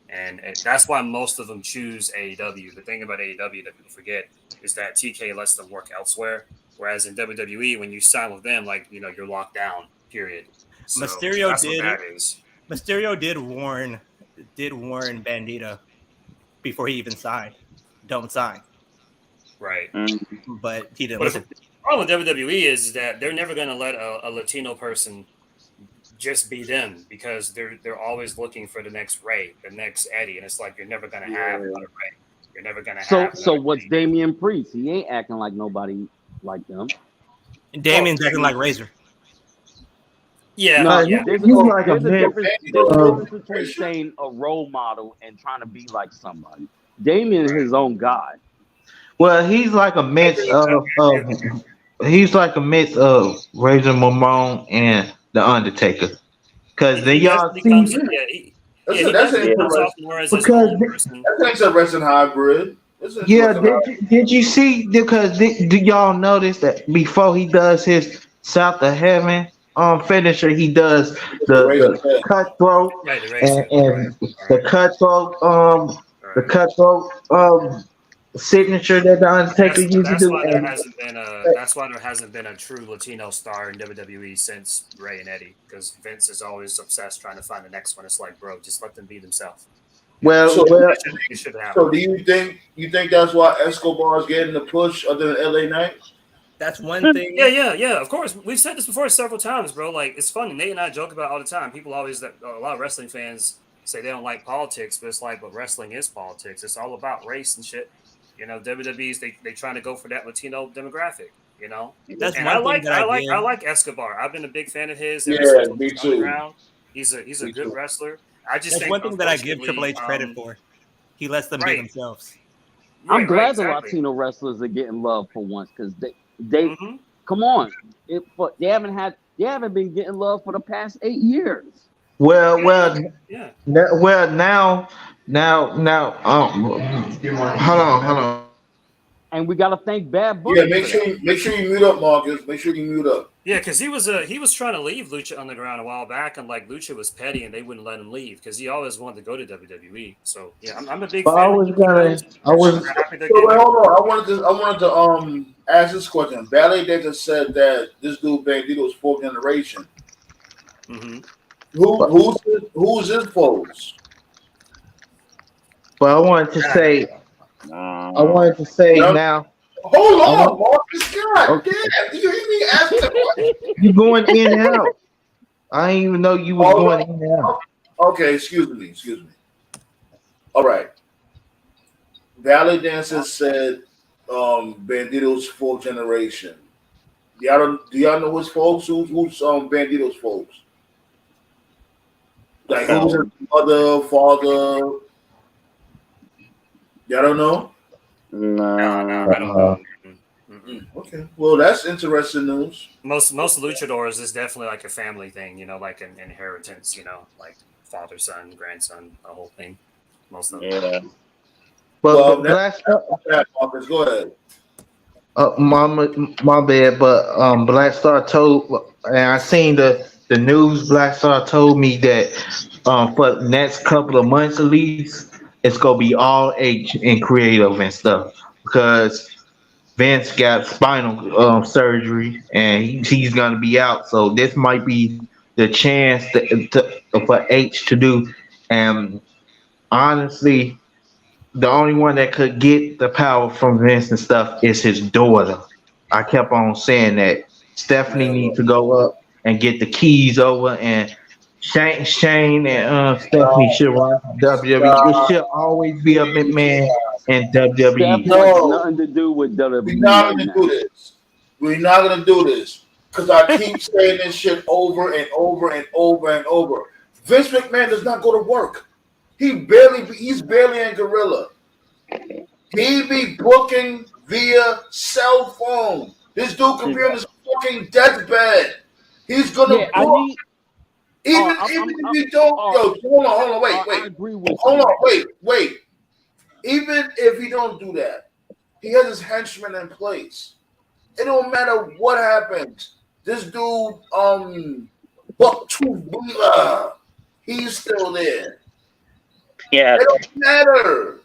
And that's why most of them choose AEW. The thing about AEW that people forget is that TK lets them work elsewhere. Whereas in WWE, when you sign with them, you're locked down, period. So Mysterio that's did. What that is. Mysterio did warn Bandito before he even signed. Don't sign. Right. But he didn't listen. The problem with WWE is that they're never going to let a Latino person just be them because they're always looking for the next Ray, the next Eddie, and it's like you're never going to have another Ray. You're never going to have. So what's Damian Priest? He ain't acting like nobody like them. And Damian's acting like Razor. Yeah, no, there's a difference between saying a role model and trying to be like somebody. Damian is his own guy. Well, he's like a mix of Razor Ramon and The Undertaker. Because they y'all see that's an interesting hybrid. Did you see? Because do y'all notice that before he does his South of Heaven finisher, he does the cutthroat and the cutthroat signature that the Undertaker used to do. That's why there hasn't been a true Latino star in WWE since Ray and Eddie, because Vince is always obsessed trying to find the next one. It's like, bro, just let them be themselves. So do you think that's why Escobar is getting the push other than LA Knight? That's one thing. Yeah. Of course, we've said this before several times, bro. Like, it's funny. Nate and I joke about it all the time. People always a lot of wrestling fans say they don't like politics, but it's like, but wrestling is politics. It's all about race and shit. WWE's they trying to go for that Latino demographic. That's and one I thing like I like Escobar. I've been a big fan of his. Yeah, me too. He's a good wrestler. That's one thing that I give Triple H credit for. He lets them be themselves. I'm glad the Latino wrestlers are getting love for once because they come on. They haven't been getting love for the past 8 years. Well, now. Hold on. And we gotta thank Bad Bunny. Yeah, make sure you mute up, Marcus. Make sure you mute up. Yeah, because he was trying to leave Lucha Underground a while back, and Lucha was petty, and they wouldn't let him leave because he always wanted to go to WWE. So yeah, I'm a big fan. Hold on. I wanted to ask this question. Ballet Data said that this dude Bandito is fourth generation. Who's his foes? But I wanted to say now. Hold on, Marcus. God damn. Do you hear me asking the question? You going in and out. I didn't even know you were going in and out. Okay, excuse me. All right. Valley Dancer said Bandito's fourth generation. Do y'all know his folks? Who's Bandito's folks? Like who's his mother, father? Y'all don't know? No, I don't know. Okay, well, that's interesting news. Most luchadors is definitely like a family thing, you know, like an inheritance, you know, like father, son, grandson, the whole thing. Most of them. Yeah. Well, Black that, Marcus, go ahead. my bad, but Black Star told, and I seen the news. Black Star told me that for the next couple of months at least, it's gonna be all H and creative and stuff because Vince got spinal surgery and he's gonna be out. So this might be the chance for H to do. And honestly, the only one that could get the power from Vince and stuff is his daughter. I kept on saying that Stephanie Man, needs look, to go up and get the keys over, and Shane and Stephanie should run WWE. It should always be a McMahon and Steph WWE. wants no, nothing to do with we're WWE not right gonna now. do this. We're not gonna do this because I keep saying this shit over and over and over and over. Vince McMahon does not go to work. He's barely in Gorilla. He be booking via cell phone. This dude could be on his fucking deathbed. He's gonna Yeah, I book. need. Even if you don't, hold on, I wait. agree with Hold you. on, wait. Even if he don't do that, he has his henchmen in place. It don't matter what happens. This dude, Buck Tubula, he's still there. Yeah. It don't matter.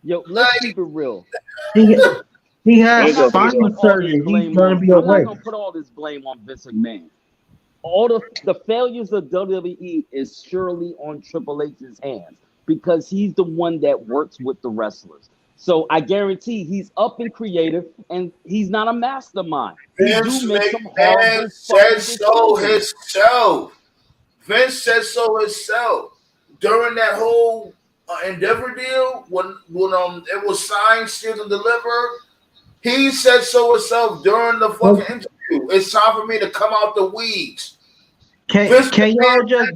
Yo, let's keep it real. He has There you go, spinal Put all this surgery. He's blame gonna on. be I'm not away. gonna put all this blame on Vince McMahon. All the failures of WWE is surely on Triple H's hands because he's the one that works with the wrestlers. So I guarantee he's up and creative, and he's not a mastermind. He Vince do make some McMahon horrible said fucking so decisions. himself. Vince said so himself during that whole Endeavor deal when it was signed, sealed, and delivered. He said so himself during the fucking interview. It's time for me to come out the weeds. Can y'all just?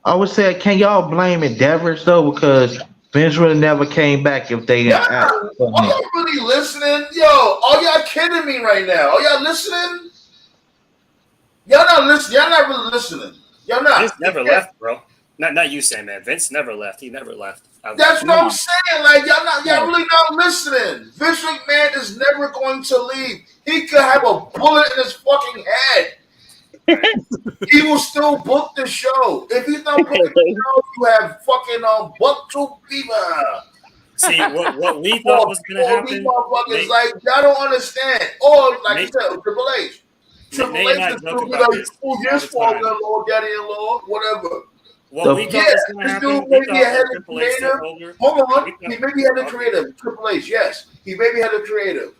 I would say, can y'all blame Endeavors though? Because Vince really never came back if they didn't act for Are him. y'all really listening? Yo, are y'all kidding me right now? Are y'all listening? Y'all not listening. Y'all not really listening. Y'all not. Vince never left, bro. Not you, Sam, man. Vince never left. He never left. That's what I'm saying. Like y'all really not listening. Vince McMahon is never going to leave. He could have a bullet in his fucking head. He will still book the show. If he's not booking the show, you have fucking Buck to Beaver. See what we thought was gonna happen. These motherfuckers like y'all don't understand. Or like you said, Triple H. Triple H is still be like, oh, yes, father-in-law, daddy-in-law, whatever. What we thought was gonna happen. Dude maybe had the creative. Hold on, he maybe had the creative. Triple H, yes, he maybe had the creative.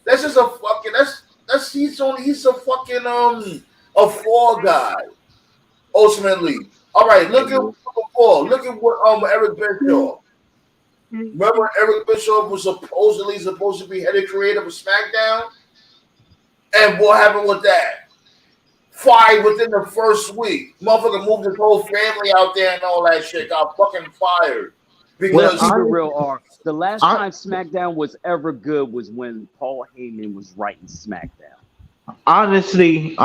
That's just a fucking. That's he's a fucking a fall guy. Ultimately, all right. Look at what Eric Bischoff. Remember, Eric Bischoff was supposed to be head of creative of SmackDown, and what happened with that? Fired within the first week. Motherfucker moved his whole family out there and all that shit. Got fucking fired. Because keep it real, R. The last time SmackDown was ever good was when Paul Heyman was writing SmackDown. Honestly,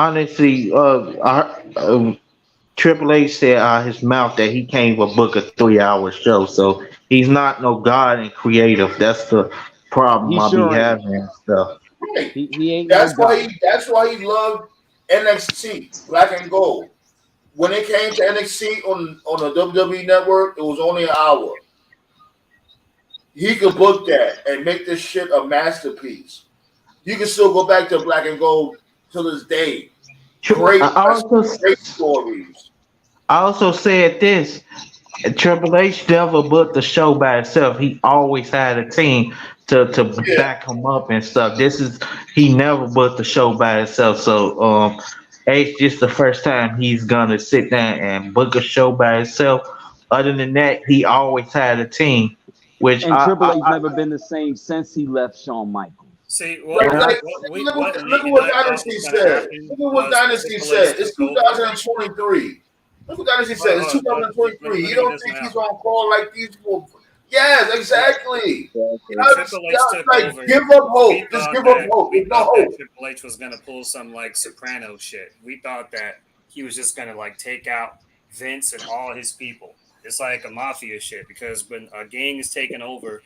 Triple H said out his mouth that he can't even book a 3-hour show, so he's not no god and creative. That's the problem I be having and stuff. Right. He ain't. That's why he loved NXT Black and Gold. When it came to NXT on the WWE network, it was only an hour. He could book that and make this shit a masterpiece. You can still go back to Black and Gold to this day. Great stories. I also said this: Triple H never booked the show by himself. He always had a team to back him up and stuff. He never booked the show by himself. So it's just the first time he's gonna sit down and book a show by himself. Other than that, he always had a team. Triple H never been the same since he left Shawn Michaels. See, look at what Dynasty said. Look at what Dynasty said. It's 2023. Look what Dynasty said. It's 2023. You don't think he's on call like these for Yes, exactly. Triple H took over. Give up hope. Just give up hope. We There's no thought that hope. Triple H was going to pull some like Soprano shit. We thought that he was just going to like take out Vince and all his people. It's like a mafia shit because when a gang is taken over,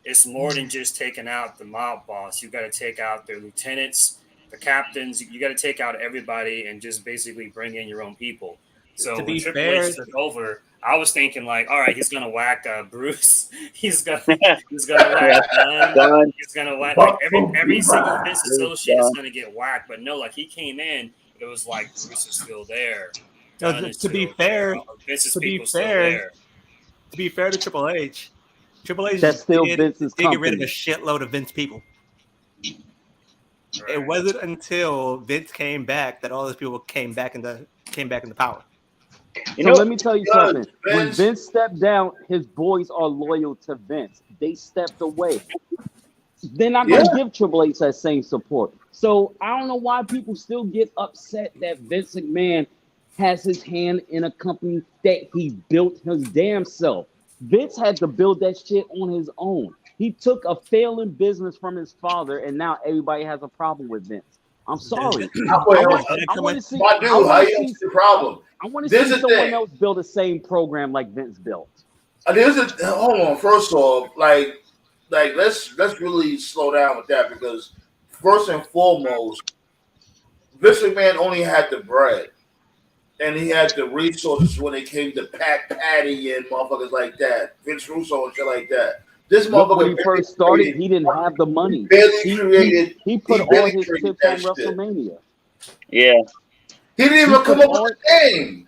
it's more than just taking out the mob boss. You got to take out their lieutenants, the captains. You got to take out everybody and just basically bring in your own people. So when Triple H took over, I was thinking like, all right, he's gonna whack Bruce. He's gonna whack Dunn. He's gonna whack like every single Vince associate is gonna get whacked. But no, like he came in, it was like Bruce is still there. No, to be fair, Vince's people still there. To be fair to Triple H that's still Vince's did get rid of a shitload of Vince people. Right. It wasn't until Vince came back that all those people came back into power. So let me tell you something. When Vince stepped down, his boys are loyal to Vince. They stepped away. They're not going to give Triple H that same support. So I don't know why people still get upset that Vince McMahon has his hand in a company that he built his damn self. Vince had to build that shit on his own. He took a failing business from his father, and now everybody has a problem with Vince. I'm sorry. I want to see. My dude, how you see the problem? I want to see someone else build the same program like Vince built. Hold on. First off, like let's really slow down with that because first and foremost, Vince McMahon only had the bread, and he had the resources when it came to Pat Patty and motherfuckers like that, Vince Russo and shit like that. This motherfucker, when he first started, he didn't have the money. He put all his chips on WrestleMania. Yeah. He didn't even come up with a name.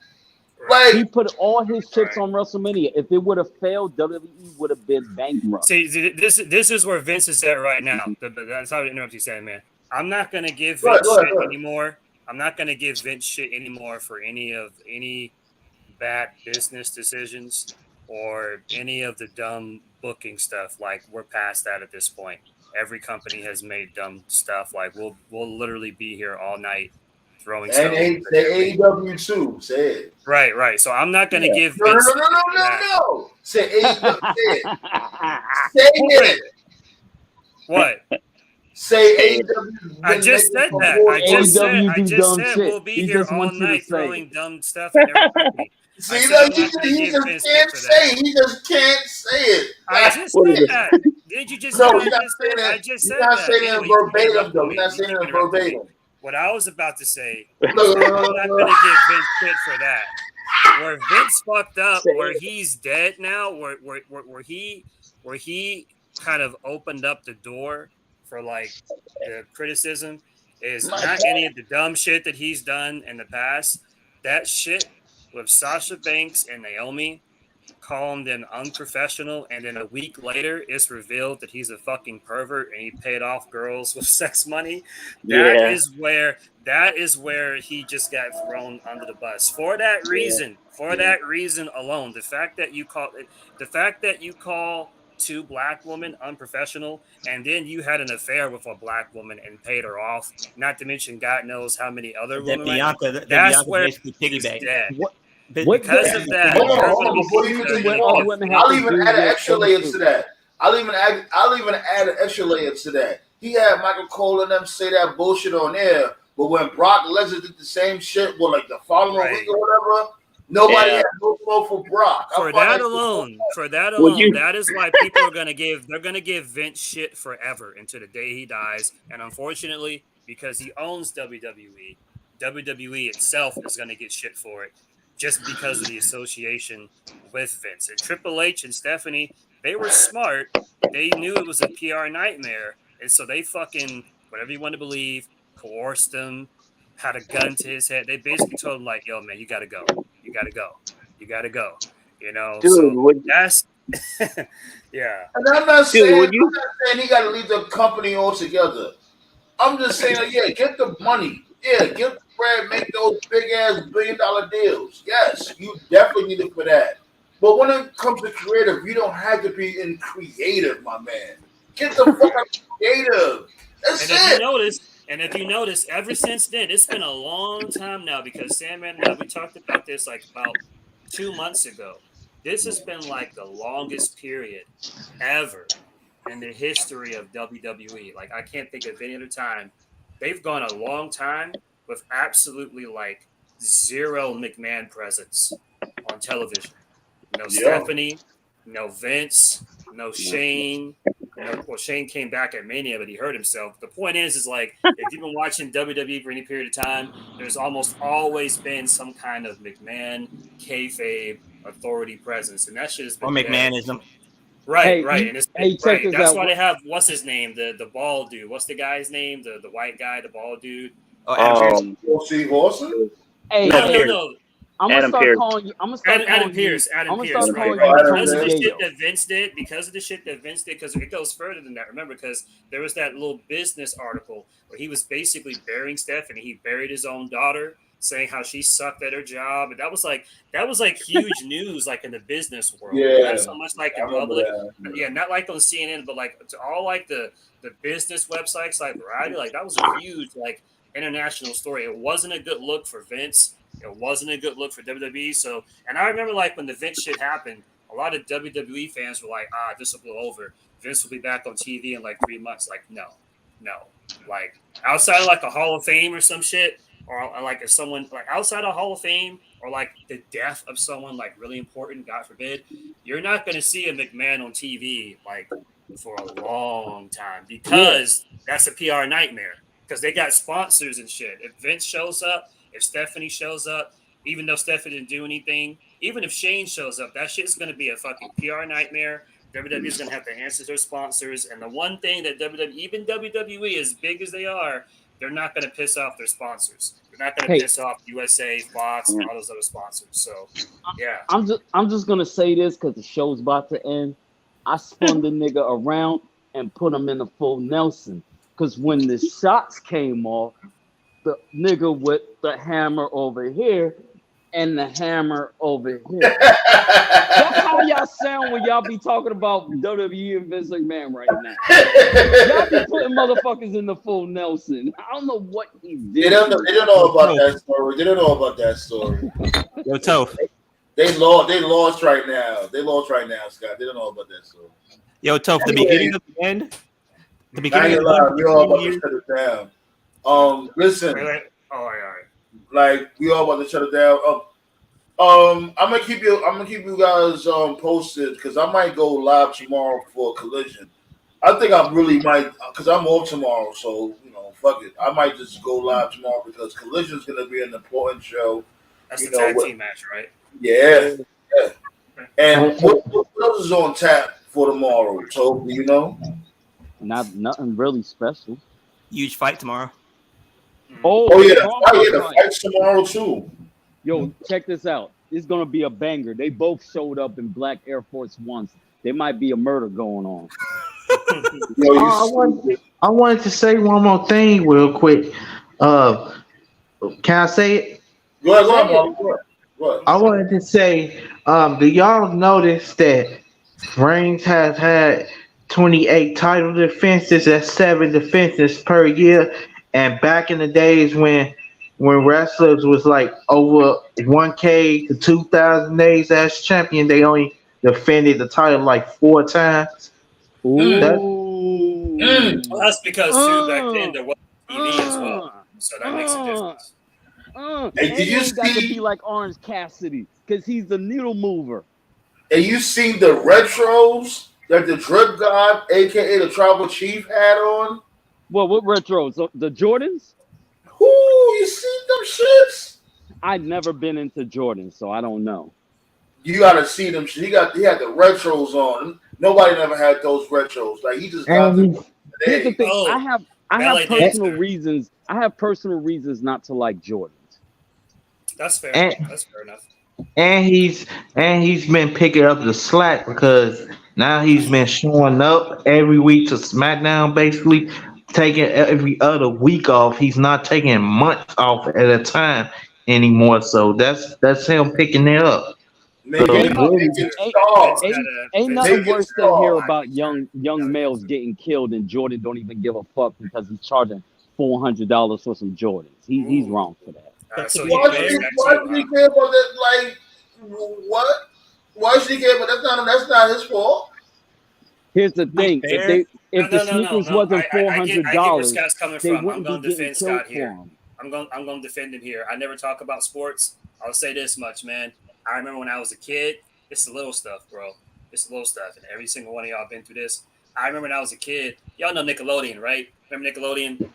Like he put all his chips on WrestleMania. If it would have failed, WWE would have been bankrupt. See, this is where Vince is at right now. That's how I interrupt you, saying, man. I'm not gonna give Vince shit anymore. I'm not gonna give Vince shit anymore for any bad business decisions or any of the dumb booking stuff. Like we're past that at this point. Every company has made dumb stuff. Like we'll literally be here all night throwing stuff. And they AEW too. Say it. Right. So I'm not gonna give Vince No. Say AEW. Say it. What? Say AEW. I just said that. I just said we'll be here all night throwing dumb stuff at every company. See, he just can't say. He just can't say it. I just said that. Did you just say that? I just said that. He's not saying it verbatim, though. He's not saying it verbatim. What I was about to say, I'm not going to give Vince shit for that. Where Vince fucked up, where he's dead now, where he kind of opened up the door for like the criticism is not any of the dumb shit that he's done in the past. That shit with Sasha Banks and Naomi, calling them unprofessional, and then a week later it's revealed that he's a fucking pervert and he paid off girls with sex money. That is where he just got thrown under the bus. For that reason alone, the fact that you call two black women unprofessional, and then you had an affair with a black woman and paid her off, not to mention God knows how many other women. That's where he's dead. Because of that, I'll even add an extra layer to that. I'll even add an extra layer to that. He had Michael Cole and them say that bullshit on air, but when Brock Lesnar did the same shit, like the following week or whatever, nobody had no flow for Brock. For that alone, that is why people are gonna give Vince shit forever until the day he dies. And unfortunately, because he owns WWE, WWE itself is gonna get shit for it. Just because of the association with Vince. And Triple H and Stephanie, they were smart. They knew it was a PR nightmare. And so they fucking, whatever you want to believe, coerced him, had a gun to his head. They basically told him, like, yo, man, you got to go. You got to go. You got to go. You know? Dude, so that's, yeah. And I'm not saying he got to leave the company altogether. I'm just saying, get the money. Yeah, get the bread, make those big-ass billion-dollar deals. Yes, you definitely need it for that. But when it comes to creative, you don't have to be in creative, my man. Get the fuck out creative. That's it. If you notice, ever since then, it's been a long time now because Sandman and I, we talked about this like about 2 months ago. this has been like the longest period ever in the history of WWE. Like I can't think of any other time. They've gone a long time with absolutely like zero McMahon presence on television. No Stephanie, no Vince, no Shane. Well, Shane came back at Mania, but he hurt himself. The point is like if you've been watching WWE for any period of time, there's almost always been some kind of McMahon kayfabe authority presence, and that shit has been Or McMahonism. Right, and it's check this That's out. why they have what's his name, the bald dude. What's the guy's name? The white guy, the bald dude. Steve Austin. Hey, No. I'm gonna start calling you. I'm gonna start Adam calling Pierce. you. Adam I'm Pierce. gonna start Right. calling you Because of Tony the shit Gayo. that Vince did, because it goes further than that. Remember, because there was that little business article where he was basically burying Stephanie. He buried his own daughter, saying how she sucked at her job, and that was like huge news, like in the business world. Yeah, not so much like in public. Yeah, not like on CNN, but like to all like the business websites like Variety. Like that was a huge like international story. It wasn't a good look for Vince. It wasn't a good look for WWE. So, and I remember like when the Vince shit happened, a lot of WWE fans were like, this will blow over. Vince will be back on TV in like 3 months. Like, no. Like outside of like a Hall of Fame or some shit, or like if someone like outside of Hall of Fame or like the death of someone like really important, God forbid, you're not going to see a McMahon on TV like for a long time because that's a PR nightmare because they got sponsors and shit. If Vince shows up, if Stephanie shows up, even though Stephanie didn't do anything, even if Shane shows up, that shit's going to be a fucking PR nightmare. WWE is going to have to answer their sponsors. And the one thing that even WWE, as big as they are, they're not going to piss off their sponsors. They're not going to piss off USA, Fox, and all those other sponsors. So, yeah. I'm just going to say this because the show's about to end. I spun the nigga around and put him in a full Nelson. Because when the shots came off, the nigga with the hammer over here and the hammer over here. That's how y'all sound when y'all be talking about WWE and Vince McMahon right now. Y'all be putting motherfuckers in the full Nelson. I don't know what he did. They don't know about that story. They don't know about that story. Yo, Toph. They lost right now. They lost right now, Scott. They don't know about that story. Yo, Toph, the beginning of the end. The beginning of we all about to shut it down. Listen. All right. Like we all about to shut it down. I'm gonna keep you guys posted because I might go live tomorrow for Collision. I think I really might because I'm off tomorrow, so fuck it. I might just go live tomorrow because Collision is gonna be an important show. That's the tag team match, right? Yeah. And what else is on tap for tomorrow? So do you know? Nothing really special. Huge fight tomorrow. Oh yeah, the fight's tomorrow too. Yo, check this out. It's gonna be a banger. They both showed up in black Air Force Ones. There might be a murder going on. I wanted to say one more thing real quick. Can I say it? Go ahead. I wanted to say, do y'all notice that Reigns has had 28 title defenses? That's 7 defenses per year. And back in the days when wrestlers was like over 1K to 2,000 days as champion, they only defended the title like 4 times. That's because too back then there wasn't TV as well, so that makes a difference. Hey, did you got to be like Orange Cassidy because he's the needle mover. And you seen the retros that the Drip God, aka the Tribal Chief, had on? Well, what retros? The Jordans? Ooh, you seen them shits? I've never been into Jordans, so I don't know. You gotta see them. He had the retros on. Nobody never had those retros. Like he just got them. Here's the thing. I have personal reasons. I have personal reasons not to like Jordans. That's fair. That's fair enough. And he's been picking up the slack because now he's been showing up every week to SmackDown, basically taking every other week off. He's not taking months off at a time anymore. So that's him picking it up. Ain't nothing worse than hear about young males getting killed and Jordan don't even give a fuck because he's charging $400 for some Jordans. He's wrong for that. Why do we care about that? Like what? Why should he care? But that's not his fault. Here's the thing: if the sneakers wasn't $400, Scott's coming they from. wouldn't I'm going be to getting defend killed Scott for here. them. I'm going to defend him here. I never talk about sports. I'll say this much, man. I remember when I was a kid. It's the little stuff, bro. It's the little stuff, and every single one of y'all been through this. I remember when I was a kid. Y'all know Nickelodeon, right? Remember Nickelodeon?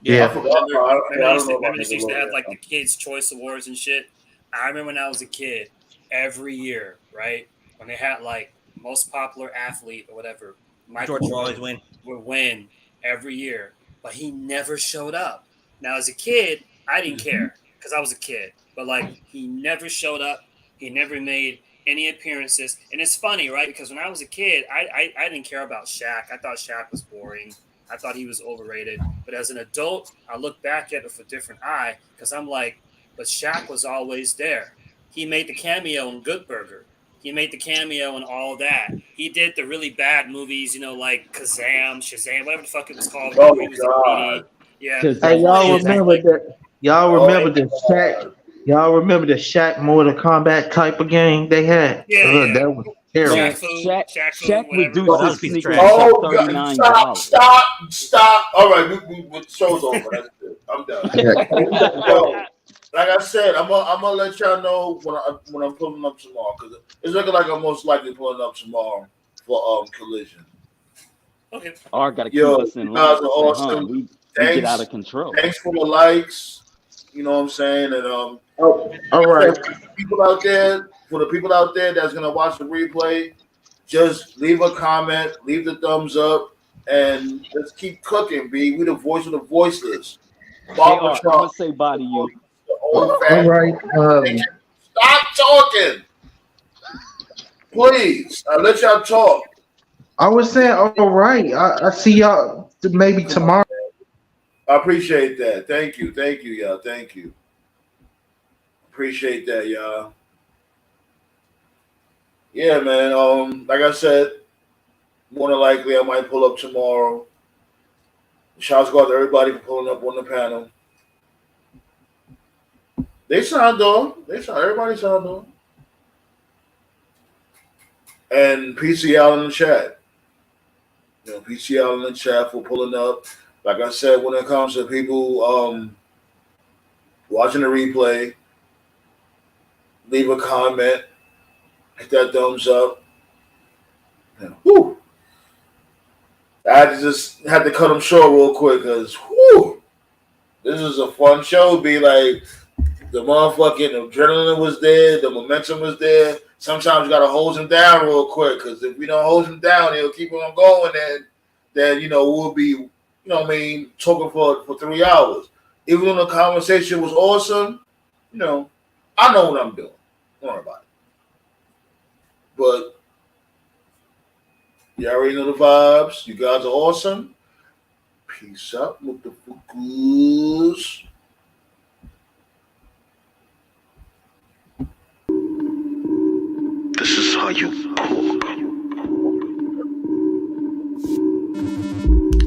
Yeah. Remember they used to have like the Kids' Choice Awards and shit. I remember when I was a kid, every year, right, when they had like most popular athlete or whatever, Michael Jordan would win every year, but he never showed up. Now, as a kid, I didn't care because I was a kid, but like he never showed up. He never made any appearances, and it's funny, right? Because when I was a kid, I didn't care about Shaq. I thought Shaq was boring. I thought he was overrated. But as an adult, I look back at it with a different eye because I'm like, but Shaq was always there. He made the cameo in Good Burger. He made the cameo in all that. He did the really bad movies, you know, like Shazam, whatever the fuck it was called. Oh, God. Yeah. Hey, y'all remember that? Y'all remember the Shaq? Y'all remember the Shaq Mortal Kombat type of game they had? Yeah. That was terrible. Shaq reduced his sneakers Oh, to $39. God. Stop. All right, we show's over. That's it. I'm done. Yo, like I said, I'm gonna let y'all know when I'm pulling up tomorrow because it's looking like I'm most likely pulling up tomorrow for Collision. Okay. Or gotta keep us in line. You guys are awesome. We get out of control. Thanks for the likes. You know what I'm saying? And all right. For the people out there that's gonna watch the replay, just leave a comment, leave the thumbs up, and let's keep cooking, B. We the voice of the voiceless. I'm gonna say bye to you. All right. Stop talking. Please. I let y'all talk. I was saying, all right. I see y'all maybe tomorrow. I appreciate that. Thank you, y'all. Thank you. Appreciate that, y'all. Yeah, man. Like I said, more than likely I might pull up tomorrow. Shouts go out to everybody for pulling up on the panel. They signed on. Everybody signed on. And PCL in the chat. You know, PCL in the chat for pulling up. Like I said, when it comes to people watching the replay, leave a comment, hit that thumbs up. And, whew, I just had to cut them short real quick because this is a fun show. Be like the motherfucking adrenaline was there, the momentum was there. Sometimes you gotta hold him down real quick because if we don't hold him down, he'll keep on going. And then we'll be, you know what I mean, talking for 3 hours. Even though the conversation was awesome, I know what I'm doing. Don't worry about it. But you already know the vibes. You guys are awesome. Peace out with the fuckers. This is how you cook.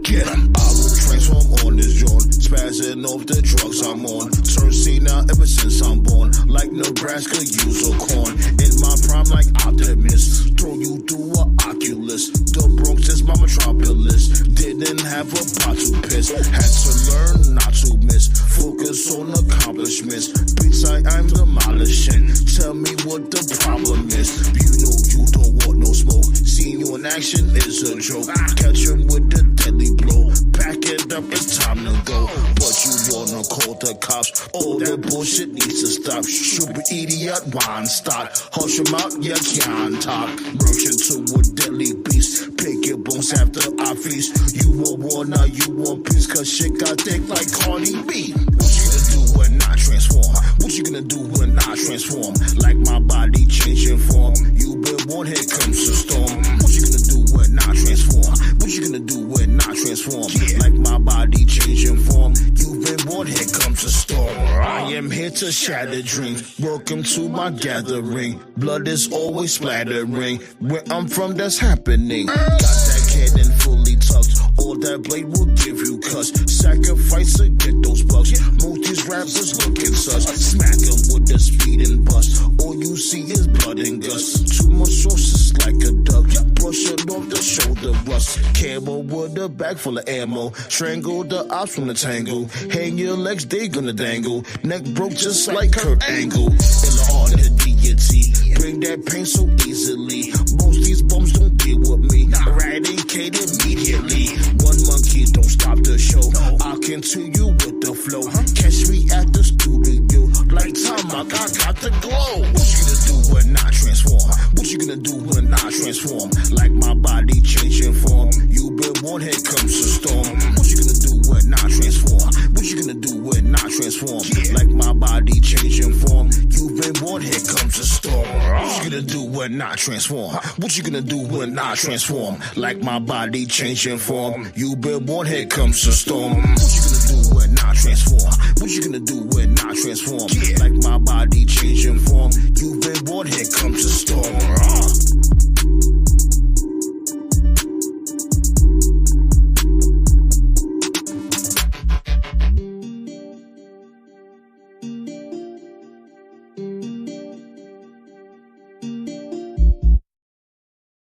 Get 'em. I will transform on this joint, spazzing off the drugs I'm on. Turn C now ever since I'm born, like Nebraska use or corn. In my prime like Optimus, throw you through a Oculus. The Bronx is my metropolis. Didn't have a pot to piss, had to learn not to miss. Focus on accomplishments. Beats I'm demolishing. Tell me what the problem is. You know you don't want no smoke. Seeing you in action is a joke. Catch him with the deadly blow. Pack it up, it's time to go. But you wanna call the cops? All that bullshit needs to stop. Super idiot, wine stock. Hush him out, you can't talk. Merchant to a deadly beast. Pick your bones after I feast. You want war, now you want peace. Cause shit got thick like Cardi B. What you gonna do when I transform? What you gonna do when I transform? Like my body changing form. You been born, here comes the storm. What you gonna do when I transform? What you gonna do when I transform? Like my body changing form. You've been born, here comes the storm. I am here to shatter dreams. Welcome to my gathering. Blood is always splattering. Where I'm from, that's happening. Got that cannon fully tucked. All that blade will give you cuss. Sacrifice to get those bucks. Most these rappers looking sus. Smack them with the speed and bust. All you see is blood and guts. Too much sauce like a duck. Brush it off the shoulder rust. Camo with a bag full of ammo. Strangle the ops from the tangle. Hang your legs, they gonna dangle. Neck broke just like Kurt Angle. In the heart of deity. Bring that pain so easily. Most these bums don't deal with me. Eradicate immediately. One monkey don't stop the show. I continue with the flow. Catch me at the studio. Like time I got the glow. What you gonna do when I transform? What you gonna do when I transform? Like my body changing form. You been one, here comes a storm. What you gonna do when I transform? What you gonna do when I transform? Like my body changing form. You been one, here comes a storm. What you gonna do when I transform? What you gonna do when I transform? Like my body changing form. You been one, here comes a storm. What you gonna do when I transform? What you gonna do when I transform? Like my body changing